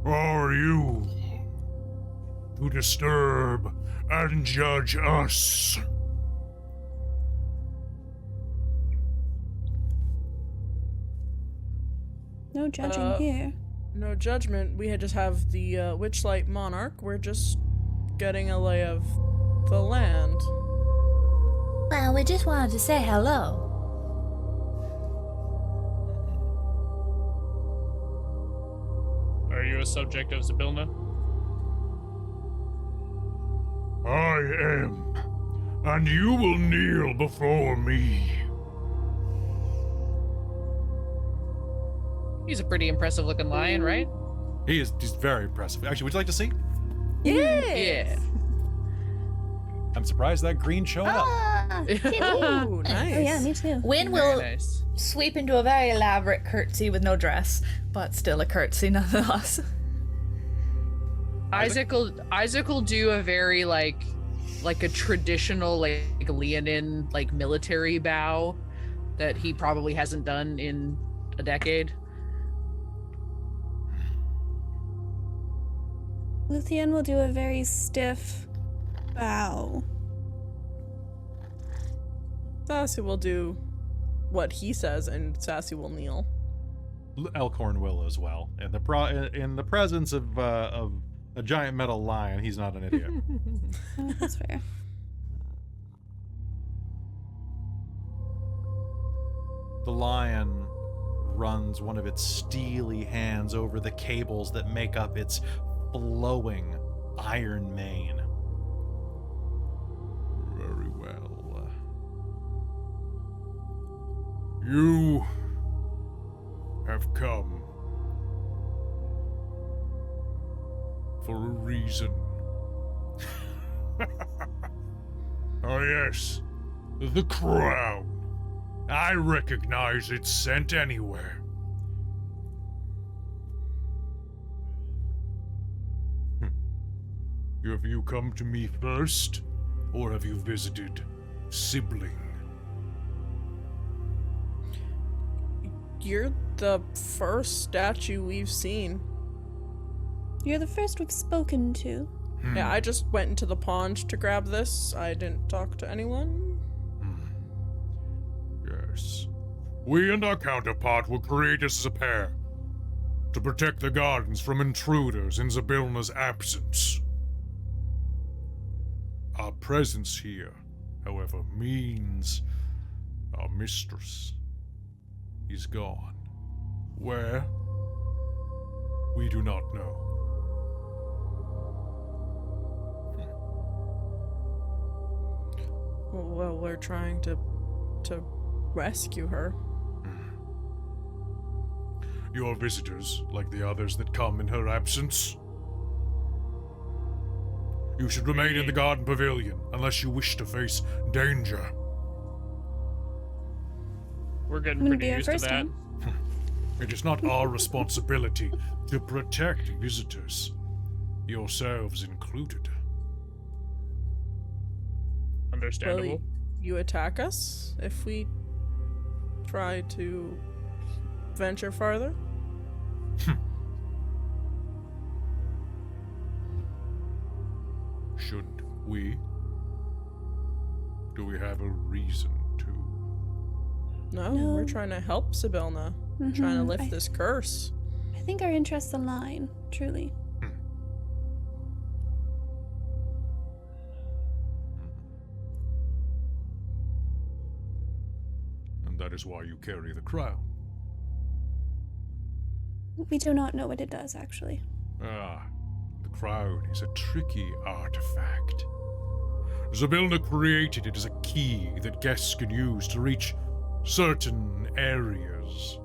are you to disturb and judge us? No judging here. No judgment. We just have the Witchlight Monarch. We're just getting a lay of the land. Well, we just wanted to say hello. Are you a subject of Zybilna? I am, and you will kneel before me. He's a pretty impressive looking lion, right? He's very impressive. Actually, would you like to see? Yeah. I'm surprised that green showed up. Ooh, nice. Oh yeah, me too. Wynn Very will nice. sweep into a very elaborate curtsy with no dress, but still a curtsy nonetheless. Isaac will do a very like a traditional like Leonin like military bow that he probably hasn't done in a decade. Luthienne will do a very stiff bow. Sassy will do what he says, and Sassy will kneel. Elkhorn will as well. In the presence of a giant metal lion, he's not an idiot. Oh, that's fair. The lion runs one of its steely hands over the cables that make up its flowing iron mane. Very well. You have come for a reason. Oh yes, the crown. I recognize its scent anywhere. Have you come to me first, or have you visited sibling? You're the first statue we've seen. You're the first we've spoken to. Yeah, I just went into the pond to grab this. I didn't talk to anyone. Yes. We and our counterpart were created as a pair to protect the gardens from intruders in Zabilna's absence. Our presence here, however, means our mistress is gone. Where? We do not know. Well, we're trying to rescue her. Your visitors, like the others that come in her absence. You should remain in the garden pavilion unless you wish to face danger. We're getting I'm gonna pretty be our used to first that. one. It is not our responsibility to protect visitors, yourselves included. Understandable. Will you attack us if we try to venture farther? Should we? Do we have a reason to? No, No. we're trying to help Zabilna. Trying to lift this curse. I think our interests align, truly. And that is why you carry the crown. We do not know what it does, actually. Ah, the crown is a tricky artifact. Zabilna created it as a key that guests can use to reach certain areas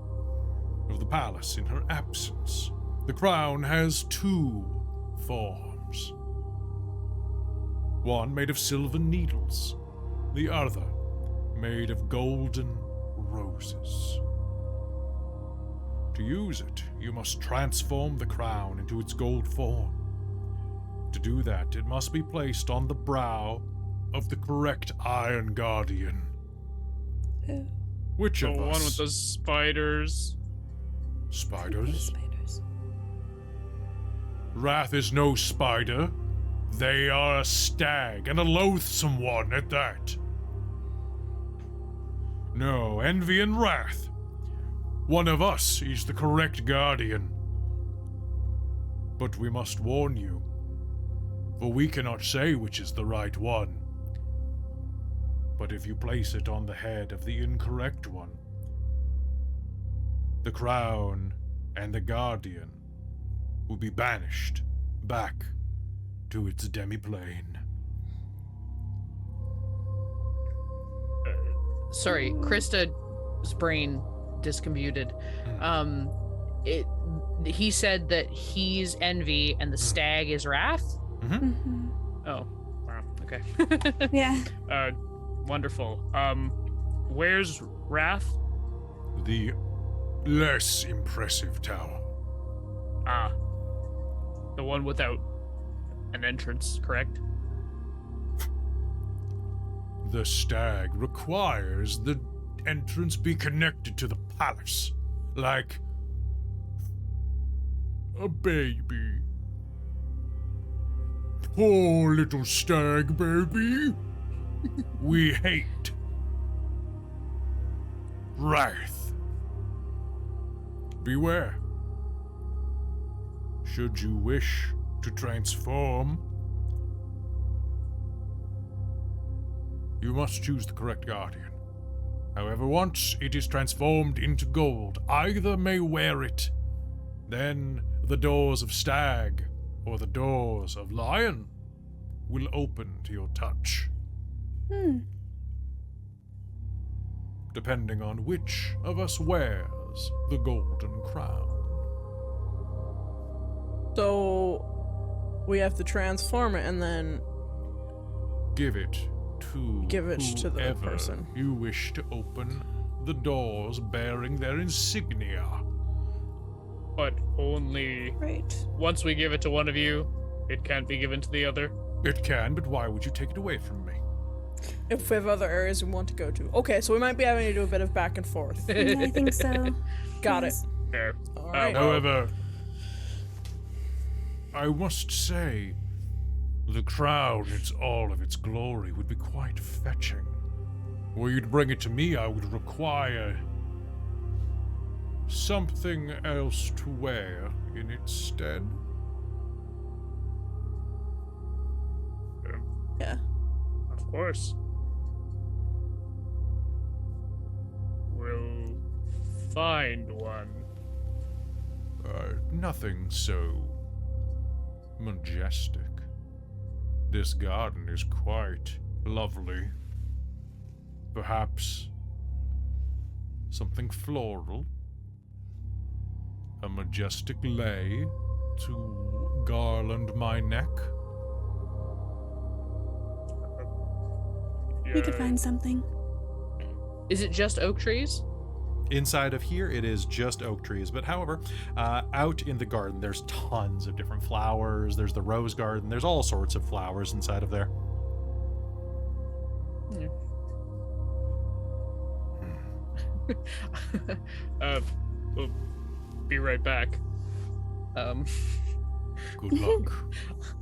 of the palace in her absence. The crown has two forms. One made of silver needles, the other made of golden roses. To use it, you must transform the crown into its gold form. To do that, it must be placed on the brow of the correct Iron Guardian. Oh, Which The of one us? with the spiders. Spiders? spiders. Wrath is no spider. They are a stag, and a loathsome one at that. No, envy and wrath. One of us is the correct guardian. But we must warn you, for we cannot say which is the right one. But if you place it on the head of the incorrect one, the crown and the guardian will be banished back to its demiplane. Sorry, Christa's brain discommuted. He said that he's envy and the stag is wrath. Mm-hmm. Oh, wow. Okay. Yeah. Wonderful. Where's Wrath? The less impressive tower. Ah. The one without an entrance, correct? The stag requires the entrance be connected to the palace, like a baby. Poor little stag baby. We hate wrath. Beware. Should you wish to transform, you must choose the correct guardian. However, once it is transformed into gold, either may wear it, then the doors of stag or the doors of lion will open to your touch. Depending on which of us wears the golden crown. So we have to transform it and then Give it to the whoever person. you wish to open the doors bearing their insignia. But only Right. once we give it to one of you, it can't be given to the other. It can, but why would you take it away from me? If we have other areas we want to go to. Okay, so we might be having to do a bit of back and forth. Yeah, I think so. Got it. Yes. Fair. All right. However, I must say, the crown in all of its glory would be quite fetching. Were you to bring it to me, I would require something else to wear in its stead. Yeah. Of course. We'll find one. Nothing so majestic. This garden is quite lovely. Perhaps something floral? A majestic lei to garland my neck? We could Yeah. find something. Is it just oak trees? Inside of here, it is just oak trees. But however, out in the garden, there's tons of different flowers. There's the rose garden. There's all sorts of flowers inside of there. We'll be right back. Good luck.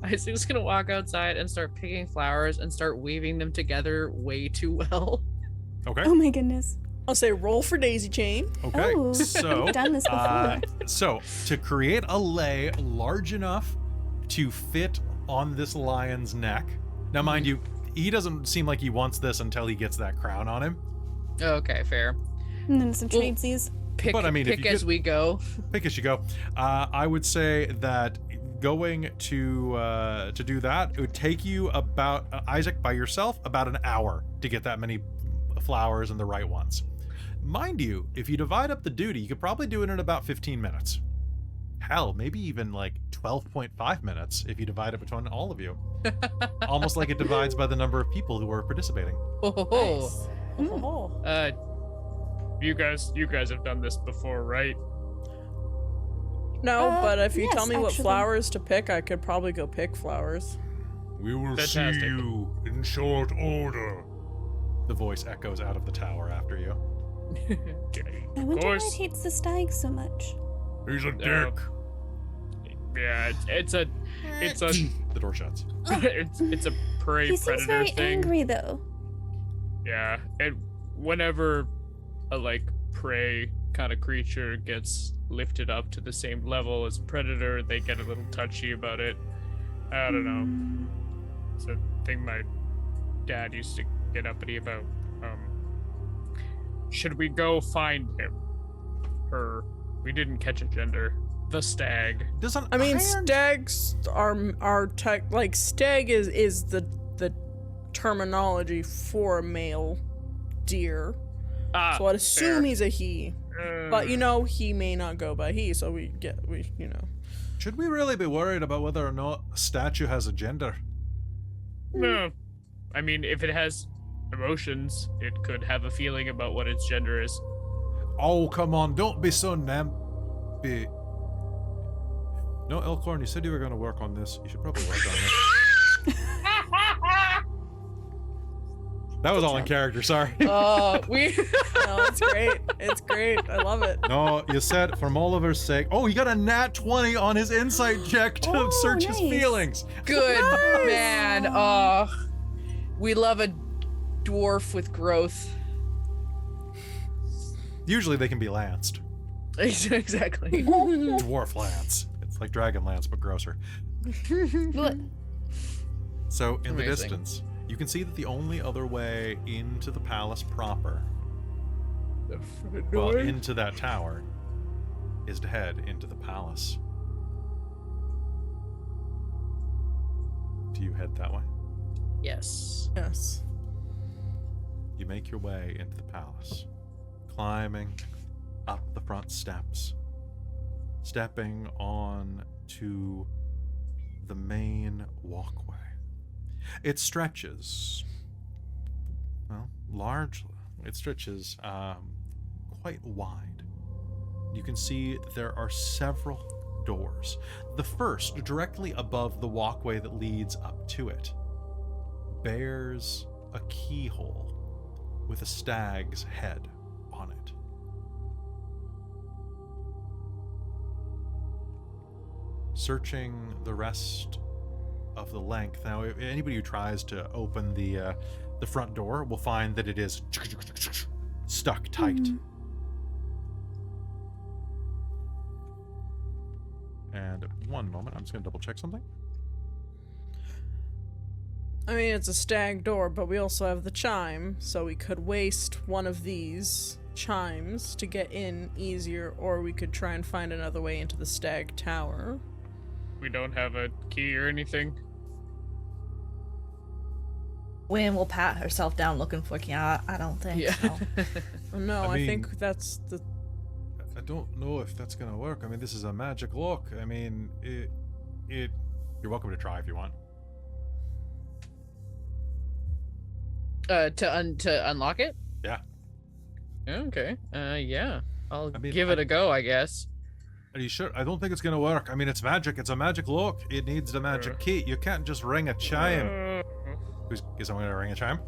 I was just gonna walk outside and start picking flowers and start weaving them together way too well. Okay. Oh my goodness. I'll say roll for daisy chain. Okay. Oh, So, we've done this before. so to create a lei large enough to fit on this lion's neck. Now, mind you, he doesn't seem like he wants this until he gets that crown on him. Okay, fair. And then some Well- tradesies. Pick, But, I mean, if pick you as could- we go. Pick as you go. I would say that going to do that, it would take you about Isaac by yourself about an hour to get that many flowers and the right ones. Mind you, if you divide up the duty, you could probably do it in about 15 minutes. Hell, maybe even like 12.5 minutes if you divide it between all of you. Almost like it divides by the number of people who are participating. Oh, Oh. You guys have done this before, right? No, but if you yes, tell me what actually. flowers to pick, I could probably go pick flowers. We will Fantastic. see you in short order. The voice echoes out of the tower after you. Okay. I Of wonder why it course. hates the stag so much. He's a dick. Yeah, it's a The door shuts. it's a prey He seems predator very thing. angry though. Yeah, and whenever a like prey kind of creature gets lifted up to the same level as predator, they get a little touchy about it. I don't know. It's a thing my dad used to get uppity about. Should we go find him? Her. We didn't catch a gender. The stag. Doesn't I mean, iron- stags are tech like stag is the terminology for a male deer. Ah, So I'd assume fair. he's a he. But you know, he may not go by he, so we you know. Should we really be worried about whether or not a statue has a gender? No. I mean, if it has emotions, it could have a feeling about what its gender is. Oh, come on, don't be so No, Elkhorn, you said you were going to work on this. You should probably work on this. That was all in character, sorry. No, it's great. It's great. I love it. No, you said from Oliver's sake. Oh, he got a nat 20 on his insight check to search his nice. feelings. Good man. We love a dwarf with growth. Usually they can be lanced. Exactly. Dwarf lance. It's like dragon lance, but grosser. So in the Amazing. distance, you can see that the only other way into the palace proper, well, into that tower, is to head into the palace. Do you head that way? Yes. Yes. You make your way into the palace, climbing up the front steps, stepping on to the main walkway. It stretches, well, largely. It stretches quite wide. You can see that there are several doors. The first, directly above the walkway that leads up to it, bears a keyhole with a stag's head on it. Searching the rest of the length. Now, if anybody who tries to open the front door will find that it is stuck tight. And one moment, I'm just going to double check something. I mean, it's a stag door, but we also have the chime, so we could waste one of these chimes to get in easier, or we could try and find another way into the stag tower. We don't have a key or anything. Wynn will pat herself down looking for key. I don't think so. Oh, no, I I mean- think that's the... I don't know if that's going to work. I mean, this is a magic lock. I mean, you're welcome to try if you want. To unlock it? Yeah. Okay. Yeah. I'll I mean, give it a go, I guess. Are you sure? I don't think it's going to work. I mean, it's magic. It's a magic lock. It needs the magic key. You can't just ring a chime. Is someone going to ring a chime?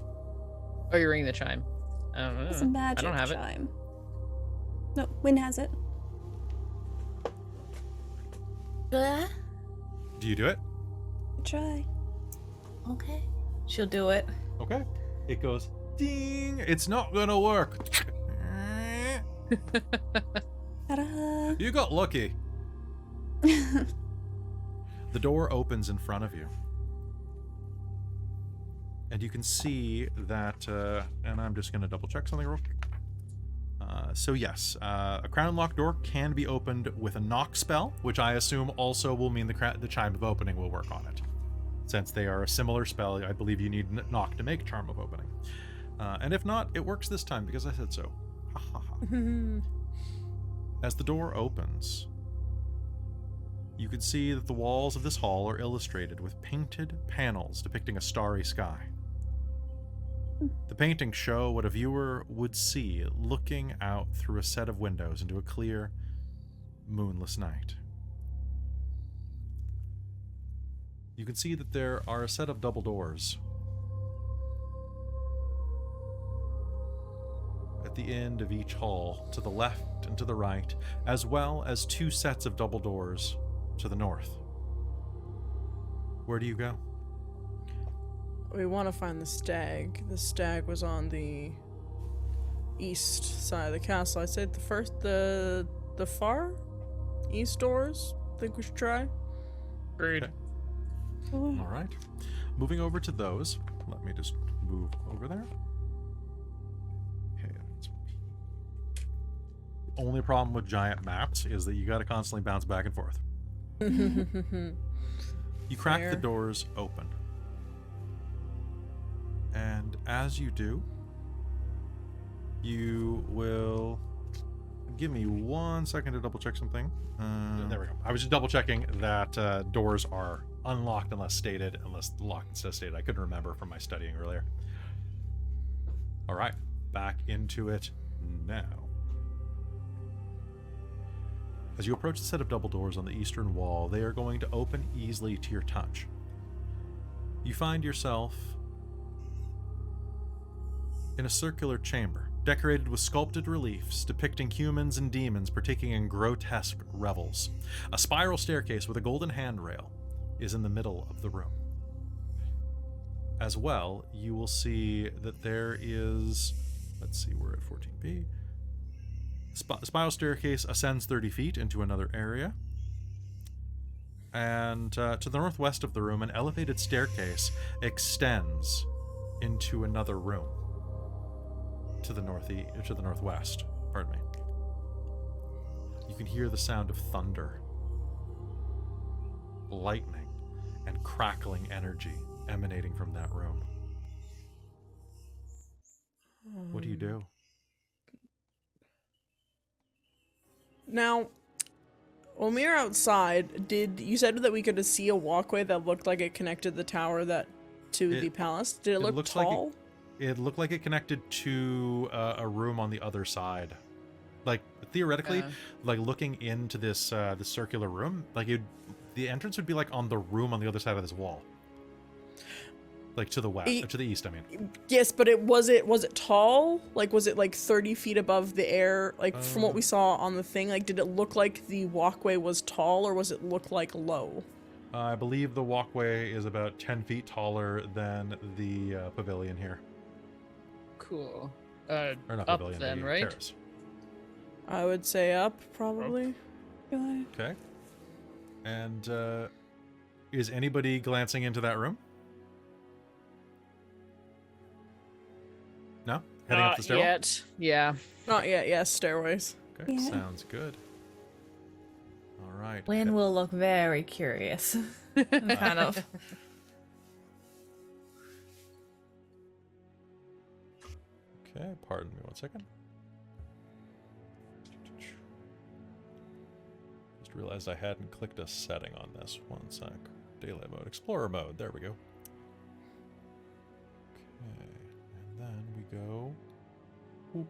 Oh, you're ringing the chime. I don't know. It's a magic I don't have it. chime. No, Wynn has it. Do you do it? Try. Okay. She'll do it. Okay. It goes ding. It's not going to work. Ta-da! You got lucky. The door opens in front of you. And you can see that, and I'm just going to double check something real quick. So yes, a crown lock door can be opened with a knock spell, which I assume also will mean the chime of opening will work on it. Since they are a similar spell, I believe you need knock to make charm of opening. And if not, it works this time because I said so. Ha ha ha. As the door opens, you can see that the walls of this hall are illustrated with painted panels depicting a starry sky. The paintings show what a viewer would see looking out through a set of windows into a clear, moonless night. You can see that there are a set of double doors at the end of each hall, to the left and to the right, as well as two sets of double doors to the north. Where do you go? We want to find the stag. The stag was on the east side of the castle. I'd say the far east doors. Think we should try. Agreed. Okay. All right. Moving over to those. Let me just move over there. Okay. The only problem with giant maps is that you got to constantly bounce back and forth. You crack the Fair. doors open. And as you do, you will give me 1 second to double check something. There we go. I was just double checking that doors are unlocked unless locked instead of stated. I couldn't remember from my studying earlier. All right, back into it now. As you approach the set of double doors on the eastern wall, they are going to open easily to your touch. You find yourself in a circular chamber, decorated with sculpted reliefs depicting humans and demons partaking in grotesque revels. A spiral staircase with a golden handrail is in the middle of the room. As well, you will see that there is... Let's see, we're at 14B. Spiral staircase ascends 30 feet into another area. And to the northwest of the room, an elevated staircase extends into another room. To the northwest, pardon me. You can hear the sound of thunder, lightning, and crackling energy emanating from that room. What do you do? Now, when we were outside, you said that we could see a walkway that looked like it connected the tower to the palace? Did it look tall? It looked like it connected to a room on the other side. Like, theoretically, like looking into this circular room, like the entrance would be like on the room on the other side of this wall. Like to the west, to the east, I mean. Yes, but was it tall? Like, was it like 30 feet above the air? Like, from what we saw on the thing, like, did it look like the walkway was tall, or was it look like low? I believe the walkway is about 10 feet taller than the pavilion here. Cool. Or not Up pavilion, then, the right? terrace. I would say up, probably. Okay. And is anybody glancing into that room? No? Heading up the stairwell? Yet. Yeah. Not yet, yes, stairways. Okay, Yeah. sounds good. All right. Wynn will look very curious. Kind of. Okay, pardon me 1 second. Just realized I hadn't clicked a setting on this. 1 sec. Daylight mode, explorer mode. There we go. Okay, and then we go. Whoop.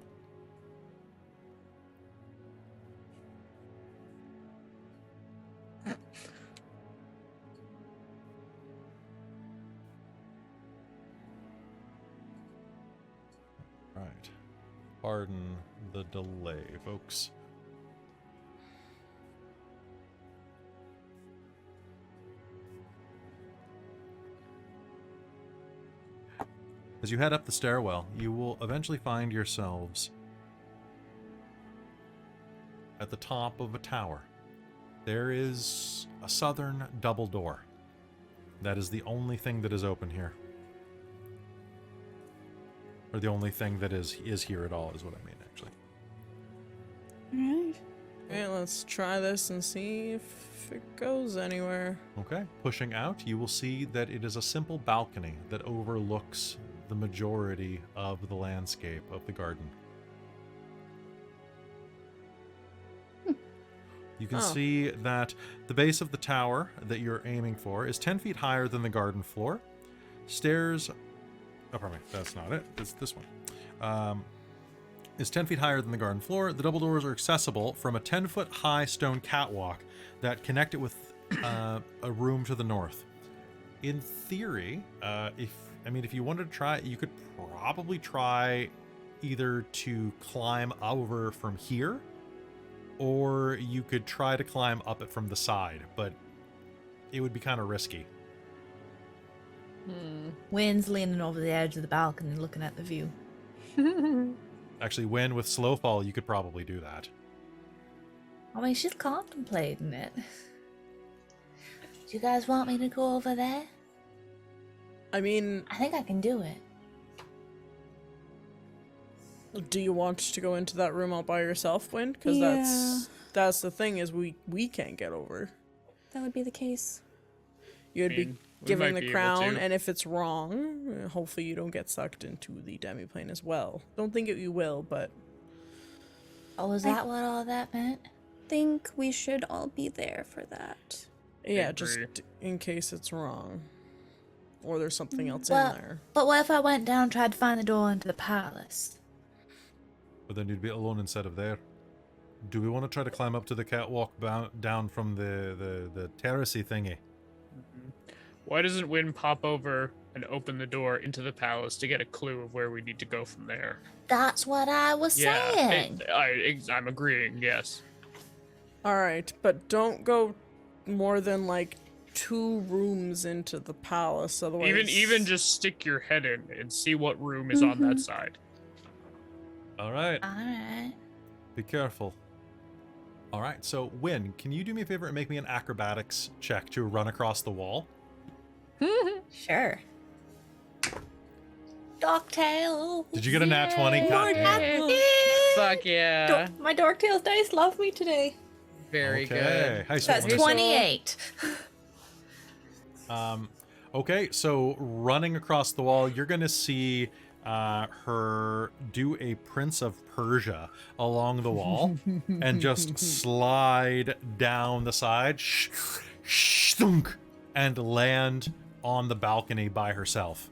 Right. Pardon the delay, folks. As you head up the stairwell, you will eventually find yourselves at the top of a tower. There is a southern double door. That is the only thing that is open here. Or the only thing that is here at all, is what I mean, actually. Alright. Okay, let's try this and see if it goes anywhere. Okay. Pushing out, you will see that it is a simple balcony that overlooks the majority of the landscape of the garden. You can see that the base of the tower that you're aiming for is 10 feet higher than the garden floor. Stairs... Oh, pardon me. That's not it. It's this one. Is 10 feet higher than the garden floor. The double doors are accessible from a 10-foot high stone catwalk that connect it with a room to the north. In theory, if you wanted to try, you could probably try either to climb over from here, or you could try to climb up it from the side, but it would be kind of risky. Wynn's leaning over the edge of the balcony looking at the view. Actually, Wynn, with slow fall, you could probably do that. I mean, she's contemplating it. Do you guys want me to go over there? I mean, I think I can do it. do you want to go into that room all by yourself, Wynn? Because Yeah. that's the thing, is we can't get over. That would be the case. You'd mean, be we given might the be able crown, to. and if it's wrong, hopefully you don't get sucked into the demiplane as well. Don't think you will, but Oh, is that what all that meant? Think we should all be there for that. yeah, agree. just in case it's wrong. Or there's something else Well, in there. but what if I went down and tried to find the door into the palace? But then you'd be alone instead of there. Do we want to try to climb up to the catwalk down from the terracey thingy? Why doesn't Wynn pop over and open the door into the palace to get a clue of where we need to go from there? That's what I was saying. I'm agreeing, yes. All right, but don't go more than like 2 rooms into the palace, otherwise. Even just stick your head in and see what room is on that side. All right. All right. Be careful. All right. So, Wynn, can you do me a favor and make me an acrobatics check to run across the wall? Sure. Darktail. Did you get a nat 20? God damn it. Fuck yeah. My Dorktail's dice love me today. Very Okay. good. Hi, That's Sweet. 28. Okay, so running across the wall, you're going to see her do a Prince of Persia along the wall and just slide down the side thunk, and land on the balcony by herself.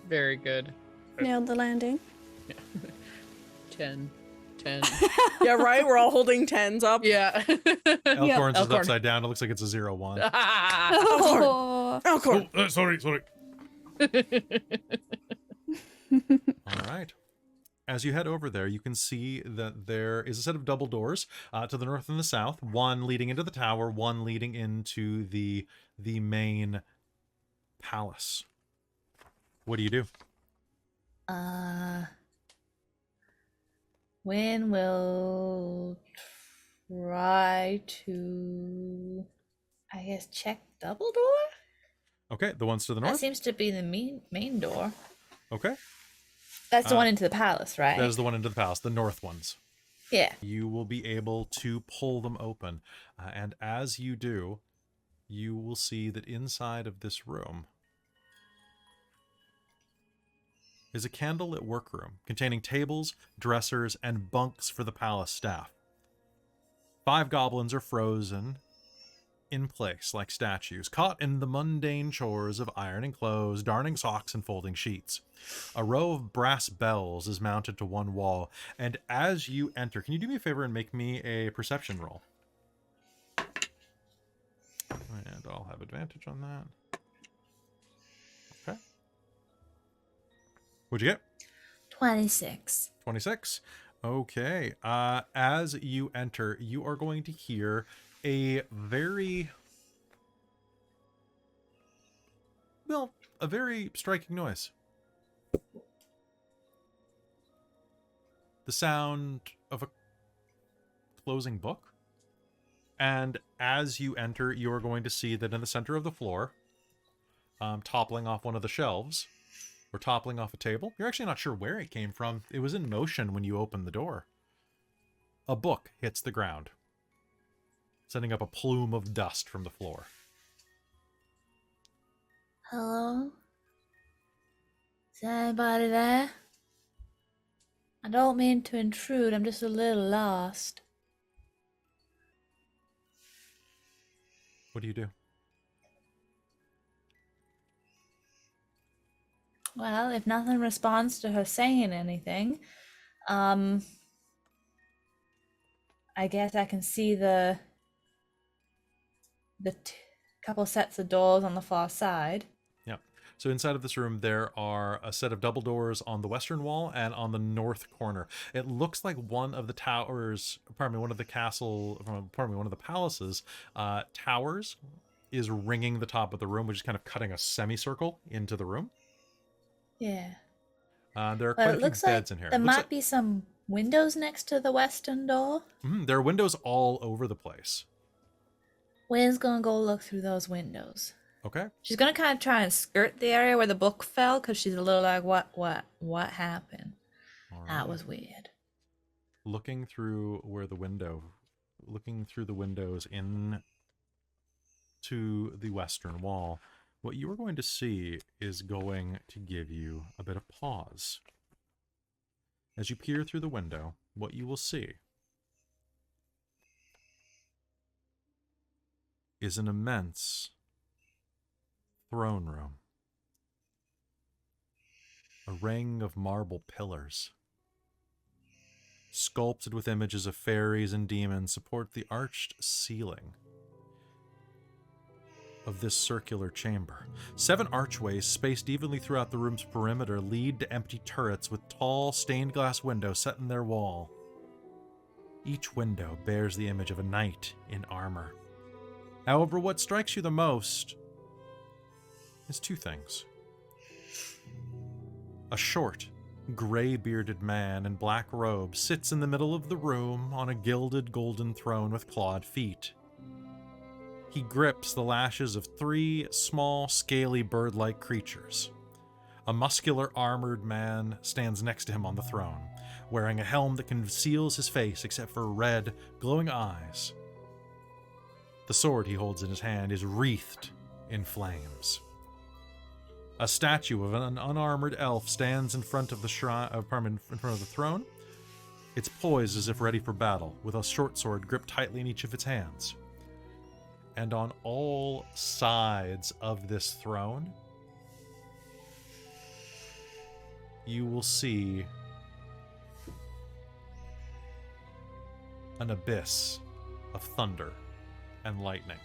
Very good. Nailed the landing. 10. Yeah, right? We're all holding 10s up. Yeah. Elkhorn's is Elkhorn. upside down. It looks like it's a 0-1. Oh. Alcorn. Sorry. All right. As you head over there, you can see that there is a set of double doors to the north and the south, one leading into the tower, one leading into the main palace. What do you do? When will try to, I guess, check double door? Okay, the ones to the That north. seems to be the main door. Okay, That's the one into the palace, right? that is the one into the palace, the north ones. Yeah. You will be able to pull them open. And as you do, you will see that inside of this room is a candlelit workroom containing tables, dressers, and bunks for the palace staff. 5 goblins are frozen in place like statues, caught in the mundane chores of ironing clothes, darning socks, and folding sheets. A row of brass bells is mounted to one wall, and as you enter, can you do me a favor and make me a perception roll? And I'll have advantage on that. Okay. What'd you get? 26. 26. Okay. As you enter, you are going to hear a very striking noise. The sound of a closing book. And as you enter, you are going to see that in the center of the floor, toppling off one of the shelves, or toppling off a table. You're actually not sure where it came from. It was in motion when you opened the door. A book hits the ground, sending up a plume of dust from the floor. Hello? Is anybody there? I don't mean to intrude, I'm just a little lost. What do you do? Well, if nothing responds to her saying anything, I guess I can see the couple sets of doors on the far side. Yeah. So inside of this room, there are a set of double doors on the western wall and on the north corner. It looks like one of the towers, one of the one of the palaces, towers is ringing the top of the room, which is kind of cutting a semicircle into the room. Yeah. There are Well, quite a it few looks beds like in here. there Looks might like- be some windows next to the western door. There are windows all over the place. Wynn's gonna go look through those windows. Okay. She's gonna kind of try and skirt the area where the book fell, because she's a little like, what happened? All That right. was weird. Looking through the windows in to the western wall, what you are going to see is going to give you a bit of pause. As you peer through the window, what you will see is an immense throne room. A ring of marble pillars, sculpted with images of fairies and demons, support the arched ceiling of this circular chamber. 7 archways spaced evenly throughout the room's perimeter lead to empty turrets with tall stained glass windows set in their wall. Each window bears the image of a knight in armor. However, what strikes you the most is 2 things. A short, gray-bearded man in black robes sits in the middle of the room on a gilded golden throne with clawed feet. He grips the lashes of 3 small, scaly bird-like creatures. A muscular, armored man stands next to him on the throne, wearing a helm that conceals his face except for red, glowing eyes. The sword he holds in his hand is wreathed in flames. A statue of an unarmored elf stands in front of the in front of the throne. It's poised as if ready for battle, with a short sword gripped tightly in each of its hands. And on all sides of this throne, you will see an abyss of thunder and lightning.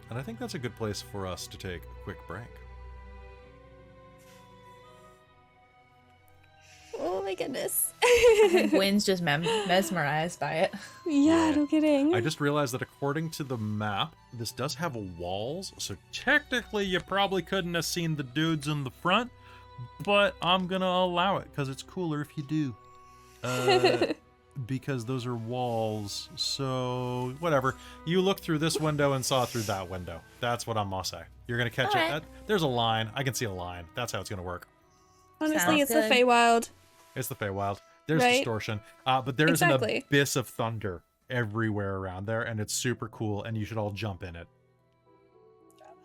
And I think that's a good place for us to take a quick break. Oh my goodness. Gwen's just mesmerized by it. Yeah, no kidding. I just realized that according to the map, this does have walls, so technically you probably couldn't have seen the dudes in the front, but I'm gonna allow it because it's cooler if you do. Because those are walls, so whatever. You look through this window and saw through that window. That's what I'm gonna say. You're gonna catch Alright. it. There's a line. I can see a line. That's how it's gonna work. Honestly, Sounds it's good. the Feywild. It's the Feywild. There's Right? distortion, but there's Exactly. an abyss of thunder everywhere around there, and it's super cool, and you should all jump in it.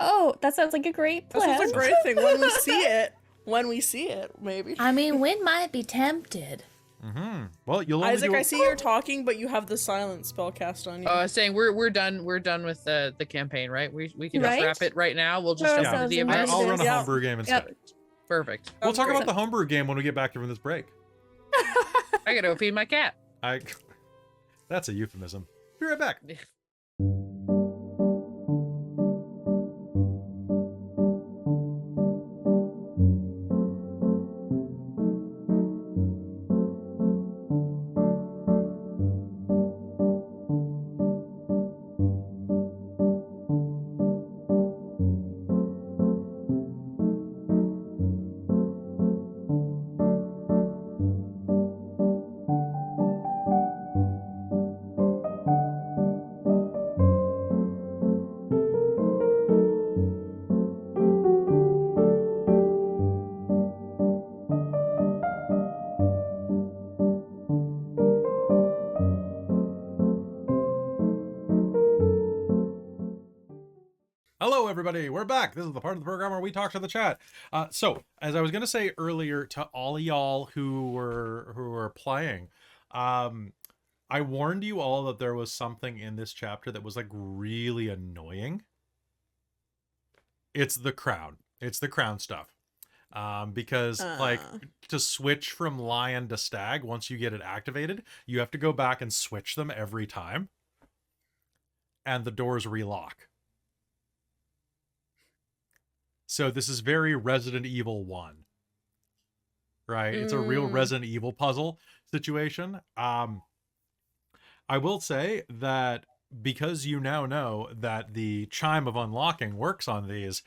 Oh, that sounds like a great That plan. sounds a great thing when we see it, maybe. I mean, Wynn might be tempted. Mm-hmm. Well, you'll only Isaac, do I see you're talking, but you have the silent spell cast on you. Saying we're done with the campaign, right? We can just Right? wrap it right now. We'll just Throw jump into ourselves the into abyss. I'll run a Yeah. homebrew game instead. Perfect. We'll Sounds talk great. about the homebrew game when we get back from this break. I gotta go feed my cat. That's a euphemism. Be right back. Hello, everybody. We're back. This is the part of the program where we talk to the chat. So, as I was going to say earlier to all of y'all who were playing, I warned you all that there was something in this chapter that was like really annoying. It's the crown. It's the crown stuff. Because like to switch from lion to stag, once you get it activated, you have to go back and switch them every time. And the doors relock. So this is very Resident Evil 1. Right? It's a real Resident Evil puzzle situation. I will say that because you now know that the chime of unlocking works on these,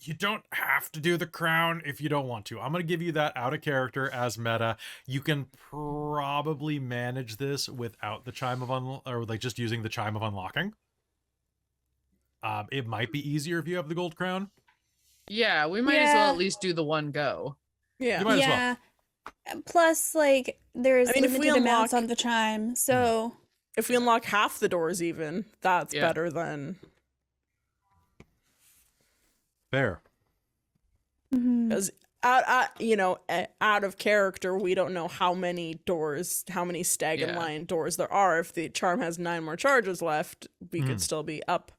you don't have to do the crown if you don't want to. I'm going to give you that out of character as meta. You can probably manage this without the chime of or like just using the chime of unlocking. It might be easier if you have the gold crown. Yeah, we might as well at least do the one go. Yeah. You might as well. Yeah. Plus, like, there's I mean, if we limited amounts unlock- on the chime, so If we unlock half the doors even, that's Yeah. better than... Fair. mhm. Because out of character, we don't know how many doors, how many stag and lion doors there are. If the charm has 9 more charges left, we could still be up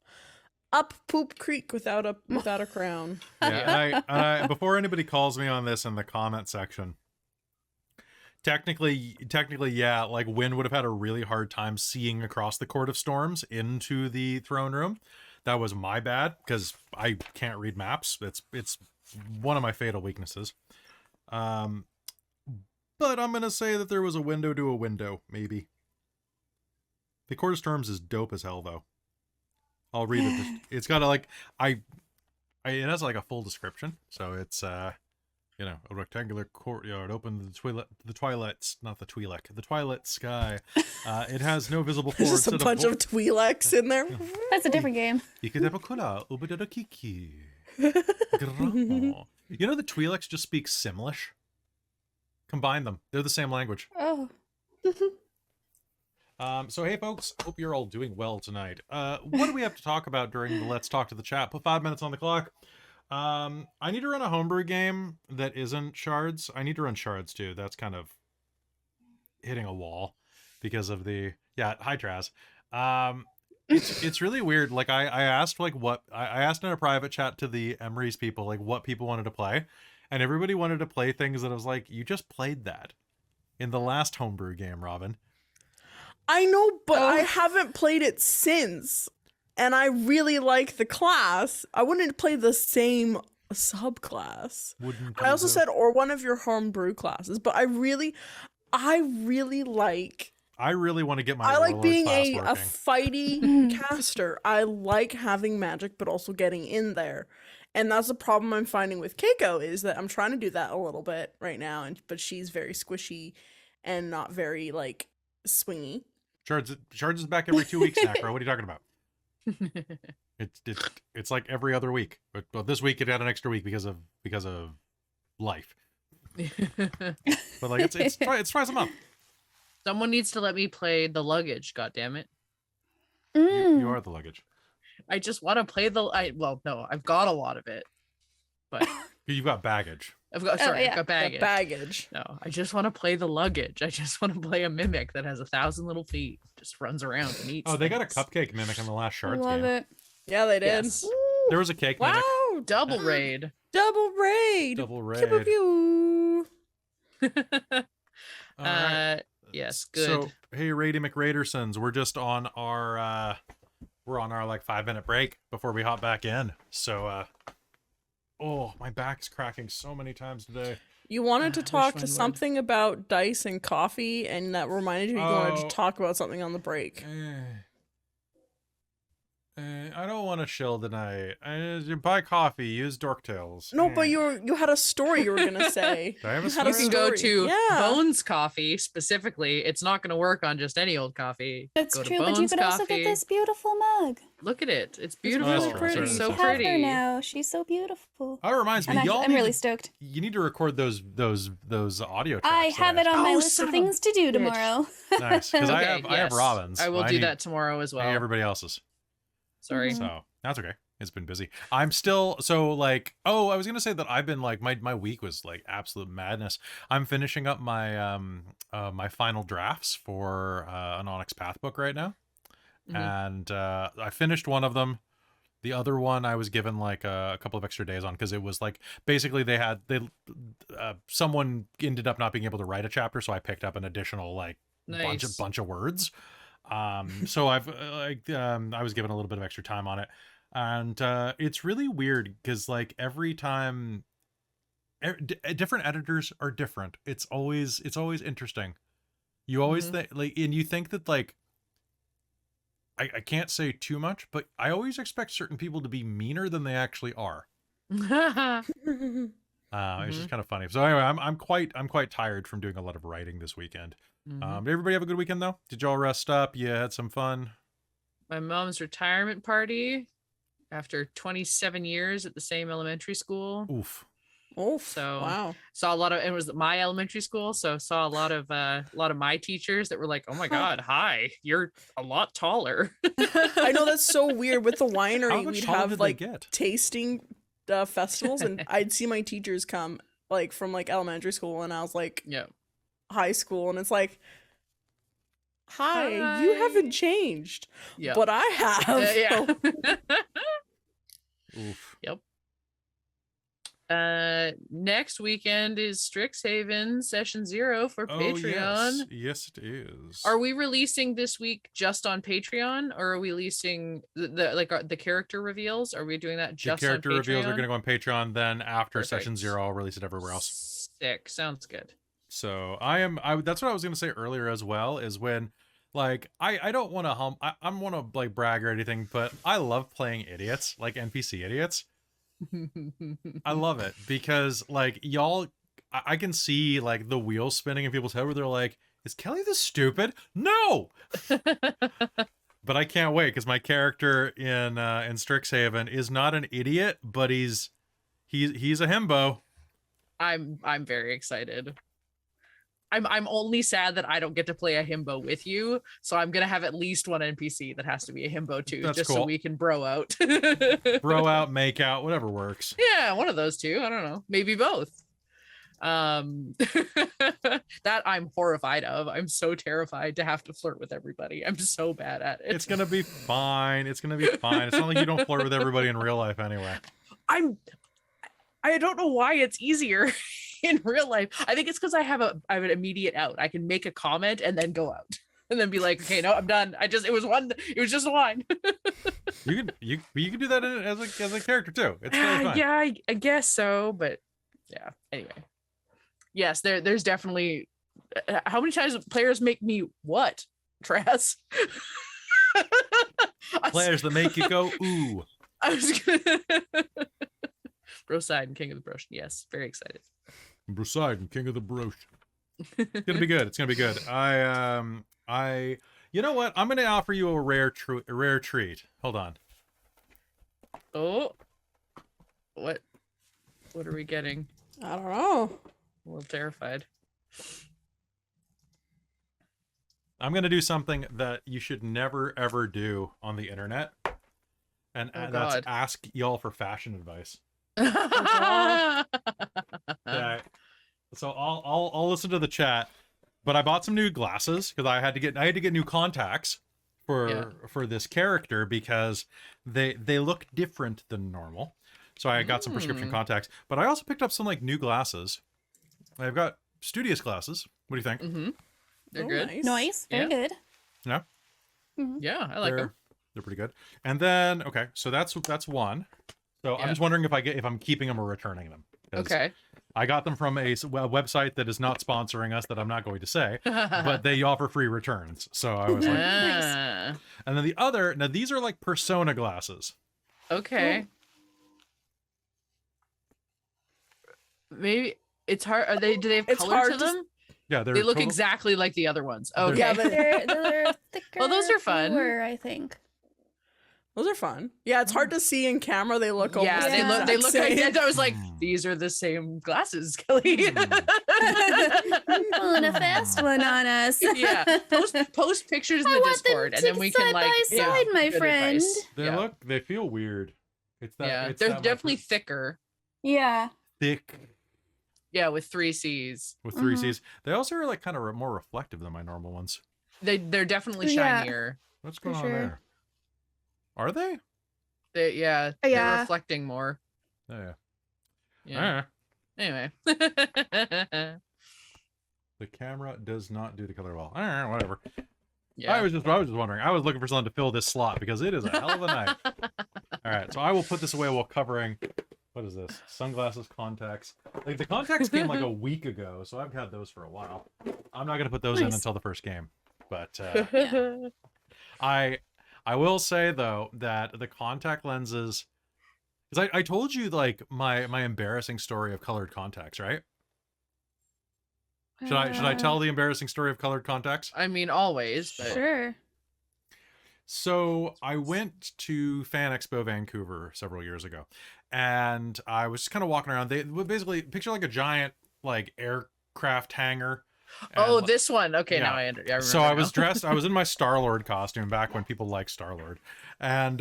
poop creek without a crown. Yeah, and I before anybody calls me on this in the comment section, technically, yeah, like Wynn would have had a really hard time seeing across the Court of Storms into the throne room. That was my bad, because I can't read maps. It's one of my fatal weaknesses. But I'm gonna say that there was a window to a window, maybe. The Court of Storms is dope as hell, though. I'll read it. It's got it has like a full description. So it's a rectangular courtyard open to the twilight sky. It has no visible floor. There's just a bunch of Twi'leks in there. That's a different game. You know, the Twi'leks just speak Simlish. Combine them. They're the same language. Oh. So hey folks, hope you're all doing well tonight. What do we have to talk about during the Let's Talk to the Chat? Put 5 minutes on the clock. I need to run a homebrew game that isn't shards. I need to run shards too. That's kind of hitting a wall because of the hi Traz. It's really weird. Like I asked I asked in a private chat to the Emery's people like what people wanted to play, and everybody wanted to play things that I was like, you just played that in the last homebrew game, Robin. I know, but I haven't played it since. And I really like the class. I wouldn't play the same subclass. I also said, or one of your homebrew classes, but I really like. I really want to get my. I like being class a fighty caster. I like having magic, but also getting in there. And that's the problem I'm finding with Keiko, is that I'm trying to do that a little bit right now, but she's very squishy and not very like swingy. Shards is back every 2 weeks, Nacro. What are you talking about? It's like every other week, but this week it had an extra week because of life. But like it's twice a month. Someone needs to let me play the luggage. God damn it! You are the luggage. I just want to play I've got a lot of it, but You've got baggage. I've got baggage. Baggage. No, I just want to play the luggage. I just want to play a mimic that has 1,000 little feet, just runs around and eats. Oh, they got a things. cupcake mimic in the last Shards Love game. it. Yeah, they did. Yes. There was a cake mimic. Wow, Double raid. double raid. Double Pew, pew, raid. pew. All right. Yes, good. So hey, Rady McRaidersons, we're just on our like 5-minute break before we hop back in. So oh, my back's cracking so many times today. You wanted to talk mine to would. something about dice and coffee, and that reminded you wanted to talk about something on the break. I don't want to chill tonight. Buy coffee, use Dork Tales. No, but you had a story you were gonna say. Do I have a You had a story? You can go story. to Yeah. Bones Coffee specifically. It's not going to work on just any old coffee. That's go to true, but you Bones could also get this beautiful mug. Look at it. It's beautiful. that's true. It's That's so We have her pretty. now. She's so beautiful. Oh, it reminds me, y'all I'm need really to- stoked. You need to record those audio tracks. I have it on my Oh, list son of of a things to do tomorrow. Nice, because I Okay, have yes. Robin's. I will do need- that tomorrow as I well. need everybody else's. Sorry. So that's okay. It's been busy. I'm still I was gonna say that I've been like my week was like absolute madness. I'm finishing up my my final drafts for an Onyx Path book right now. And I finished one of them. The other one I was given like a couple of extra days on because it was like basically someone ended up not being able to write a chapter, so I picked up an additional like Nice. bunch of words. So I was given a little bit of extra time on it, and it's really weird because like every time different editors are different. It's always interesting. You always think like, and you think that like I can't say too much, but I always expect certain people to be meaner than they actually are. It's just kind of funny. So anyway, I'm quite tired from doing a lot of writing this weekend. Did everybody have a good weekend though? Did y'all rest up? You had some fun? My mom's retirement party after 27 years at the same elementary school. Oof. Oh, So wow. saw a lot of, it was my elementary school, so saw a lot of my teachers that were like, oh my god, hi, you're a lot taller. I know that's so weird. With the How winery, much we'd taller have did like they get? tasting festivals, and I'd see my teachers come like from like elementary school, and I was like Yeah. high school, and it's like, hi, you haven't changed, Yeah. but I have. Yeah. Oof. Yep. Next weekend is Strixhaven Session 0 for Patreon. Yes, it is. Are we releasing this week just on Patreon, or are we releasing the character reveals? Are we doing that The just character on Patreon? reveals are going to go on Patreon. Then after Perfect. Session 0, I'll release it everywhere else. Sick. Sounds good. So that's what I was going to say earlier as well, is when, like, I don't want to I don't want to like brag or anything, but I love playing idiots, like NPC idiots. I love it because, like, y'all, I can see like the wheels spinning in people's head where they're like, is Kelly this stupid? No. But I can't wait because my character in Strixhaven is not an idiot, but he's a himbo. I'm very excited. I'm only sad that I don't get to play a himbo with you, so I'm gonna have at least one NPC that has to be a himbo too, That's just cool. so we can bro out. Bro out, make out, whatever works. Yeah, one of those two. I don't know, maybe both. That I'm horrified of. I'm so terrified to have to flirt with everybody. I'm so bad at it. It's gonna be fine. It's gonna be fine. It's not like you don't flirt with everybody in real life anyway. I don't know why it's easier in real life. I think it's because I have an immediate out. I can make a comment and then go out and then be like, okay, no, I'm done. It was just a line. You can do that as a character too. It's really fun. Yeah, I guess so, but yeah. Anyway, yes, there's definitely. How many times players make me what, Trass? Players that make you go ooh. I was gonna. Broside and King of the Brosh. Yes, very excited. Poseidon, King of the Brosh. It's gonna be good. It's gonna be good. You know what? I'm gonna offer you a rare treat. Hold on. Oh, what are we getting? I don't know. A little terrified. I'm gonna do something that you should never ever do on the internet, and Oh, that's God. ask y'all for fashion advice. Oh, Yeah. So I'll listen to the chat, but I bought some new glasses because I had to get new contacts for this character because they look different than normal. So I got some prescription contacts, but I also picked up some like new glasses. I've got studious glasses. What do you think? Mm-hmm. They're Oh, good. nice. Nice. Very Yeah. good. Yeah, Yeah, I like them. they're pretty good. And then okay, so that's one. So I'm Yeah. just wondering if I'm keeping them or returning them. 'Cause Okay. I got them from a website that is not sponsoring us that I'm not going to say, but they offer free returns. So I was like, Ah, and then the other, now these are like persona glasses. okay. Maybe it's hard. Do they have It's color hard to to them? Yeah, They look total- exactly like the other ones. They're- Okay. Yeah, but They're thicker. Well, those are fun. bluer, I think. those are fun. Yeah, it's hard to see in camera. They look almost yeah, the they exact look same. like I was like, Hmm. these are the same glasses, Kelly. Pulling a fast one on us. Yeah. Post pictures in I the want them Discord, and to then we can side like by side, my good friend. advice. They they feel weird. It's that. Yeah, it's they're that, like, definitely thicker. Yeah. thick Yeah, with 3 C's. with 3 Mhm. C's. They also are like kind of more reflective than my normal ones. They're definitely Yeah. shinier. What's For going on sure. there? Are they? They're Yeah. reflecting more. Yeah. Yeah. Ah, Anyway. the camera does not do the color well. Whatever. Yeah. I was just wondering. I was looking for something to fill this slot because it is a hell of a night. All right, so I will put this away while covering. What is this? Sunglasses, contacts. Like the contacts came like a week ago, so I've had those for a while. I'm not gonna put those in Nice. until the first game, but I will say though that the contact lenses, because I told you like my embarrassing story of colored contacts, right? Should I tell the embarrassing story of colored contacts? I mean, always. But... Sure. So I went to Fan Expo Vancouver several years ago, and I was just kind of walking around. They basically picture like a giant like aircraft hangar. Oh, and, this one. Okay, yeah. now I remember. so I now. was dressed. I was in my Star-Lord costume back when people liked Star-Lord, and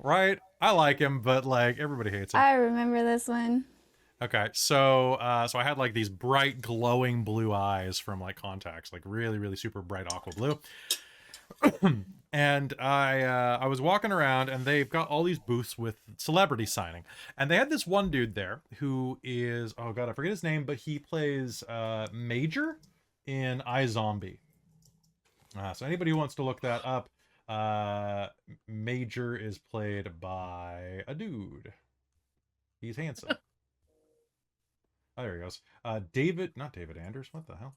right, I like him, but like everybody hates him. I remember this one. Okay, so so I had like these bright glowing blue eyes from like contacts, like really really super bright aqua blue. And I was walking around, and they've got all these booths with celebrity signing, and they had this one dude there who is, oh god, I forget his name, but he plays Major in iZombie. So anybody who wants to look that up, Major is played by a dude. He's handsome. Oh, there he goes. Not David Anders. What the hell?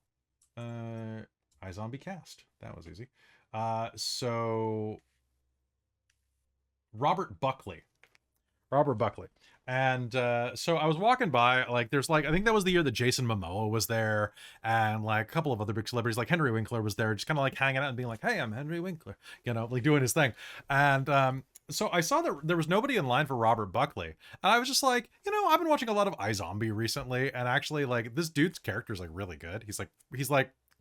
iZombie cast. That was easy. So Robert Buckley. And so I was walking by, like, there's like, I think that was the year that Jason Momoa was there, and like a couple of other big celebrities, like Henry Winkler was there, just kind of like hanging out and being like, hey, I'm Henry Winkler, you know, like doing his thing. And so I saw that there was nobody in line for Robert Buckley, and I was just like, you know, I've been watching a lot of iZombie recently, and actually, like, this dude's character is like really good. He's like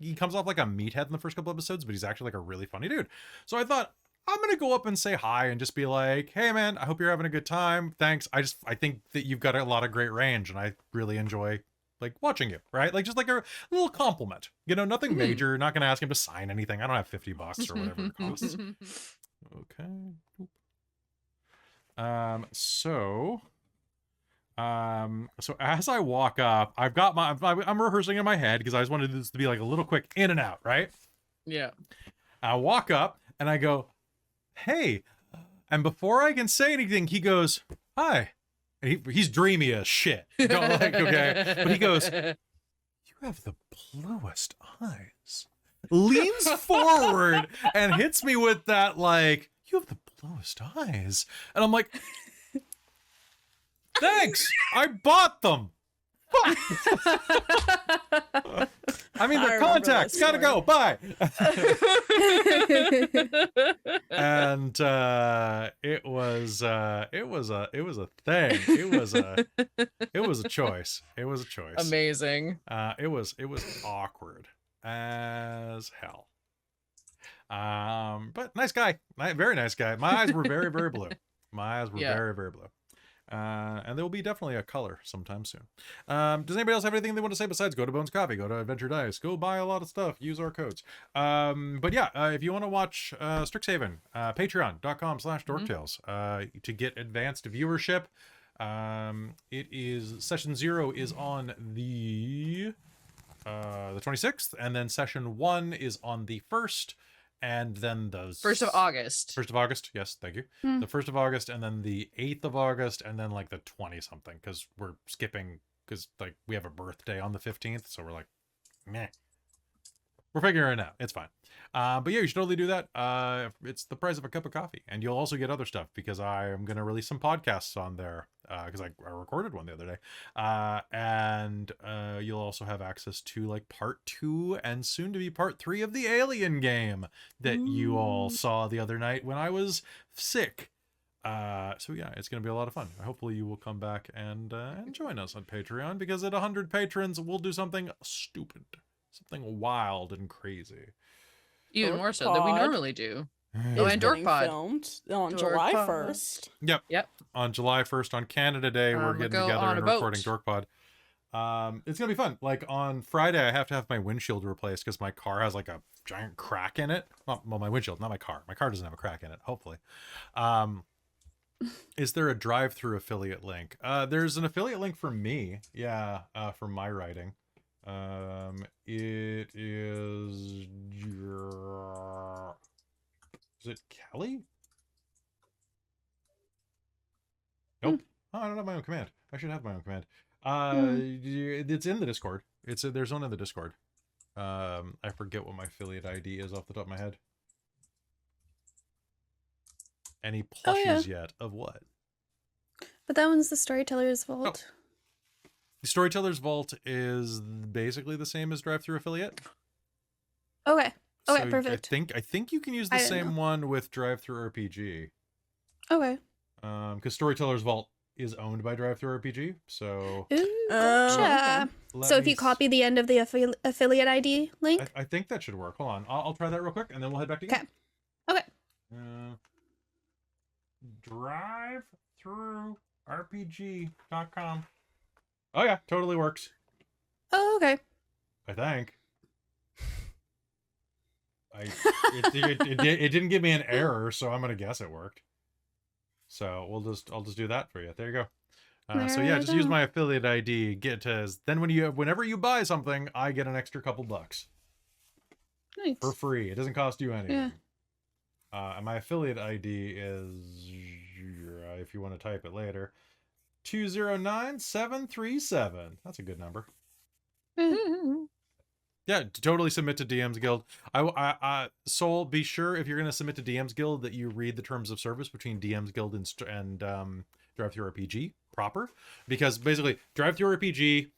he comes off like a meathead in the first couple episodes, but he's actually like a really funny dude. So I thought, I'm gonna go up and say hi and just be like, hey man, I hope you're having a good time. Thanks. I think that you've got a lot of great range, and I really enjoy like watching you, right? Like just like a little compliment, you know, nothing major. Not gonna ask him to sign anything. I don't have $50 or whatever it costs. Okay. So as I walk up, I've got I'm rehearsing in my head because I just wanted this to be like a little quick in and out, right? Yeah. I walk up and I go, hey, and before I can say anything, he goes, hi. And he's dreamy as shit. Don't like, okay. But he goes, you have the bluest eyes. Leans forward and hits me with that, like, you have the bluest eyes. And I'm like, thanks, I bought them. I mean, they're contacts. Gotta go. Bye. And it was a thing. It was a choice. It was a choice. Amazing. It was awkward as hell. But nice guy. Very nice guy. My eyes were very, very blue. My eyes were very, very blue. And there will be definitely a color sometime soon. Does anybody else have anything they want to say besides go to Bones Coffee, go to Adventure Dice, go buy a lot of stuff, use our codes? But yeah, if you want to watch Strixhaven, patreon.com/dorktales to get advanced viewership. It is session 0 is on the 26th, and then session 1 is on the 1st. And then the 1st of August. 1st of August, yes, thank you. The 1st of August, and then the 8th of August, and then like the 20-something, because we're skipping, because like we have a birthday on the 15th, so we're like, meh. We're figuring it out. It's fine. But yeah, you should totally do that. It's the price of a cup of coffee. And you'll also get other stuff, because I am going to release some podcasts on there, because I recorded one the other day. And you'll also have access to like part 2 and soon to be part 3 of the Alien game that you all saw the other night when I was sick. So yeah, it's going to be a lot of fun. Hopefully you will come back and join us on Patreon, because at 100 patrons, we'll do something stupid. Something wild and crazy. Even Dork more so than we Pod normally do. is and Dork getting Pod. filmed on Dork July Pod. 1st. Yep. On July 1st, on Canada Day, we're getting go together on and a boat. recording Dork Pod. It's going to be fun. Like on Friday, I have to have my windshield replaced because my car has like a giant crack in it. Well, my windshield, not my car. My car doesn't have a crack in it, hopefully. Is there a drive-through affiliate link? There's an affiliate link for me. Yeah, for my writing. It is it Kelly? Nope. Oh, I don't have my own command. I should have my own command. It's in the Discord. There's one in the Discord. I forget what my affiliate ID is off the top of my head. Any plushies yet? Of what? But that one's the Storyteller's Vault. The Storyteller's Vault is basically the same as Drive-Thru Affiliate. Okay. Okay, So perfect. I think you can use the I didn't same one with Drive-Thru RPG. Okay. Because Storyteller's Vault is owned by Drive-Thru RPG. So Ooh, Oh, gotcha. let So if me you copy the end of the affiliate ID link? I think that should work. Hold on. I'll try that real quick, and then we'll head back to you. Okay. DriveThruRPG.com. Oh yeah, totally works. Oh, okay. I think. It didn't give me an error, so I'm gonna guess it worked. So I'll just do that for you. There you go. So yeah, There just we use go. my affiliate ID. Then whenever you buy something, I get an extra couple bucks Nice. for free. It doesn't cost you anything. Yeah. And my affiliate ID is, if you want to type it later, 209737. That's a good number. Yeah, totally submit to DM's Guild. Soul, be sure if you're going to submit to DM's Guild that you read the terms of service between DM's Guild and Drive-Thru RPG proper, because basically Drive-Thru RPG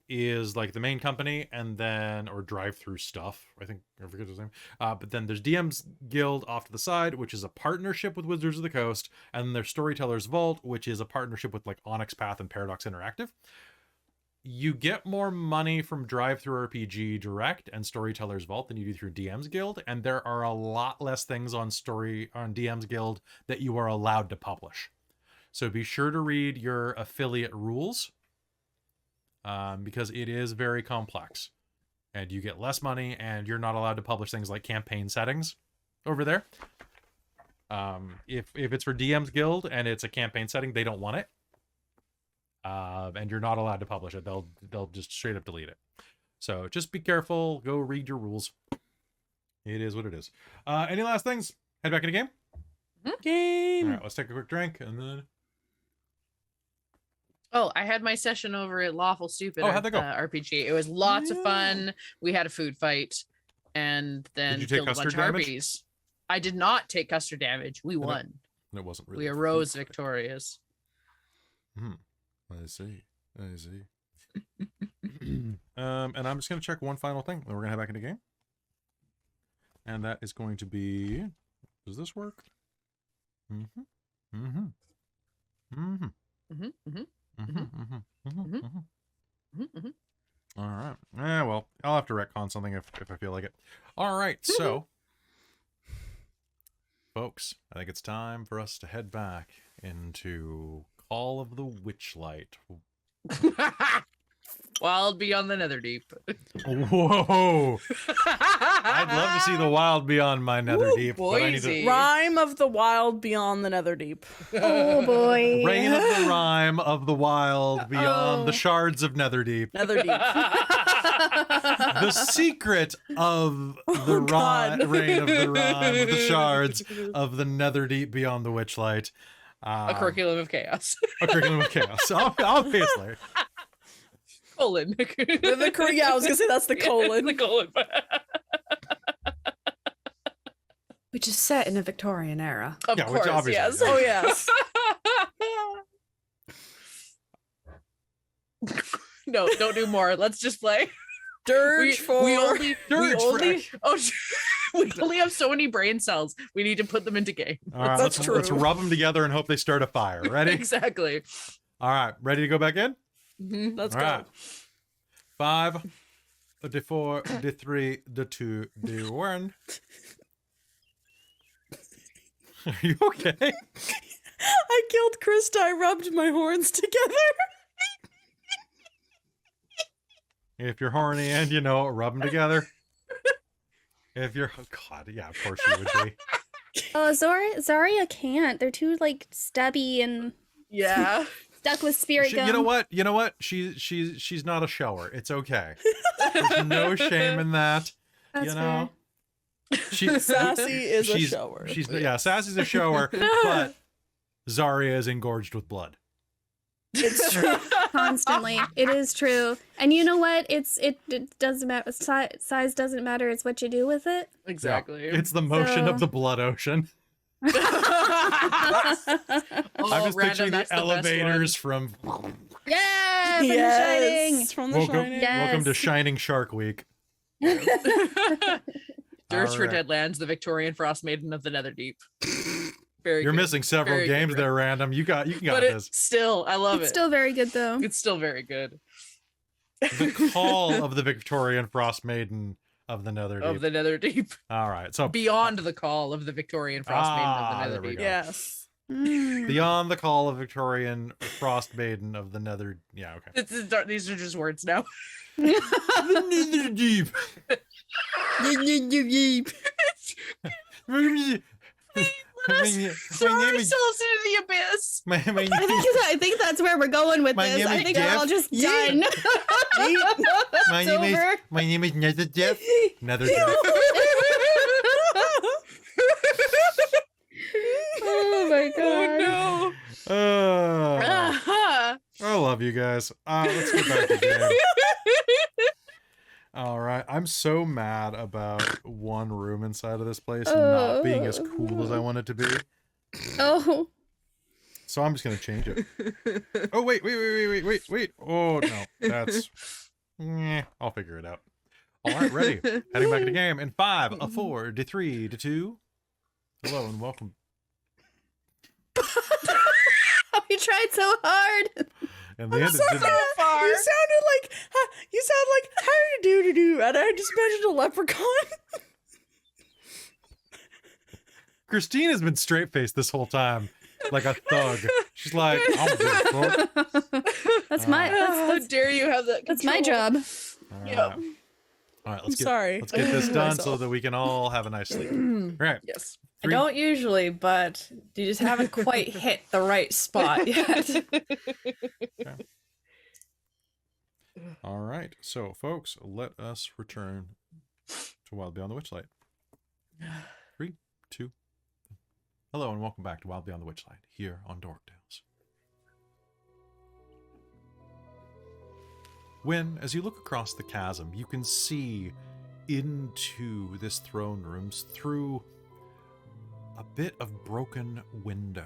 is like the main company, and then or Drive-Thru Stuff, I forget his name. But then there's DM's Guild off to the side, which is a partnership with Wizards of the Coast, and then there's Storyteller's Vault, which is a partnership with like Onyx Path and Paradox Interactive. You get more money from Drive-Thru RPG Direct and Storyteller's Vault than you do through DM's Guild, and there are a lot less things on DM's Guild that you are allowed to publish. So be sure to read your affiliate rules, because it is very complex, and you get less money, and you're not allowed to publish things like campaign settings over there. If it's for DM's Guild and it's a campaign setting, they don't want it. And you're not allowed to publish it. They'll just straight up delete it. So just be careful. Go read your rules. It is what it is. Any last things? Head back in the game. Game. All right, let's take a quick drink and then. Oh, I had my session over at Lawful Stupid. Oh, how'd that go? RPG. It was lots of fun. We had a food fight, and then Did you take killed a bunch custard of damage? harpies. I did not take custard damage. We won. It wasn't really. We arose victorious. I see. And I'm just gonna check one final thing. Then we're gonna head back into game. And that is going to be. Does this work? All right. Well, I'll have to retcon something if I feel like it. All right. So, folks, I think it's time for us to head back into Call of the Witchlight. Wild Beyond the Netherdeep. Whoa! I'd love to see the wild beyond my Netherdeep, but I need to Boise. Rhyme of the wild beyond the Netherdeep. Oh boy. Reign of the rhyme of the wild beyond the shards of Netherdeep. Netherdeep. The secret of the God. reign of the rhyme of the shards of the Netherdeep beyond the Witchlight. A curriculum of chaos. A curriculum of chaos. Obviously. Colon. Yeah, I was gonna say that's the colon. The colon. Which is set in a Victorian era. Of Yeah, which course, obviously yes. is. Oh yes. No, don't do more. Let's just play. Dirge for we only Dirge we only have so many brain cells. We need to put them into game. All right, That's let's true. rub them together and hope they start a fire. Ready? Exactly. All right, ready to go back in? Let's All go. right. 5, the 4, the 3, the 2, the 1. Are you okay? I killed Christa. I rubbed my horns together. If you're horny and you know it, rub them together. If you're, oh God, yeah, of course you would be. Oh, Zarya can't. They're too like stubby and Yeah. stuck with spirit gum. You know what? She's not a shower. It's okay. There's no shame in that. That's you know, Sassy is a she's- shower. Yeah, Sassy's a shower, but Zarya is engorged with blood. It's true. Constantly. It is true. And you know what? It doesn't matter. Size doesn't matter. It's what you do with it. Exactly. It's the motion of So- the blood ocean. Oh, I'm just random, picturing the that's the best elevators from. Yeah, from The Shining. Yes, from The Welcome, Shining. Yeah. welcome to Yes. Shining Shark Week. Dirge for Alright. Deadlands, the Victorian Frost Maiden of the Netherdeep. Very You're good. missing several Very good, games Rick. there, random. You got But this. it's still, I love It's it. still very good though. It's still very good. The call of the Victorian Frost Maiden of the Netherdeep. Of the Netherdeep. All right, so Beyond the call of the Victorian Frost Maiden of the there we Netherdeep. go. Yes. Beyond the call of Victorian frost maiden of the nether. Yeah, okay. These are just words now. The nether deep. Let us throw ourselves into the abyss. I think that's where we're going with My this. name I is think we're Jeff. all just done. My name is Nether Jeff. Nether deep. Oh my god. Oh no. I love you guys. Let's get back to the game. All right. I'm so mad about one room inside of this place not being as cool as I want it to be. Oh. So I'm just going to change it. Oh, wait. Oh, no. That's... I'll figure it out. All right, ready. Heading back to the game in 5, a 4, to 3, to 2. Hello and welcome. You tried so hard. And the end is You sounded like how you do, and I just imagined a leprechaun. Christine has been straight faced this whole time, like a thug. She's like, I'm good. That's my How dare you have that? that's my job. All right, let's Sorry. get this done so Myself. that we can all have a nice sleep. Right. Yes. I don't usually, but you just haven't quite hit the right spot yet. All right. So, folks, let us return to Wild Beyond the Witchlight. 3, 2. Hello and welcome back to Wild Beyond the Witchlight here on Dork Tales. When, as you look across the chasm, you can see into this throne room through a bit of broken window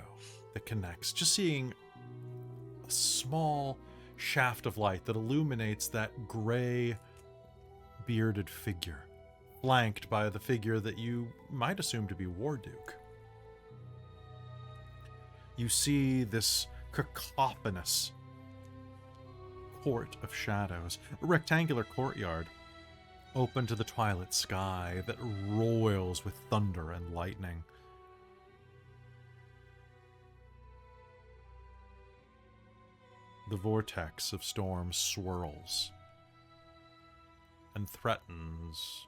that connects, just seeing a small shaft of light that illuminates that gray bearded figure, flanked by the figure that you might assume to be Warduke. You see this cacophonous court of shadows, a rectangular courtyard open to the twilight sky that roils with thunder and lightning. The vortex of storm swirls and threatens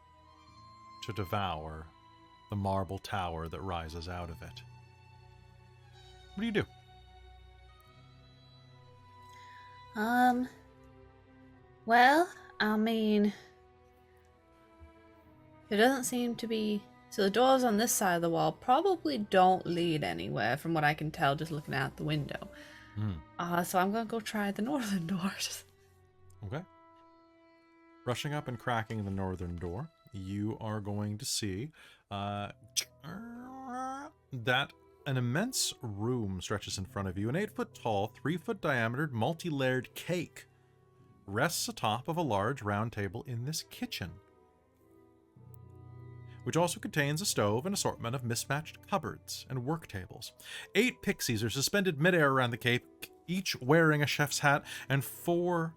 to devour the marble tower that rises out of it. What do you do? Well, I mean, it doesn't seem to be. So the doors on this side of the wall probably don't lead anywhere, from what I can tell just looking out the window. So I'm gonna go try the northern doors. Okay. Rushing up and cracking the northern door, you are going to see that an immense room stretches in front of you. An 8-foot tall, 3-foot diameter, multi-layered cake rests atop of a large round table in this kitchen, which also contains a stove and assortment of mismatched cupboards and work tables. 8 pixies are suspended midair around the cake, each wearing a chef's hat and flour-stained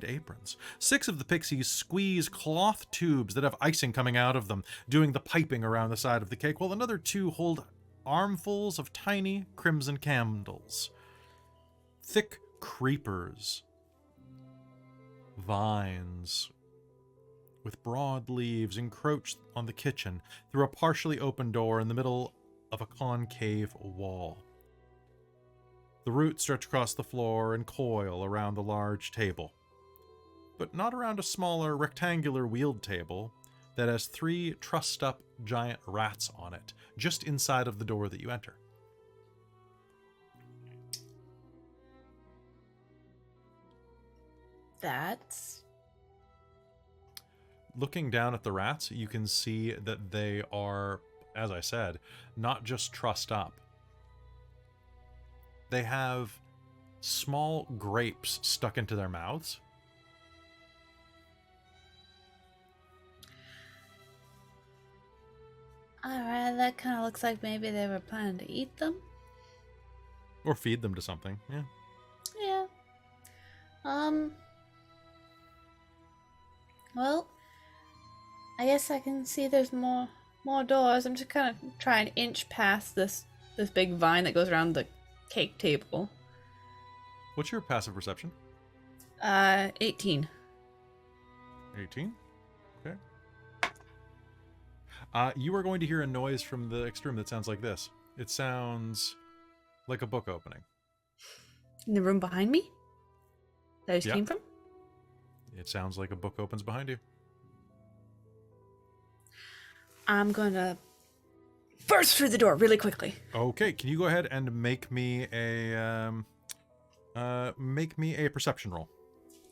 aprons. 6 of the pixies squeeze cloth tubes that have icing coming out of them, doing the piping around the side of the cake, while another 2 hold armfuls of tiny crimson candles. Thick creepers, vines with broad leaves encroach on the kitchen through a partially open door in the middle of a concave wall. The roots stretch across the floor and coil around the large table, but not around a smaller rectangular wheeled table that has 3 trussed-up giant rats on it, just inside of the door that you enter. That's Looking down at the rats, you can see that they are, as I said, not just trussed up. They have small grapes stuck into their mouths. alright. That kind of looks like maybe they were planning to eat them. Or feed them to something, yeah. Yeah. Well, I guess I can see there's more doors. I'm just kind of trying to inch past this This big vine that goes around the cake table. What's your passive perception? 18. 18. Okay. You are going to hear a noise from the extreme that sounds like this. It sounds like a book opening. In the room behind me? That I just Yeah. came from? It sounds like a book opens behind you. I'm gonna burst through the door really quickly. Okay, can you go ahead and make me a perception roll?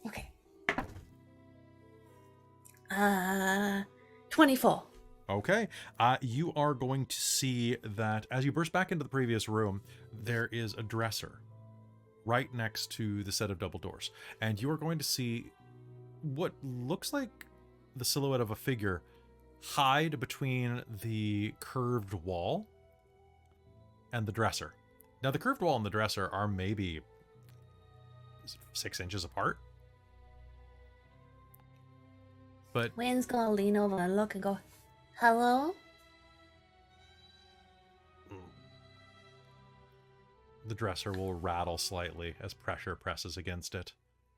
Okay. 24. Okay. You are going to see that as you burst back into the previous room, there is a dresser right next to the set of double doors. And you are going to see what looks like the silhouette of a figure hide between the curved wall and the dresser. Now, the curved wall and the dresser are maybe 6 inches apart. But Wynn's gonna lean over and look and go, hello? the dresser will rattle slightly as pressure presses against it.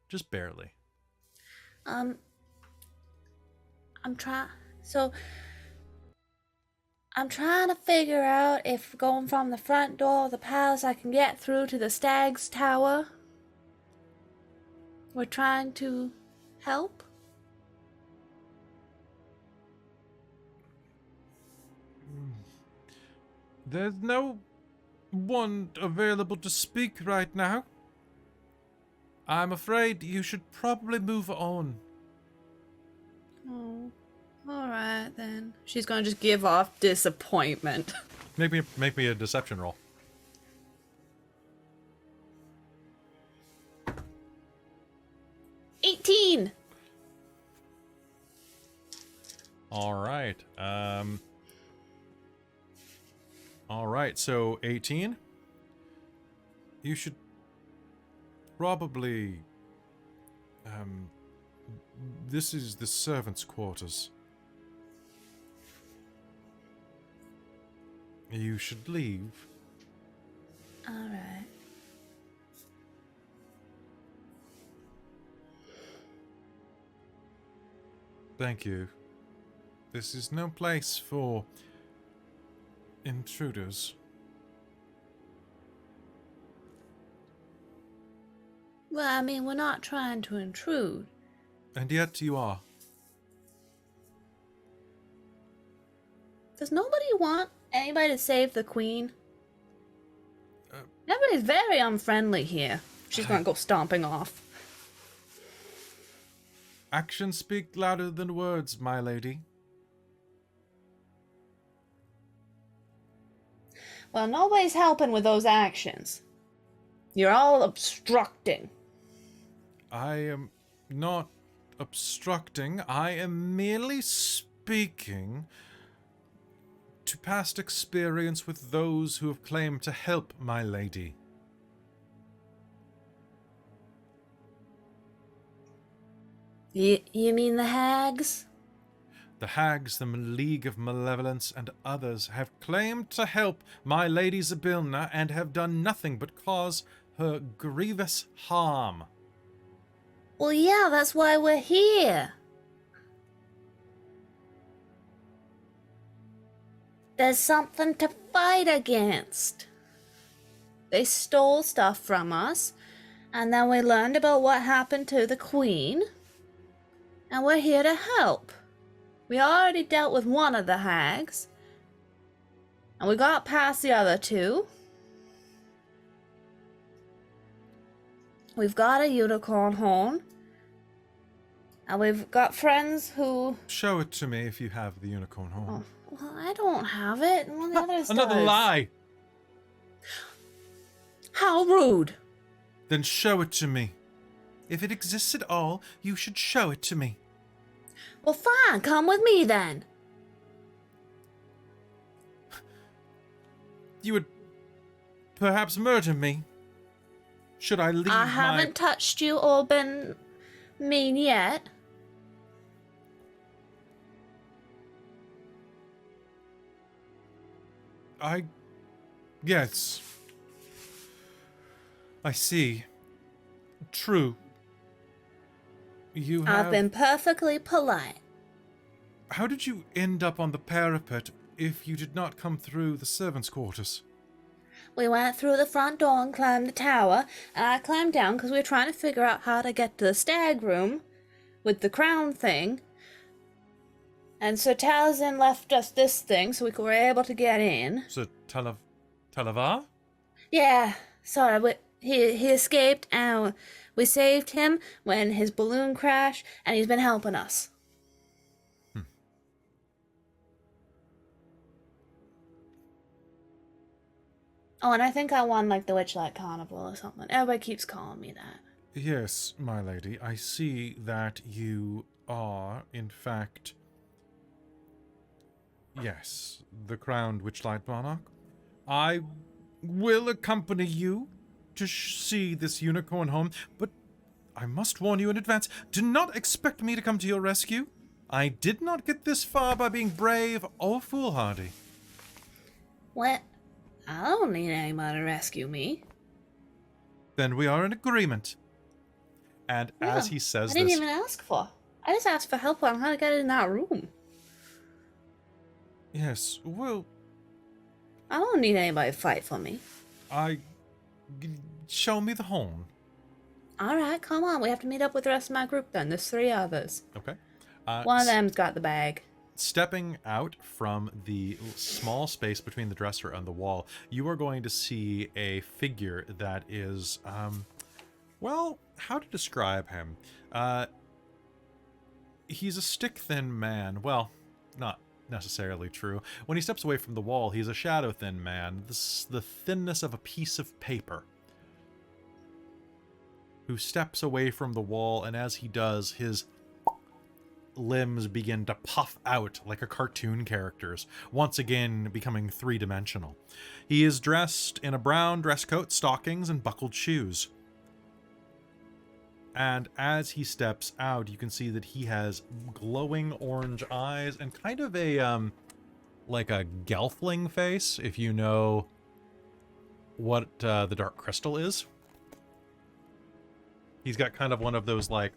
Just barely. I'm trying to figure out if going from the front door of the palace I can get through to the Stag's Tower. We're trying to help. There's no one available to speak right now. I'm afraid you should probably move on. Oh, all right then. She's gonna just give off disappointment. Make me a deception roll. $18. All right. All right. So 18. You should probably. This is the servants' quarters. You should leave. All right. Thank you. This is no place for intruders. Well, I mean, we're not trying to intrude. And yet you are. Does nobody want anybody to save the queen? Everybody's very unfriendly here. She's gonna go stomping off. Actions speak louder than words, my lady. Well, nobody's helping with those actions. You're all obstructing. I am not obstructing. I am merely speaking to past experience with those who have claimed to help my lady. You mean the hags? The hags, the League of Malevolence, and others have claimed to help my lady Zabilna and have done nothing but cause her grievous harm. Well, yeah, that's why we're here. There's something to fight against. They stole stuff from us, and then we learned about what happened to the queen, and we're here to help. We already dealt with one of the hags, and we got past the other two. We've got a unicorn horn, and we've got friends who... Show it to me if you have the unicorn horn. Oh, well, I don't have it. One of the others Another does. lie! How rude. Then show it to me. If it exists at all, you should show it to me. Well, fine. Come with me then. You would perhaps murder me. Should I leave I haven't touched you or been mean yet. Yes. I see. True. You have... I've been perfectly polite. How did you end up on the parapet if you did not come through the servants' quarters? We went through the front door and climbed the tower, and I climbed down because we were trying to figure out how to get to the stag room with the crown thing. And Sir Taliesin left us this thing so we were able to get in. So, Talavar? Yeah, sorry, he escaped and we saved him when his balloon crashed, and he's been helping us. Oh, and I think I won, like, the Witchlight Carnival or something. Everybody keeps calling me that. Yes, my lady. I see that you are, in fact... Yes, the crowned Witchlight Monarch. I will accompany you to see this unicorn home, but I must warn you in advance, do not expect me to come to your rescue. I did not get this far by being brave or foolhardy. What? I don't need anybody to rescue me. Then we are in agreement. And as he says I didn't this... even ask for. I just asked for help on how to get in that room. Yes, well, I don't need anybody to fight for me. show me the home. Alright, come on. We have to meet up with the rest of my group then. There's 3 others. Okay. One of them's got the bag. Stepping out from the small space between the dresser and the wall, you are going to see a figure that is, well, how to describe him? He's a stick-thin man. Well, not necessarily true. When he steps away from the wall, he's a shadow-thin man, the thinness of a piece of paper, who steps away from the wall, and as he does, his limbs begin to puff out like a cartoon character's, once again becoming 3-dimensional. He is dressed in a brown dress coat, stockings, and buckled shoes. And as he steps out, you can see that he has glowing orange eyes and kind of a, like a gelfling face, if you know what the dark crystal is. He's got kind of one of those, like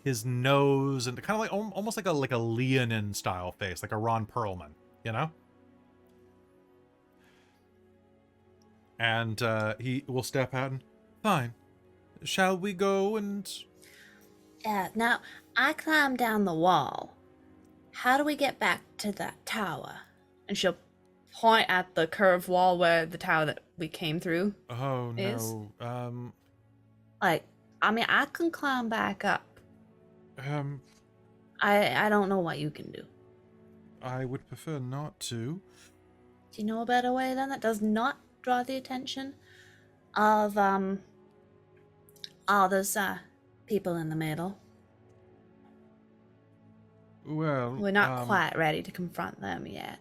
his nose and kind of like almost like a Leonin style face, like a Ron Perlman, you know? And he will step out and, fine. Shall we go and... Yeah, now, I climbed down the wall. How do we get back to that tower? And she'll point at the curved wall where the tower that we came through Oh, is. no. Like, I mean, I can climb back up. I don't know what you can do. I would prefer not to. Do you know a better way then that does not draw the attention of, all those, people in the middle? Well, We're not quite ready to confront them yet.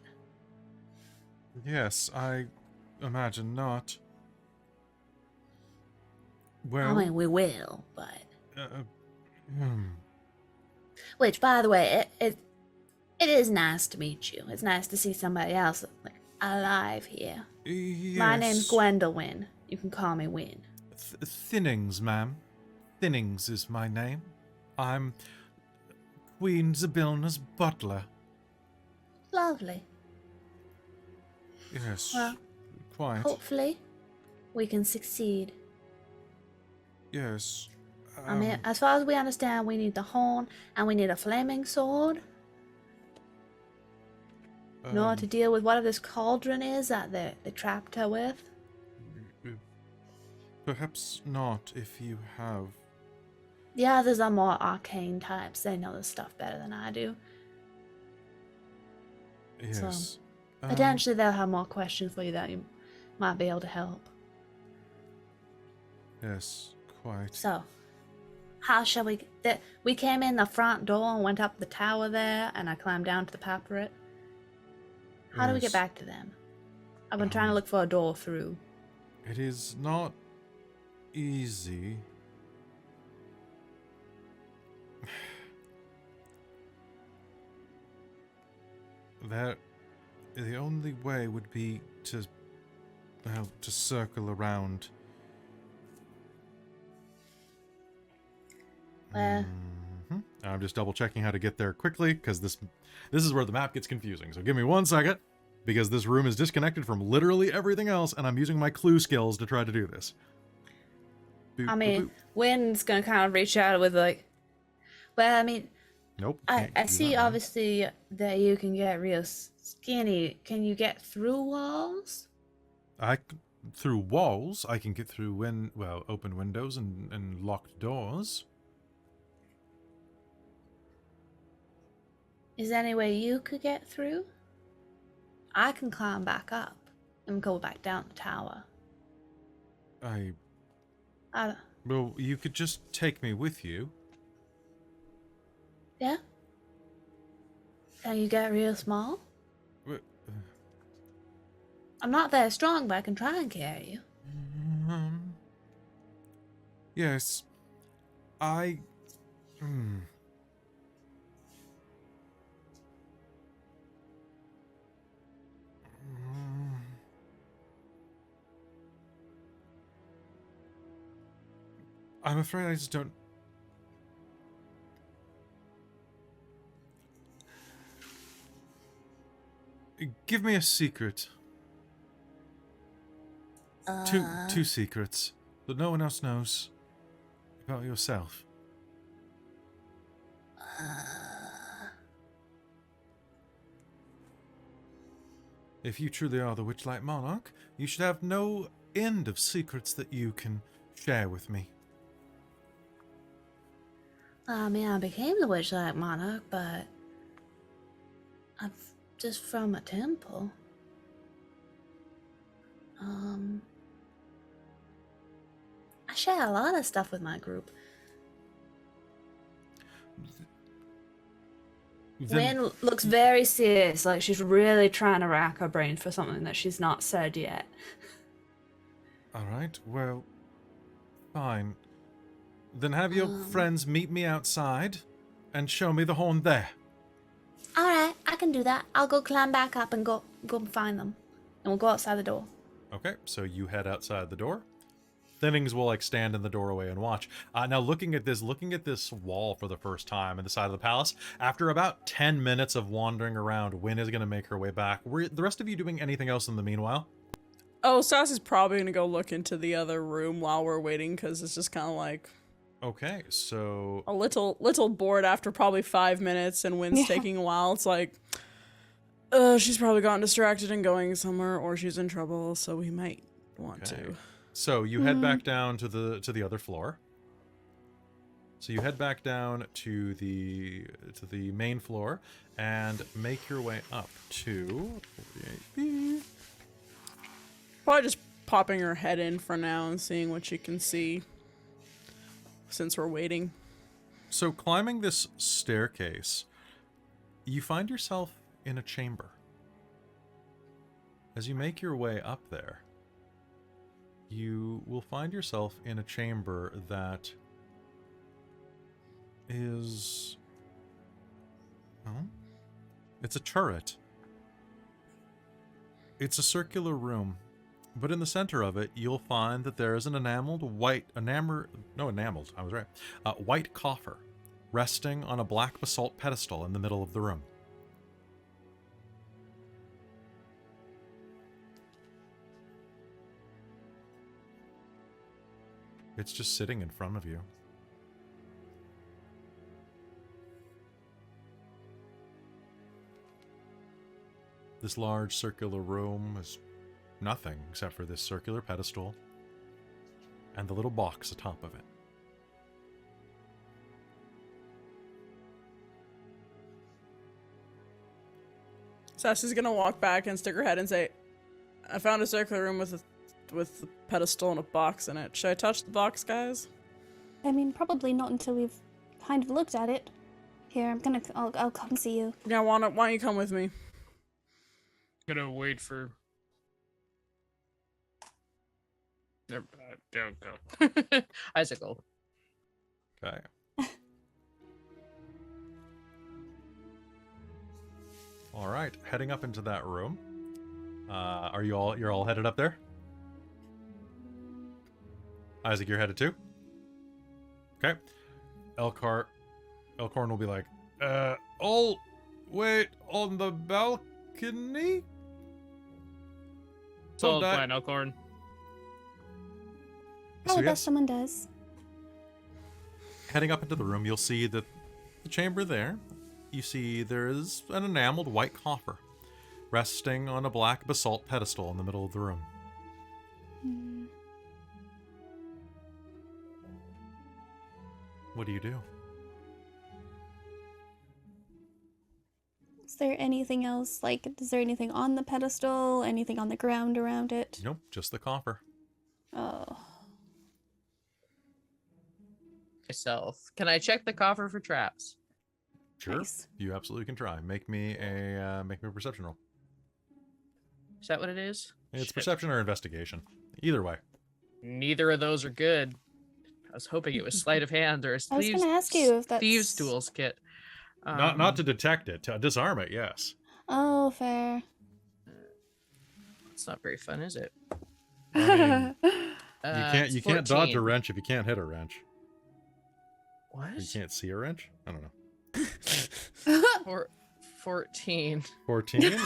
Yes, I imagine not. Well, I mean, we will, but... hmm. Which, by the way, it is nice to meet you. It's nice to see somebody else like, alive here. Yes. My name's Gwendolwyne. You can call me Win. Thinnings, ma'am. Thinnings is my name. I'm Queen Zabilna's butler. Lovely. Yes, Well, quite. hopefully, we can succeed. Yes. I mean, as far as we understand, we need the horn and we need a flaming sword in order to deal with whatever this cauldron is that they trapped her with. Perhaps not if you have... The others are more arcane types. They know this stuff better than I do. Yes. Potentially they'll have more questions for you that you might be able to help. Yes, quite. So, how shall we... We came in the front door and went up the tower there, and I climbed down to the parapet. How do we get Yes. back to them? I've been trying to look for a door through. It is not easy. There the only way would be to, well, to circle around. Where? Mhm. I'm just double checking how to get there quickly, because this is where the map gets confusing. So give me 1 second, because this room is disconnected from literally everything else, and I'm using my clue skills to try to do this. Boop, I boop, mean, boop. Wynn's gonna kind of reach out with like, well, I mean, Nope. I can't do see, that now. obviously, that you can get real skinny. Can you get through walls? Through walls, I can get through open windows and locked doors. Is there any way you could get through? I can climb back up and go back down the tower. Well, you could just take me with you. Yeah? Can you get real small? Wh- I'm not very strong, but I can try and carry you. Yes. I... Hmm. I'm afraid I just don't... Give me a secret. Two secrets that no one else knows about yourself. If you truly are the Witchlight Monarch, you should have no end of secrets that you can share with me. I mean, I became the Witchlight Monarch, but I'm just from a temple. I share a lot of stuff with my group. Wynn looks very serious, like she's really trying to rack her brain for something that she's not said yet. Alright, well, fine. Then have your friends meet me outside and show me the horn there. Alright, I can do that. I'll go climb back up and go find them. And we'll go outside the door. Okay, so you head outside the door. Thinnings will stand in the doorway and watch. Now looking at this wall for the first time in the side of the palace, after about 10 minutes of wandering around, Wynn is going to make her way back. Were the rest of you doing anything else in the meanwhile? Oh, Sassy's probably gonna go look into the other room while we're waiting, because it's just kind of like Okay, so... a little bored after probably 5 minutes, and Wynn's taking a while. It's like, she's probably gotten distracted and going somewhere, or she's in trouble, so we might want to. So you head back down to the other floor. So you head back down to the main floor and make your way up to 48B. Probably just popping her head in for now and seeing what she can see since we're waiting. So climbing this staircase, you find yourself in a chamber. As you make your way up there, you will find yourself in a chamber that is... Oh? It's a turret. It's a circular room, but in the center of it, you'll find that there is an white coffer resting on a black basalt pedestal in the middle of the room. It's just sitting in front of you. This large circular room is nothing except for this circular pedestal and the little box atop of it. Sassy's gonna walk back and stick her head and say, I found a circular room with a pedestal and a box in it. Should I touch the box, guys? I mean, probably not until we've kind of looked at it. Here, I'll come see you. Yeah, why don't you come with me? Gonna wait for. Don't go. Icicle. Okay. All right, heading up into that room. You're all headed up there? Isaac, you're headed too? Okay. Elkhorn will be like, I'll wait on the balcony? Solid plan, Elkhorn. Oh, So I bet yes, someone does. heading up into the room, you'll see that the chamber there, you see there is an enameled white coffer resting on a black basalt pedestal in the middle of the room. Hmm. What do you do? Is there anything else? Like, is there anything on the pedestal? Anything on the ground around it? Nope, just the coffer. Oh. Myself. Can I check the coffer for traps? Sure, Nice. you absolutely can try. Make me a perception roll. Is that what it is? It's Shit. perception or investigation. Either way. Neither of those are good. I was hoping it was sleight of hand or a I was thieves, gonna ask you if that's thieves tools kit. Not to detect it, to disarm it, yes. Oh, fair. It's not very fun, is it? I mean, It's you can't dodge a 14. wrench if you can't hit a wrench. What? You can't see a wrench? I don't know. 14. 14.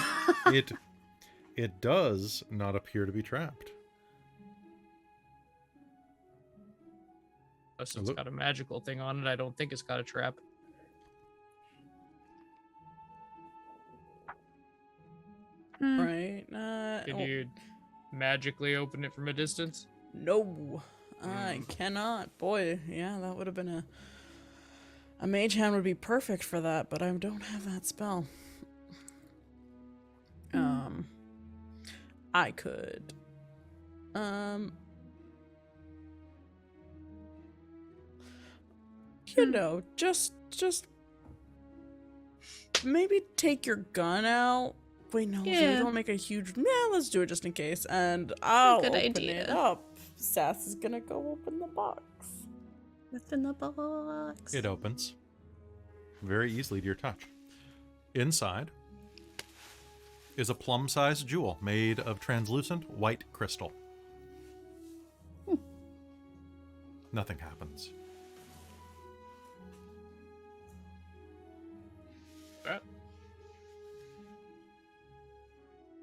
It does not appear to be trapped. Oh, so it's Look. got a magical thing on it. I don't think it's got a trap. Right. Can you magically open it from a distance? No, I cannot. Boy, yeah, that would have been a mage hand would be perfect for that, but I don't have that spell. I could. You know, just maybe take your gun out. Wait, no, so we Yeah. don't make a huge. Yeah, let's do it just in case, and I'll good open idea. it up. Sass is gonna go open the box. Within the box. It opens very easily to your touch. Inside is a plum-sized jewel made of translucent white crystal. Nothing happens.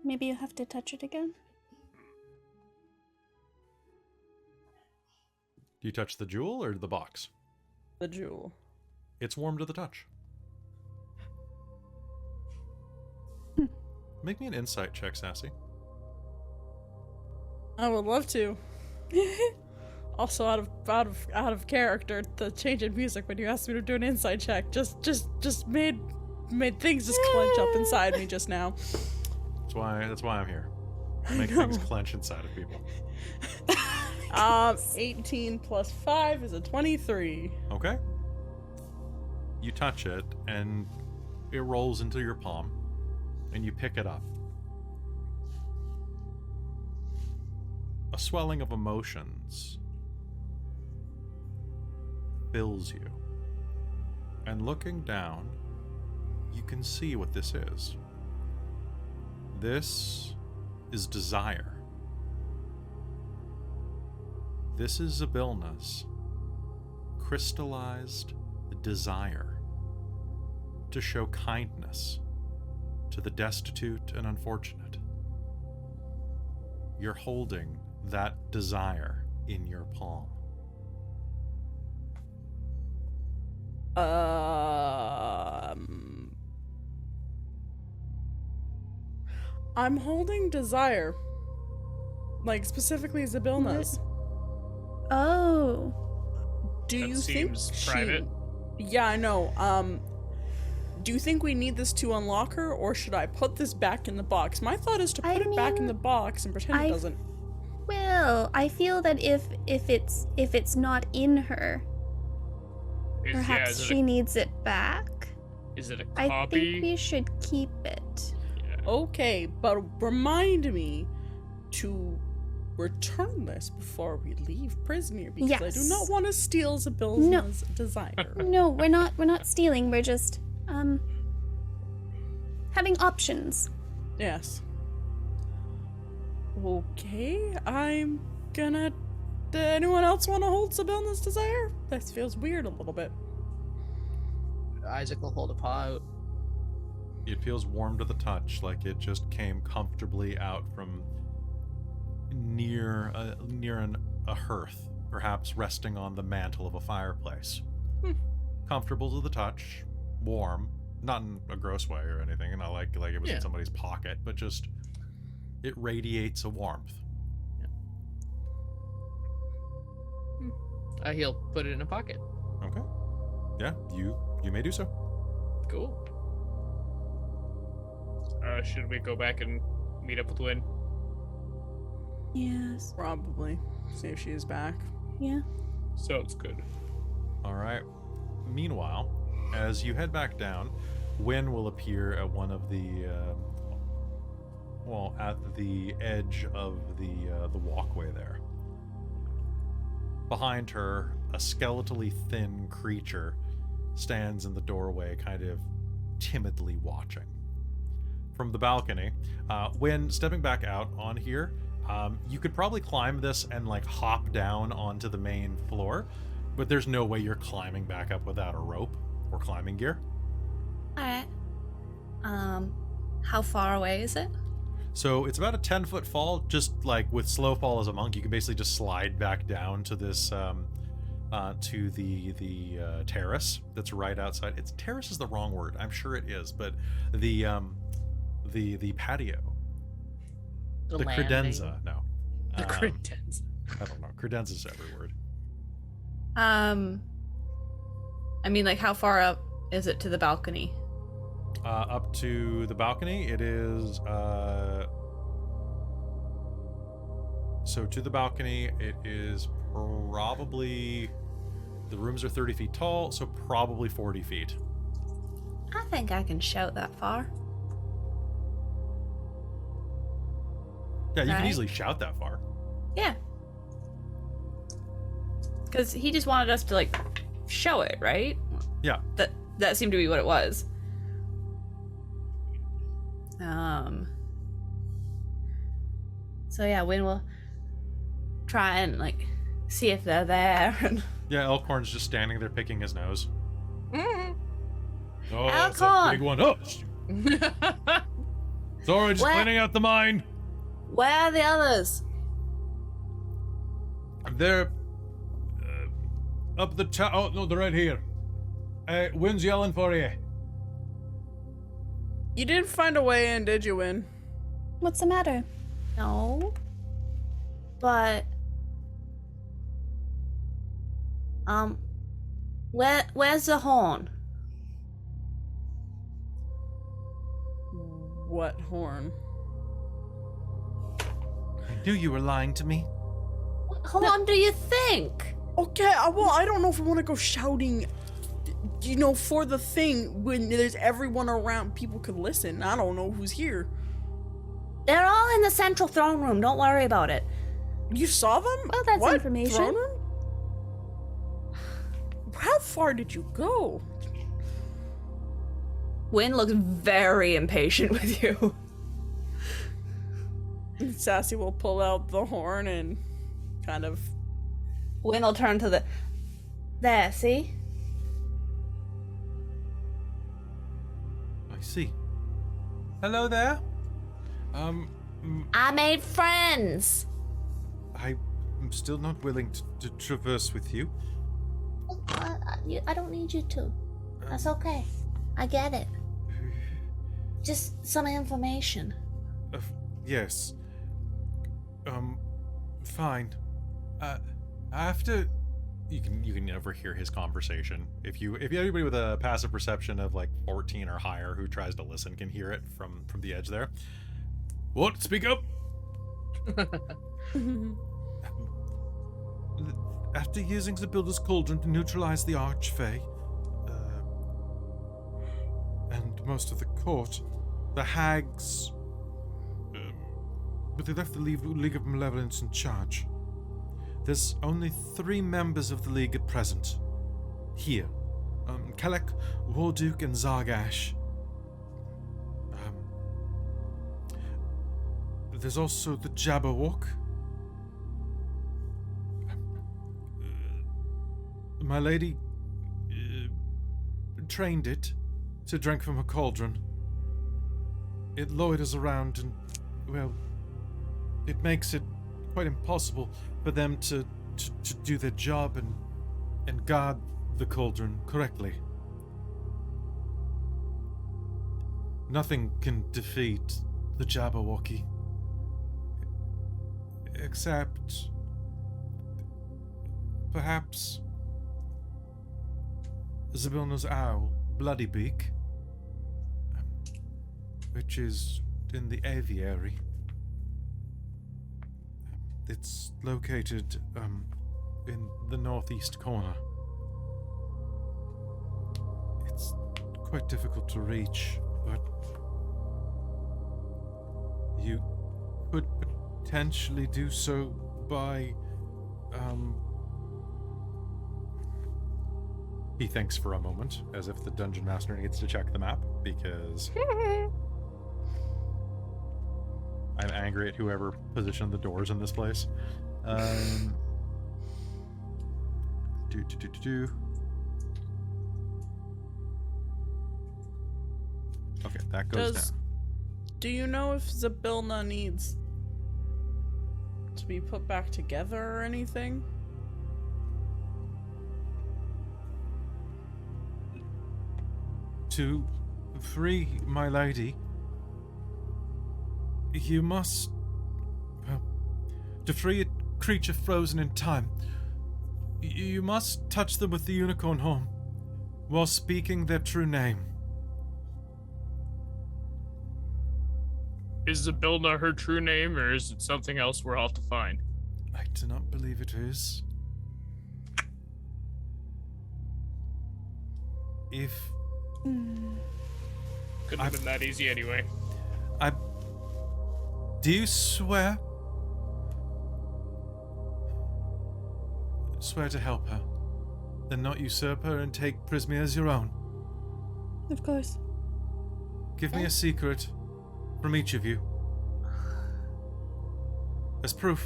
Maybe you have to touch it again. Do you touch the jewel or the box? The jewel. It's warm to the touch. Make me an insight check, Sassy. I would love to. Also, out of character, the change in music when you asked me to do an insight check just made things just clench up inside me just now. That's why I'm here. Make things clench inside of people. 18 plus 5 is a 23. Okay. You touch it, and it rolls into your palm, and you pick it up. A swelling of emotions fills you. And looking down, you can see what this is. This is desire. This is Abilna's crystallized desire to show kindness to the destitute and unfortunate. You're holding that desire in your palm. I'm holding desire. Like, specifically Zabilna's. Oh. Do That you think seems private. Yeah, I know. Do you think we need this to unlock her, or should I put this back in the box? My thought is to put I it back in mean, the box and pretend it doesn't. Well, I feel that if it's not in her, perhaps she needs it back. Is it a I copy? think we should keep it. Okay, but remind me to return this before we leave Prismere, because I do Yes. not want to steal Zabilna's desire. No, we're not stealing. We're just having options. Yes. Okay, I'm gonna. Did anyone else want to hold Sibylna's desire? This feels weird a little bit. Isaac will hold a paw out. It feels warm to the touch, like it just came comfortably out from near a hearth, perhaps resting on the mantle of a fireplace. Comfortable to the touch, warm, not in a gross way or anything, and not like it was in somebody's pocket, but just it radiates a warmth. He'll put it in a pocket. Okay. Yeah, you may do so. Cool. Should we go back and meet up with Wynn? Yes. Probably. See if she is back. Yeah. Sounds good. All right. Meanwhile, as you head back down, Wynn will appear at one of the, at the edge of the walkway there. Behind her, a skeletally thin creature stands in the doorway, kind of timidly watching. From the balcony, when stepping back out on here, you could probably climb this and like hop down onto the main floor, but there's no way you're climbing back up without a rope or climbing gear. Alright. How far away is it? So it's about a 10-foot fall, just like with slow fall as a monk, you can basically just slide back down to this, to the terrace that's right outside. It's terrace is the wrong word, I'm sure it is, but the patio. The landing. credenza, no. The credenza. I don't know. Credenza's every word. I mean, like, how far up is it to the balcony? Up to the balcony, it is, so to the balcony, it is probably, the rooms are 30 feet tall, so probably 40 feet. I think I can shout that far. Yeah, you can Right. easily shout that far. Yeah. Because he just wanted us to, like, show it, right? Yeah. That seemed to be what it was. So yeah, Wynn will try and, like, see if they're there. And Yeah, Elkhorn's just standing there picking his nose. Mhm. Oh, that's a Elkhorn! big one. Oh, sorry, just What? cleaning out the mine. Where are the others? They're up the top. Oh, no, they're right here. Wynn's yelling for you. You did find a way in, did you, Wynn? What's the matter? No. But where's the horn? What horn? I knew you were lying to me. What horn do you think? Okay, well, I don't know if we want to go shouting, you know, for the thing when there's everyone around. People could listen. I don't know who's here. They're all in the central throne room. Don't worry about it. You saw them? Well, that's What? information. Throne room? How far did you go? Wynn looks very impatient with you. Sassy will pull out the horn and kind of. Wynn will turn to there, see? I see. Hello there. I made friends. I'm still not willing to traverse with you. I don't need you to. That's okay. I get it. Just some information. Yes. Fine. After you can overhear his conversation. If anybody with a passive perception of like 14 or higher who tries to listen can hear it from the edge there. What? Speak up. After using the Builder's Cauldron to neutralize the Archfey, and most of the court, the hags, but they left the League of Malevolence in charge. There's only 3 members of the League at present. Here. Kelek, Warduke, and Zargash. There's also the Jabberwock. My lady trained it to drink from a cauldron. It loiters around and, well, it makes it quite impossible for them to do their job and guard the cauldron correctly. Nothing can defeat the Jabberwocky. Except... perhaps... Zabilna's owl, Bloodybeak, which is in the aviary. It's located, in the northeast corner. It's quite difficult to reach, but you could potentially do so by, He thinks for a moment, as if the dungeon master needs to check the map, because I'm angry at whoever positioned the doors in this place. Okay, that goes down. Do you know if Zabilna needs to be put back together or anything? To free my lady, you must... well, to free a creature frozen in time, you must touch them with the unicorn horn while speaking their true name. Is Zabilna her true name, or is it something else we'll have to find? I do not believe it is. If... Couldn't have been that easy anyway. Do you swear? Swear to help her, then not usurp her and take Prismia as your own. Of course. Give me a secret from each of you as proof.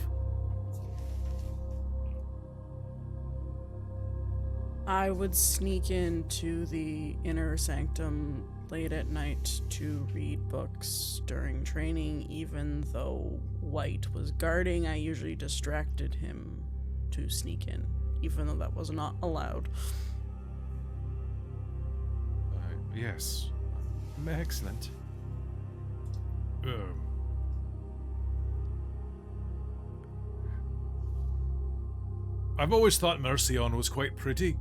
I would sneak into the inner sanctum late at night to read books during training. Even though White was guarding, I usually distracted him to sneak in, even though that was not allowed. Yes. Excellent. I've always thought Mercion was quite pretty.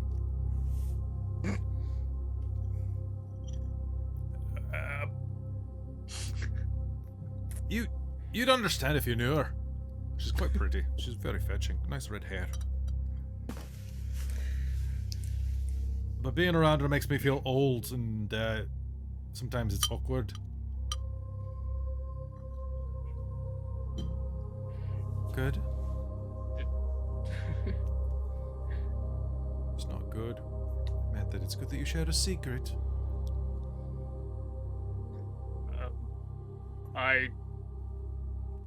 You'd understand if you knew her. She's quite pretty. She's very fetching. Nice red hair. But being around her makes me feel old, and sometimes it's awkward. Good. It's not good. It meant that it's good that you shared a secret. I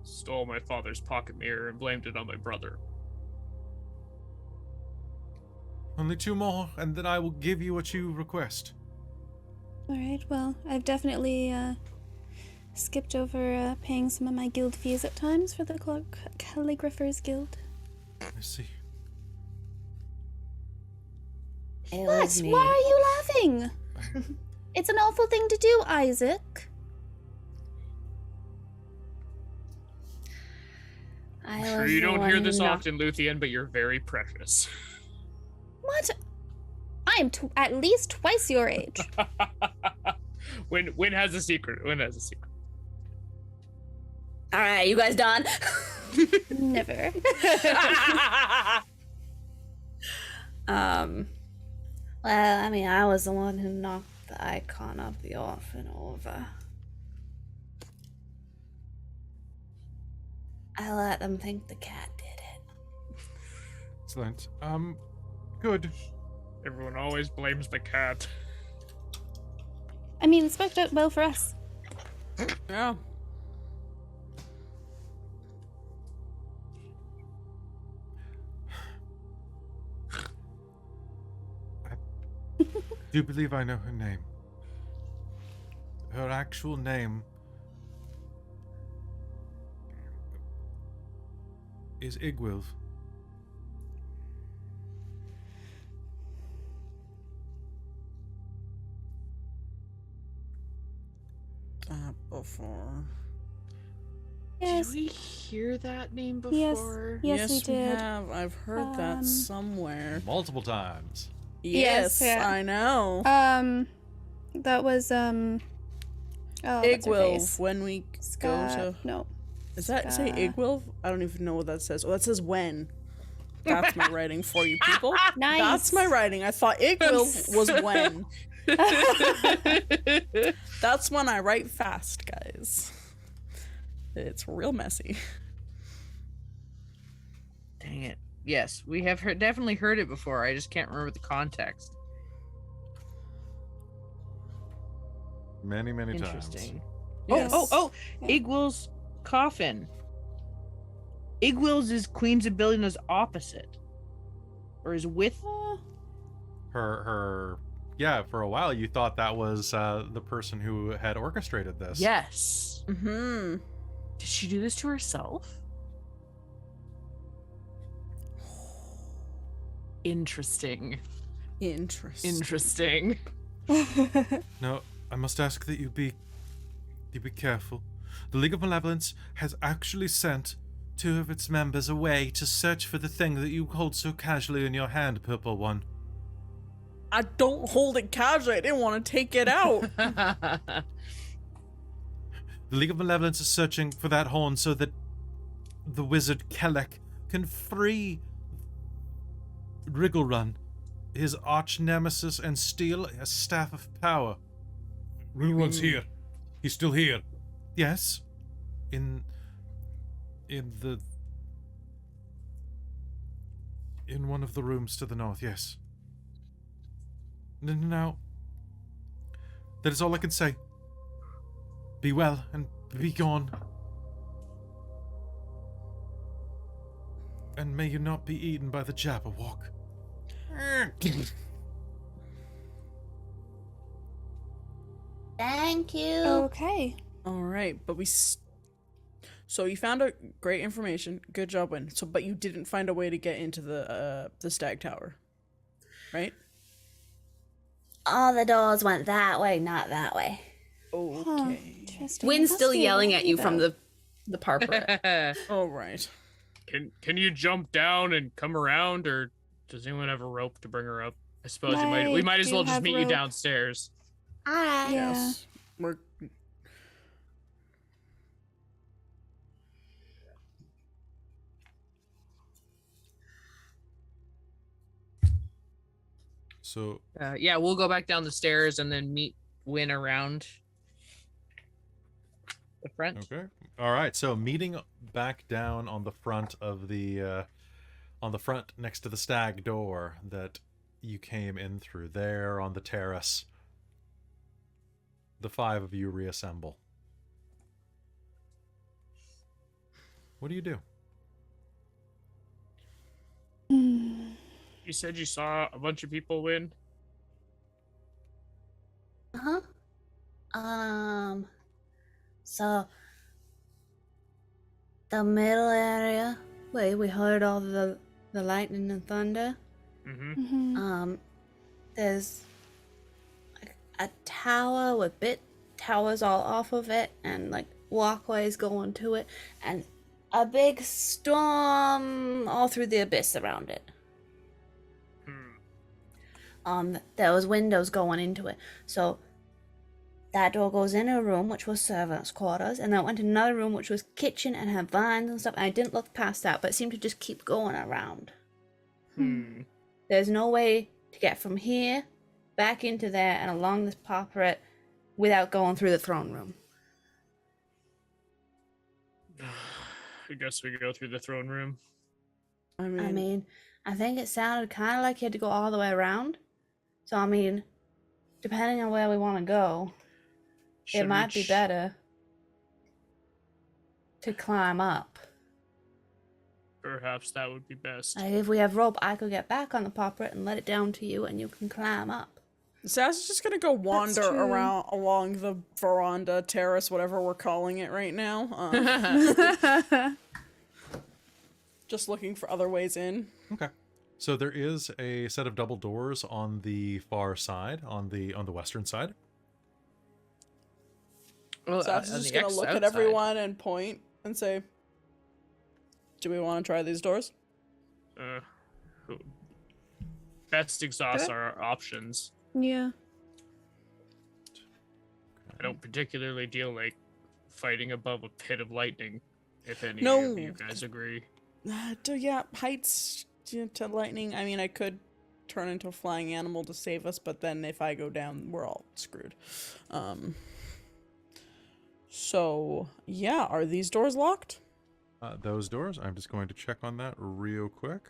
stole my father's pocket mirror and blamed it on my brother. Only 2 more, and then I will give you what you request. Alright, well, I've definitely skipped over paying some of my guild fees at times for the Calligraphers Guild. I see. What? Why are you laughing? It's an awful thing to do, Isaac. I'm sure you don't hear this often, Luthienne, but you're very precious. What? I am at least twice your age. Win has a secret. Win has a secret. All right, you guys done? Never. Well, I mean, I was the one who knocked the icon of the orphan over. I let them think the cat did it. Excellent. Good. Everyone always blames the cat. I mean, it's worked out well for us. Yeah. do believe I know her name. Her actual name is Igwilv. Before. Yes. Did we hear that name Yes. before? Yes, we did. have. I've heard that somewhere. Multiple times. Yes, yeah. I know. That was oh, what's her Igwilv, face? when we go to... No. Does that say Igwilv? I don't even know what that says. Oh, that says when. That's my writing for you people. Nice. That's my writing. I thought Igwilv was when. That's when I write fast, guys. It's real messy. Dang it. Yes, we have definitely heard it before. I just can't remember the context. Many, many times. Interesting. Yes. Oh! Igwil's coffin. Igwil's is Queen Zybilia's opposite. Or is with... Yeah, for a while you thought that was the person who had orchestrated this. Yes. Mm-hmm. Did she do this to herself? Interesting. Interesting. No, I must ask that you be careful. The League of Malevolence has actually sent 2 of its members away to search for the thing that you hold so casually in your hand, Purple One. I don't hold it casually. I didn't want to take it out. The League of Malevolence is searching for that horn so that the wizard Kelek can free Wrigglrun, his arch nemesis, and steal a staff of power. Wrigglrun's here. He's still here. Yes. In one of the rooms to the north, yes. Now, that is all I can say. Be well and be gone. And may you not be eaten by the Jabberwock. Thank you. Okay. All right, but so you found out great information. Good job, Win. But you didn't find a way to get into the Stag Tower, right? All the doors went that way, not that way. Okay. Interesting. Wynn's It must still be a yelling way, at you from though. the parpet. All right. Can you jump down and come around, or does anyone have a rope to bring her up? I suppose we I might as do well just have meet you rope. downstairs. Alright. Yeah. Yes. We're So, Yeah, we'll go back down the stairs and then meet Win around the front. okay. All right. So, meeting back down on the front of the, on the front next to the stag door that you came in through, there on the terrace, the 5 of you reassemble. What do you do? You said you saw a bunch of people win. Uh-huh. So the middle area where we heard all the lightning and thunder. Mm-hmm. There's a tower with bit towers all off of it and like walkways going to it and a big storm all through the abyss around it. There was windows going into it. So that door goes in a room which was servants' quarters, and then it went to another room which was kitchen and had vines and stuff. And I didn't look past that, but it seemed to just keep going around. There's no way to get from here back into there and along this parapet without going through the throne room. I guess we go through the throne room. I mean, I mean, I think it sounded kind of like you had to go all the way around. So, I mean, depending on where we want to go, Should it we might be better to climb up. Perhaps that would be best. Like if we have rope, I could get back on the parapet and let it down to you, and you can climb up. Sassy's just gonna go wander true. around along the veranda, terrace, whatever we're calling it right now. Just looking for other ways in. Okay. So there is a set of double doors on the far side, on the western side. Well, Sassy's on just the gonna look at outside. everyone and point and say, "Do we want to try these doors?" Best exhaust our options. Yeah. I don't particularly deal like fighting above a pit of lightning, if any No. of you guys agree. Yeah, heights to lightning. I mean, I could turn into a flying animal to save us, but then if I go down, we're all screwed. So, yeah, are these doors locked? Those doors, I'm just going to check on that real quick.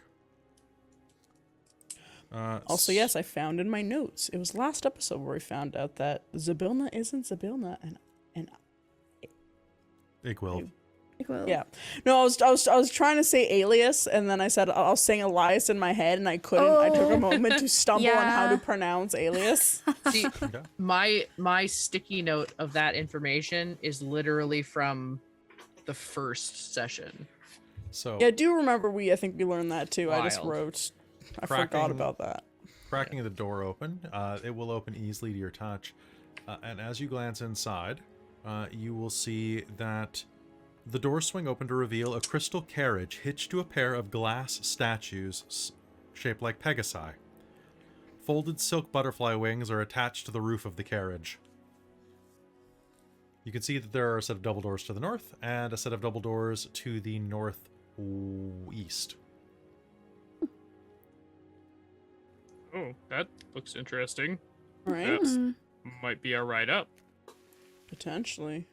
Also, yes, I found in my notes. It was last episode where we found out that Zybilna isn't Zybilna, and Igwil. Well, yeah. No, I was trying to say alias, and then I said I was saying Elias in my head, and I couldn't. I took a moment to stumble on how to Yeah. pronounce alias. See, Okay. my sticky note of that information is literally from the first session. So Yeah, I do remember I think we learned that too. I just Wild. wrote. I forgot Cracking- about that. cracking the door open, it will open easily to your touch. And as you glance inside, you will see that the doors swing open to reveal a crystal carriage hitched to a pair of glass statues shaped like Pegasi. Folded silk butterfly wings are attached to the roof of the carriage. You can see that there are a set of double doors to the north and a set of double doors to the northeast. Oh, that looks interesting. Right? That might be our ride up. Potentially.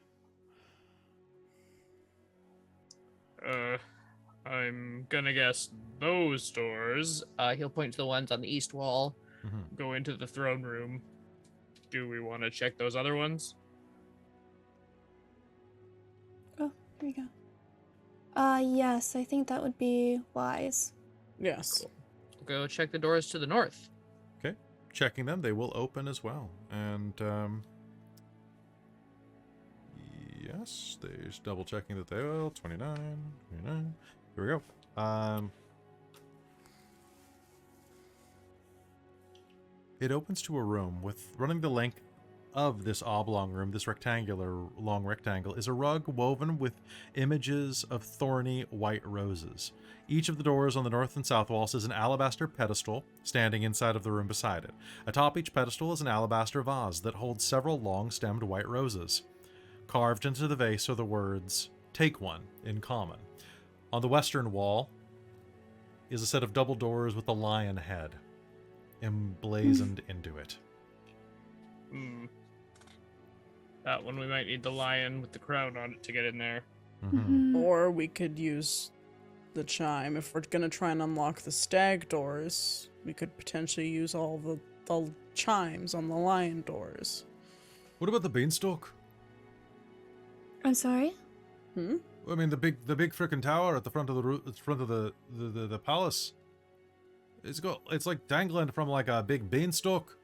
I'm gonna guess those doors He'll point to the ones on the east wall. go into the throne room. Do we want to check those other ones? Oh, there you go. Yes, I think that would be wise. Yes. Go check the doors to the north. Okay, checking them, they will open as well. And, yes, they're just double checking that they will. 29, 29. Here we go. It opens to a room with, running the length of this oblong room, this long rectangle, is a rug woven with images of thorny white roses. Each of the doors on the north and south walls is an alabaster pedestal standing inside of the room beside it. Atop each pedestal is an alabaster vase that holds several long-stemmed white roses. Carved into the vase are the words, "Take one," in common. On the western wall is a set of double doors with a lion head emblazoned into it. That one we might need the lion with the crown on it to get in there. Or we could use the chime. If we're gonna try and unlock the stag doors, we could potentially use all the chimes on the lion doors. What about the beanstalk? I'm sorry? Hmm? I mean, the big frickin' tower at the front of the palace. It's like dangling from like a big beanstalk.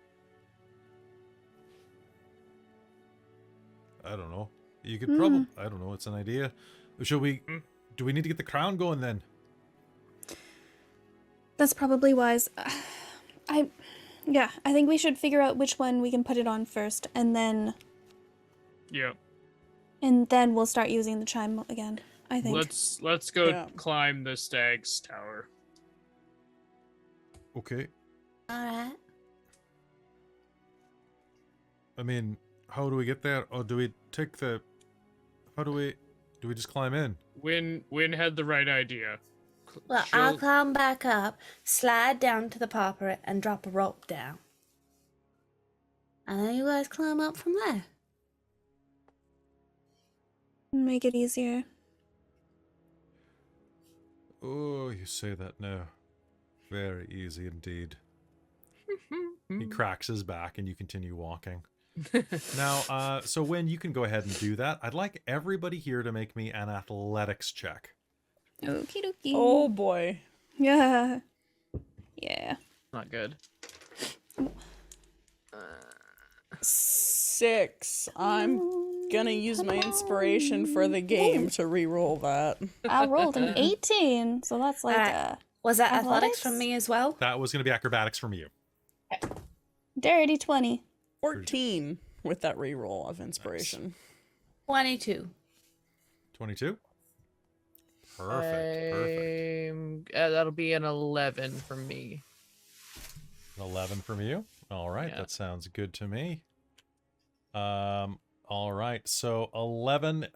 I don't know. You could probably. I don't know. It's an idea. Should we? Do we need to get the crown going then? That's probably wise. I think we should figure out which one we can put it on first, and then Yeah. we'll start using the chime again. I think. Let's go Yeah. climb the stag's tower. Okay. Alright. I mean, how do we get there? Or do we take the? How do we? Do we just climb in? Win had the right idea. Well, I'll climb back up, slide down to the popper, and drop a rope down. And then you guys climb up from there. Make it easier. Oh, you say that now. Very easy indeed. He cracks his back and you continue walking. Now, so Win, you can go ahead and do that. I'd like everybody here to make me an athletics check. Okie dokie. Oh boy. Yeah. Yeah. Not good. 6. I'm gonna use my inspiration for the game to re-roll that. I rolled an 18, so that's like Alright. Was that athletics from Athletics? me as well? That was going to be acrobatics from you. dirty 20. 14 with that re-roll of inspiration. 22. 22. Perfect. That'll be an 11 from me. 11 from you. All right, Yeah. that sounds good to me. All right, so 11.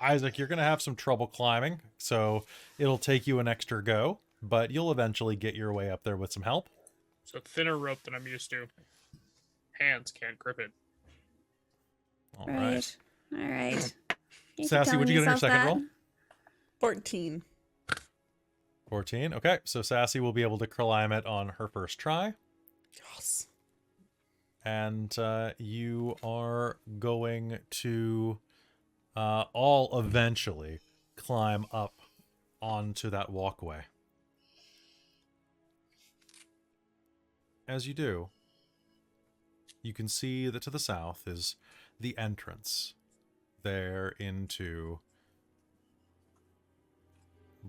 Isaac, you're gonna have some trouble climbing, so it'll take you an extra go, but you'll eventually get your way up there with some help. So thinner rope than I'm used to. Hands can't grip it. All right. All right. You keep Sassy, telling what'd you get on your yourself second that. roll? 14. 14. Okay, so Sassy will be able to climb it on her first try. Yes. And you are going to all eventually climb up onto that walkway. As you do, you can see that to the south is the entrance there into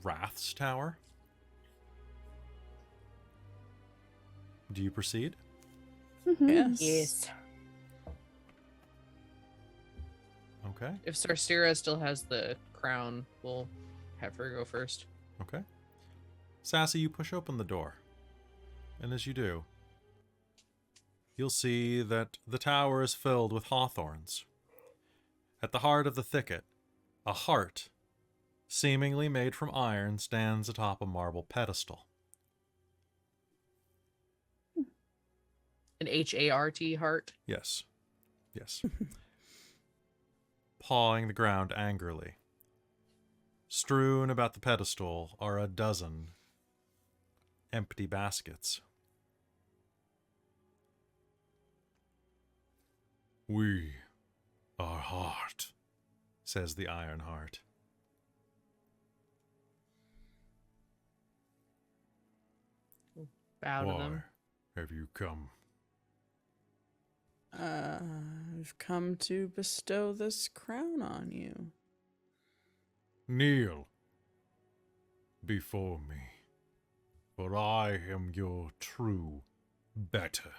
Wrath's Tower. Do you proceed? Mhm. Yes. Okay. If Sarcyra still has the crown, we'll have her go first. Okay. Sassy, you push open the door. And as you do, you'll see that the tower is filled with hawthorns. At the heart of the thicket, a heart, seemingly made from iron, stands atop a marble pedestal. An HART heart. Yes. Yes. Pawing the ground angrily. Strewn about the pedestal are a dozen empty baskets. We are heart, says the Iron Heart. Bow to them. Why have you come? I've come to bestow this crown on you. Kneel before me, for I am your true better.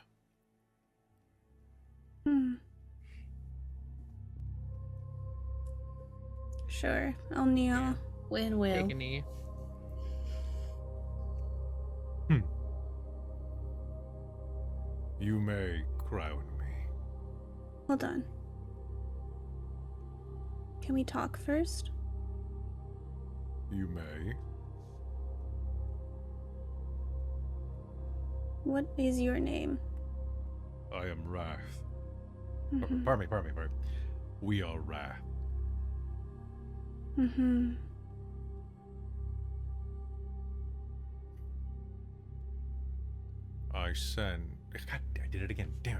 Sure, I'll kneel. Win Take will. a knee. You may crown me. Hold on. Can we talk first? You may. What is your name? I am Wrath. Mhm. Pardon me. We are Wrath. Mm-hmm. I send. God, I did it again. Damn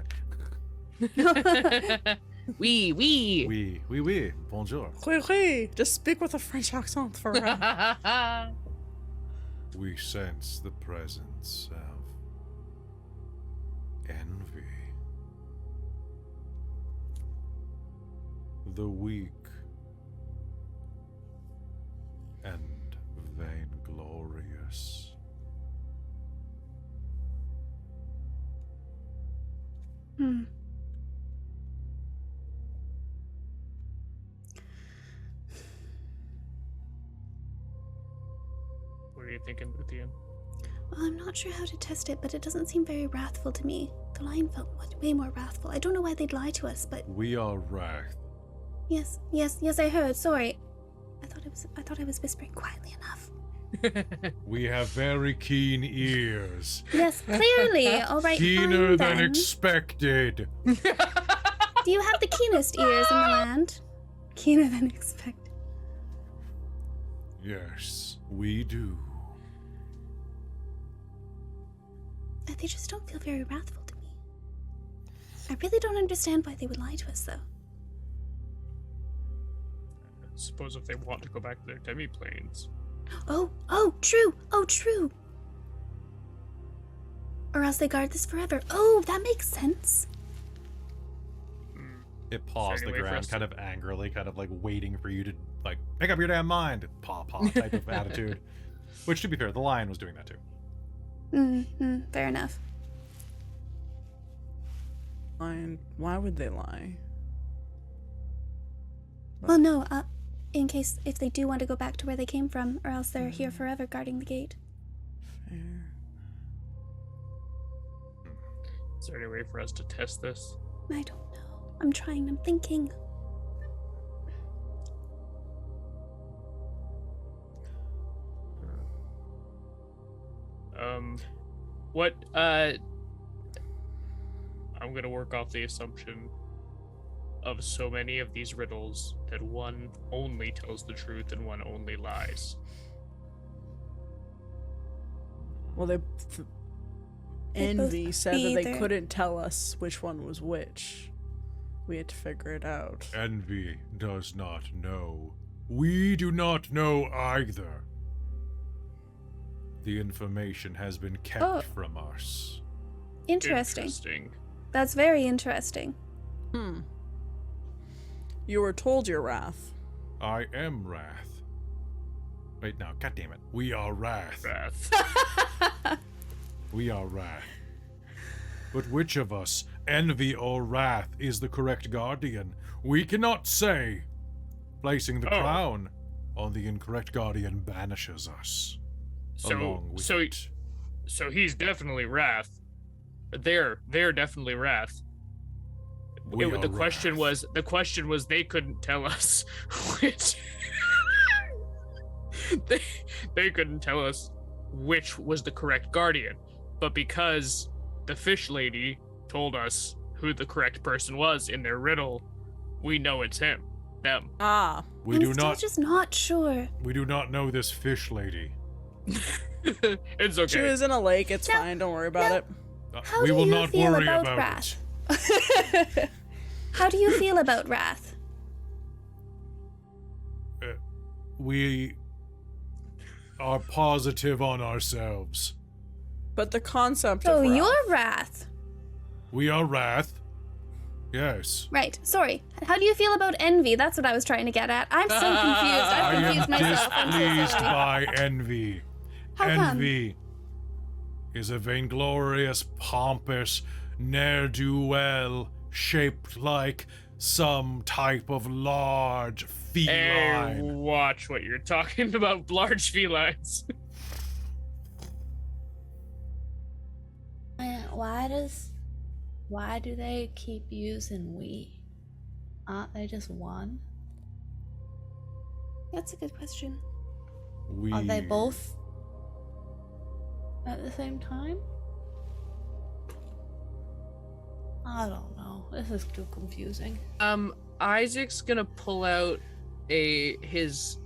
it. Oui. Oui. Bonjour. Oui. Just speak with a French accent for a We sense the presence of envy. The weak and vainglorious. Hmm. What are you thinking, Luthienne? Well, I'm not sure how to test it, but it doesn't seem very wrathful to me. The lion felt way more wrathful. I don't know why they'd lie to us, but We are Wrath. yes, I heard. Sorry. I thought I was whispering quietly enough. We have very keen ears. Yes, clearly. All right, Keener fine than then. expected. Do you have the keenest ears in the land? Keener than expected. Yes, we do. They just don't feel very wrathful to me. I really don't understand why they would lie to us, though. I suppose if they want to go back to their demi-planes. Oh, true. Or else they guard this forever. Oh, that makes sense. It paws the Is there any way for ground us kind of angrily, kind of like waiting for you to like make up your damn mind. Paw paw type of attitude. Which, to be fair, the lion was doing that too. Fair enough. And why would they lie? Well, no, in case if they do want to go back to where they came from, or else they're here forever guarding the gate. Fair. Is there any way for us to test this? I don't know. I'm trying, I'm thinking. What, I'm gonna work off the assumption of so many of these riddles that one only tells the truth and one only lies. Well, They Envy both said that they either. couldn't tell us which one was which. We had to figure it out. Envy does not know. We do not know either. The information has been kept Oh. from us. Interesting. That's very interesting. You were told your wrath. I am Wrath. Wait, no, goddammit. We are Wrath. Wrath. We are Wrath. But which of us, Envy or Wrath, is the correct guardian? We cannot say. Placing the Oh. crown on the incorrect guardian banishes us. Along with it. So he's definitely Wrath. They're definitely Wrath. We are The question Wrath. was they couldn't tell us which they couldn't tell us which was the correct guardian. But because the fish lady told us who the correct person was in their riddle, we know it's them. Ah. We I'm do still not just not sure. we do not know this fish lady. It's okay. She was in a lake. It's No, fine. Don't worry about no. it. How We do will you not feel worry about about Wrath? it. How do you feel about Wrath? We are positive on ourselves. But the concept So of wrath. you're Wrath. We are Wrath. Yes. Right, sorry. How do you feel about Envy? That's what I was trying to get at. I'm so confused. I I've am confused myself. I'm so displeased sorry. by envy. How come? Envy is a vainglorious, pompous ne'er-do-well shaped like some type of large Hey, feline. watch what you're talking about, large felines. Why do they keep using we? Aren't they just one? That's a good question. We Are they both at the same time? I don't know. This is too confusing. Isaac's gonna pull out his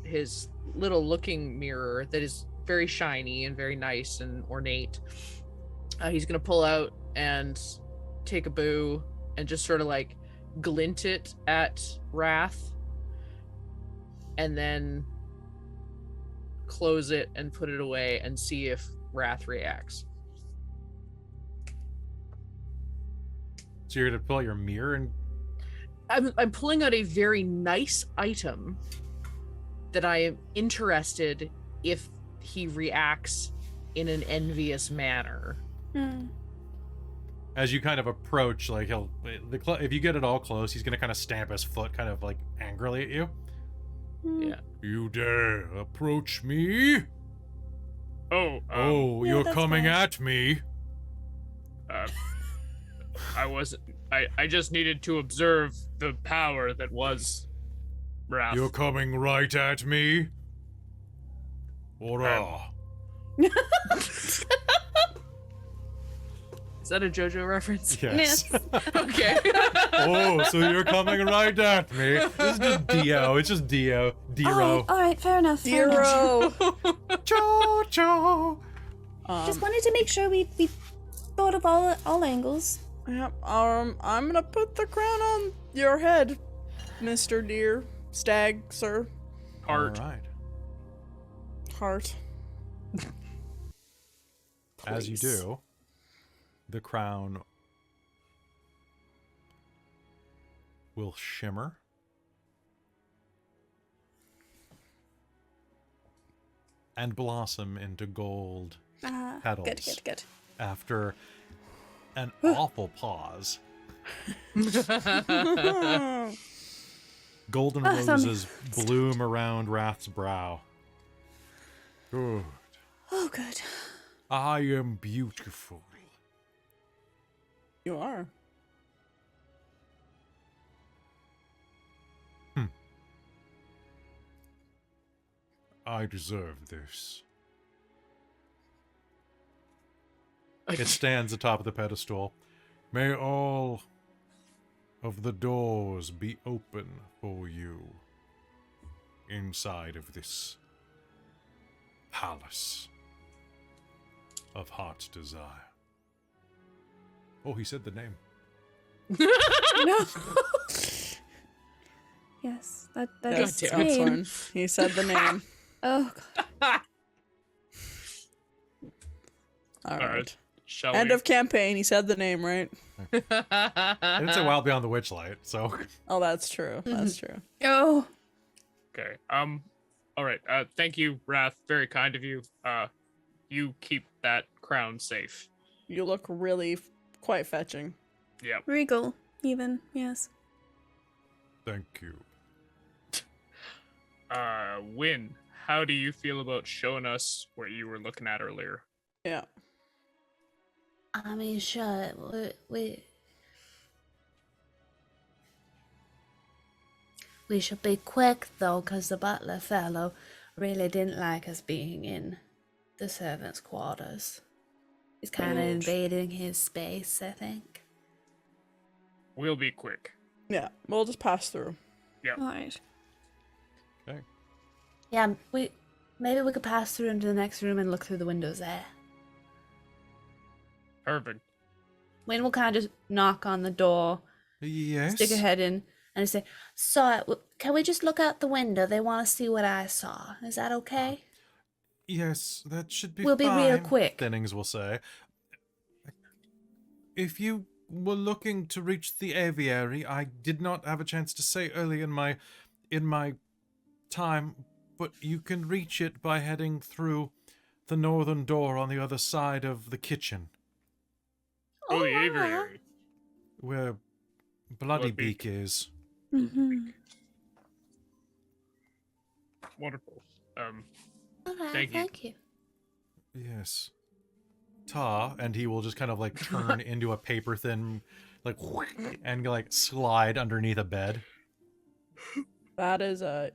little looking mirror that is very shiny and very nice and ornate. He's gonna pull out and take a boo and just sort of like glint it at Wrath, and then close it and put it away and see if Wrath reacts. So you're gonna pull out your mirror and I'm pulling out a very nice item that I am interested if he reacts in an envious manner. as you kind of approach, like if you get it all close, he's gonna kind of stamp his foot, kind of like angrily at you. Yeah. You dare approach me? Oh, Oh, yeah, you're that's coming fine. at me. I wasn't. I just needed to observe the power that was Wrath. You're coming right at me. Ora. Is that a JoJo reference? Yes. Okay. Oh, so you're coming right at me. This is just Dio. It's just Dio. Diro. All right, fair enough. Fair enough. Zero. Jojo. Just wanted to make sure we thought of all angles. Yep. I'm gonna put the crown on your head, Mr. Deer, Stag, Sir, Heart. All right. Heart. As you Please. do, the crown will shimmer. And blossom into gold petals. Good. After an awful pause. Golden roses bloom around Wrath's brow. Good. Oh, good. I am beautiful. You are. I deserve this. It stands atop of the pedestal. May all of the doors be open for you inside of this palace of heart's desire. Oh, he said the name. No. Yes, that is Yes, his name. excellent. He said the name. Oh, God. All All right. right. Shall End we? of campaign. He said the name, right? I didn't say Wild Beyond the Witchlight, so... Oh, that's true. That's true. Oh. Okay. All right. Thank you, Wrath. Very kind of you. You keep that crown safe. You look really quite fetching. Yep. Regal, even, yes. Thank you. Win. How do you feel about showing us what you were looking at earlier? Yeah. I mean, sure, we should be quick, though, because the butler fellow really didn't like us being in the servants' quarters. He's kind of invading his space, I think. We'll be quick. Yeah. We'll just pass through. All right. Okay. Yeah, maybe we could pass through into the next room and look through the windows there. Perfect. Wayne will kind of just knock on the door, Yes? stick her head in, and say, "So, can we just look out the window? They want to see what I saw. Is that okay?" Yes, that should be We'll be real fine, quick. Thinnings will say. If you were looking to reach the aviary, I did not have a chance to say early in my time, but you can reach it by heading through the northern door on the other side of the kitchen, Oh, the aviary. where Bloody Bloodbeak. Beak is. Mm-hmm. Wonderful. Okay, Thank you. Yes. Ta, and he will just kind of like turn into a paper thin, like, and like slide underneath a bed. That is a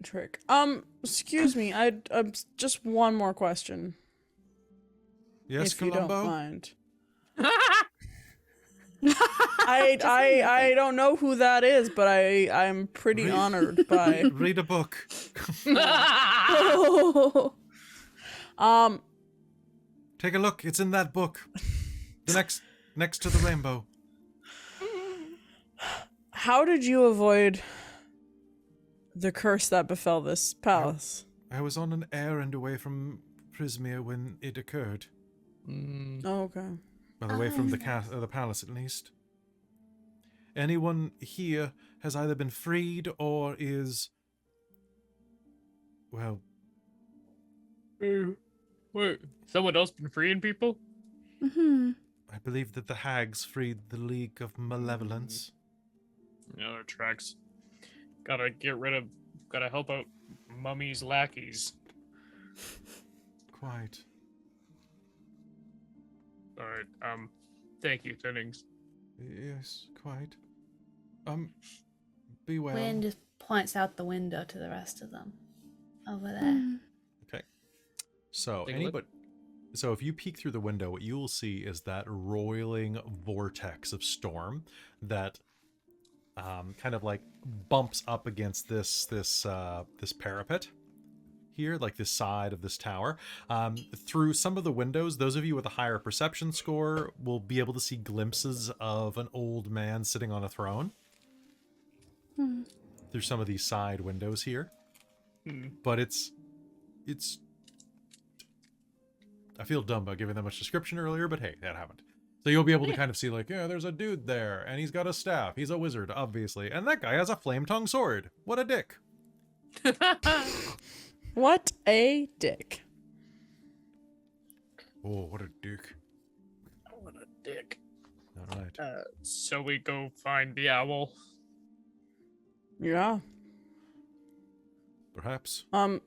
trick. Excuse me. I just one more question, Yes, if you Columbo? don't mind. I don't know who that is, but I'm pretty Read- honored by. Read a book. Oh. Take a look. It's in that book. The next to the rainbow. How did you avoid the curse that befell this palace? I was on an errand away from Prismere when it occurred. Oh, okay. Well, away from the palace, at least. Anyone here has either been freed or is... Well, Wait, someone else been freeing people? Mm-hmm. I believe that the hags freed the League of Malevolence. No, it tracks. Gotta help out Mummy's lackeys. Quite. Alright, thank you, Thinnings. Yes, quite. Be well. Wayne just points out the window to the rest of them. Over there. Mm-hmm. Okay. So Take a look. so if you peek through the window, what you will see is that roiling vortex of storm that kind of like bumps up against this parapet here, like this side of this tower. Through some of the windows, those of you with a higher perception score will be able to see glimpses of an old man sitting on a throne through some of these side windows here. But it's I feel dumb about giving that much description earlier, but hey, that happened. So you'll be able to kind of see like, yeah, there's a dude there, and he's got a staff. He's a wizard, obviously. And that guy has a flame tongue sword. What a dick. What a dick. Oh, what a dick. What a dick. All right. So we go find the owl. Yeah. Perhaps. Um,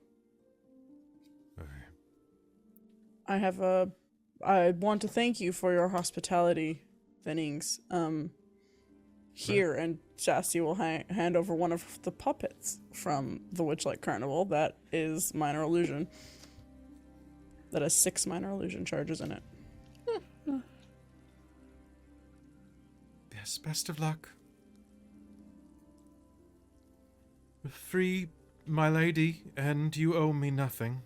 Okay. I want to thank you for your hospitality, Thennings. Here, and Shasti will hand over one of the puppets from the Witchlight Carnival. That is minor illusion. That has 6 minor illusion charges in it. Yes, best of luck. Free, my lady, and you owe me nothing.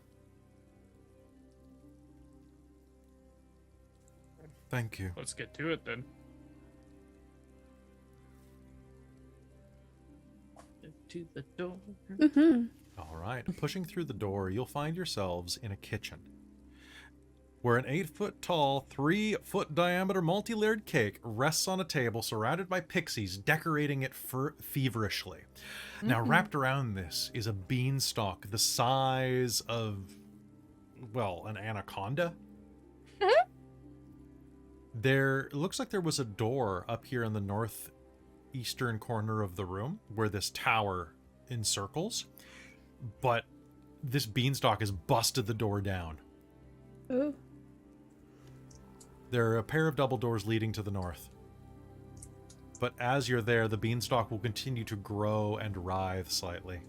Thank you. Let's get to it then. To the door. Mm-hmm. All right. Pushing through the door, you'll find yourselves in a kitchen where an 8-foot tall, 3-foot diameter multi-layered cake rests on a table surrounded by pixies decorating it feverishly. Now, wrapped around this is a beanstalk the size of, well, an anaconda. There looks like there was a door up here in the northeastern corner of the room where this tower encircles, but this beanstalk has busted the door down. Ooh. There are a pair of double doors leading to the north. But as you're there, the beanstalk will continue to grow and writhe slightly.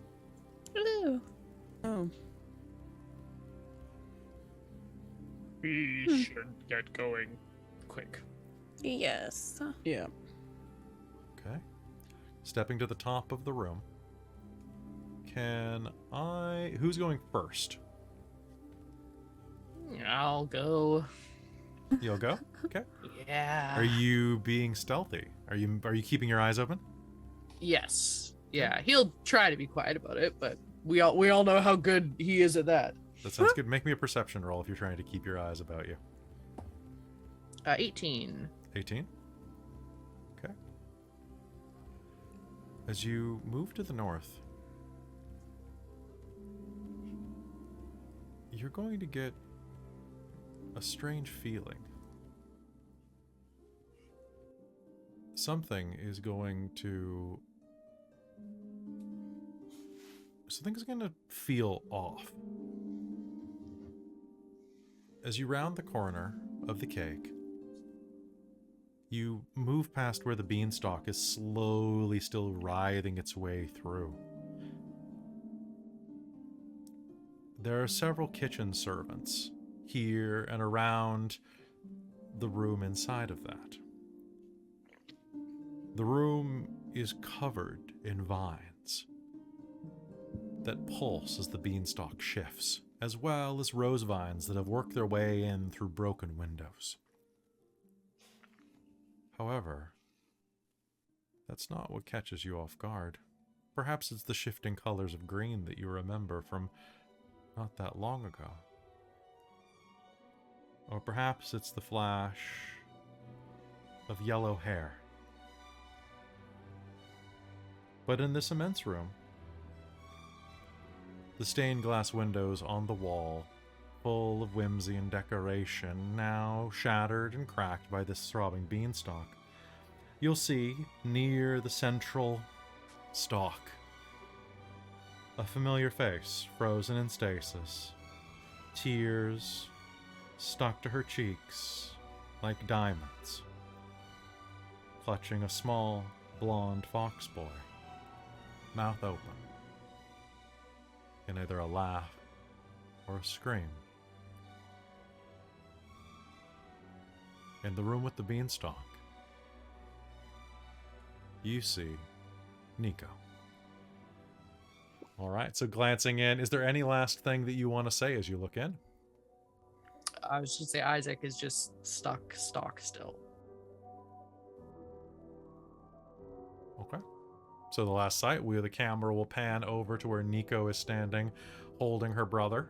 Ooh. Oh. We should get going quick. Yes. Yeah. Okay. Stepping to the top of the room. Who's going first? I'll go. You'll go? Okay. Yeah. Are you being stealthy? Are you keeping your eyes open? Yes. Yeah. He'll try to be quiet about it, but we all know how good he is at that. That sounds good. Make me a perception roll if you're trying to keep your eyes about you. 18. 18? Okay. As you move to the north, you're going to get a strange feeling. Something's going to feel off. As you round the corner of the cake, you move past where the beanstalk is slowly still writhing its way through. There are several kitchen servants here and around the room inside of that. The room is covered in vines that pulse as the beanstalk shifts, as well as rose vines that have worked their way in through broken windows. However, that's not what catches you off guard. Perhaps it's the shifting colors of green that you remember from not that long ago. Or perhaps it's the flash of yellow hair. But in this immense room, the stained glass windows on the wall, full of whimsy and decoration, now shattered and cracked by this throbbing beanstalk, you'll see, near the central stalk, a familiar face frozen in stasis, tears stuck to her cheeks like diamonds, clutching a small, blonde fox boy, mouth open, in either a laugh or a scream. In the room with the beanstalk, you see Nico. All right, so glancing in, is there any last thing that you want to say as you look in? I was just say Isaac is just stuck still. Okay. So the last sight, the camera will pan over to where Nico is standing, holding her brother.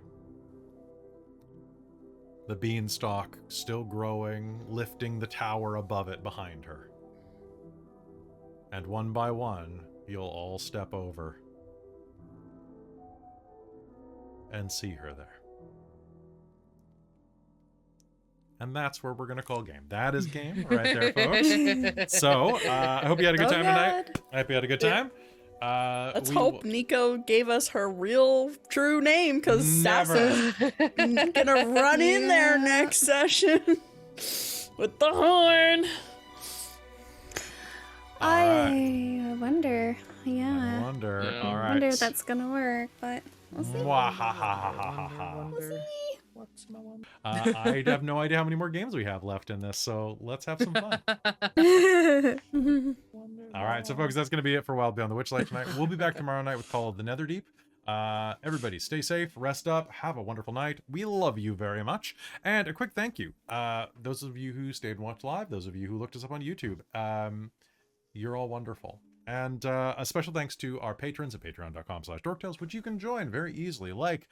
the beanstalk still growing, lifting the tower above it behind her. And one by one, you'll all step over and see her there. And that's where we're going to call game. That is game right there, folks. So, I hope you had a good time tonight. I hope you had a good time. Let's hope Nico gave us her real true name, because Sasa's gonna run in there next session with the horn. I wonder. I Yeah. wonder. Yeah. All I right. wonder if that's gonna work, but we'll see. Mwahahahaha. We'll see. I have no idea how many more games we have left in this, so let's have some fun. All right, so folks, that's going to be it for Wild Beyond the Witchlight tonight. We'll be back tomorrow night with Call of the Netherdeep. Everybody, stay safe, rest up, have a wonderful night. We love you very much. And a quick thank you. Those of you who stayed and watched live, those of you who looked us up on YouTube, you're all wonderful. And a special thanks to our patrons at patreon.com/dorktales, which you can join very easily, like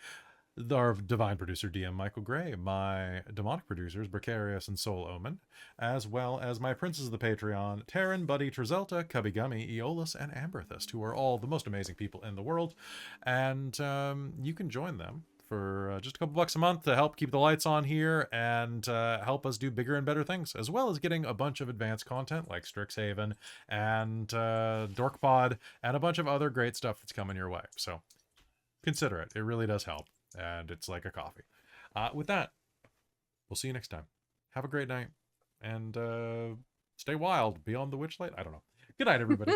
our divine producer, DM Michael Gray, my demonic producers, Precarious and Soul Omen, as well as my princes of the Patreon, Taryn, Buddy, Trizelta, Cubby Gummy, Aeolus, and Amberthist, who are all the most amazing people in the world. And you can join them for just a couple bucks a month to help keep the lights on here and help us do bigger and better things, as well as getting a bunch of advanced content like Strixhaven and Dork Pod and a bunch of other great stuff that's coming your way. So consider it. It really does help. And it's like a coffee. With that, we'll see you next time. Have a great night. And stay wild beyond the witchlight. I don't know. Good night, everybody.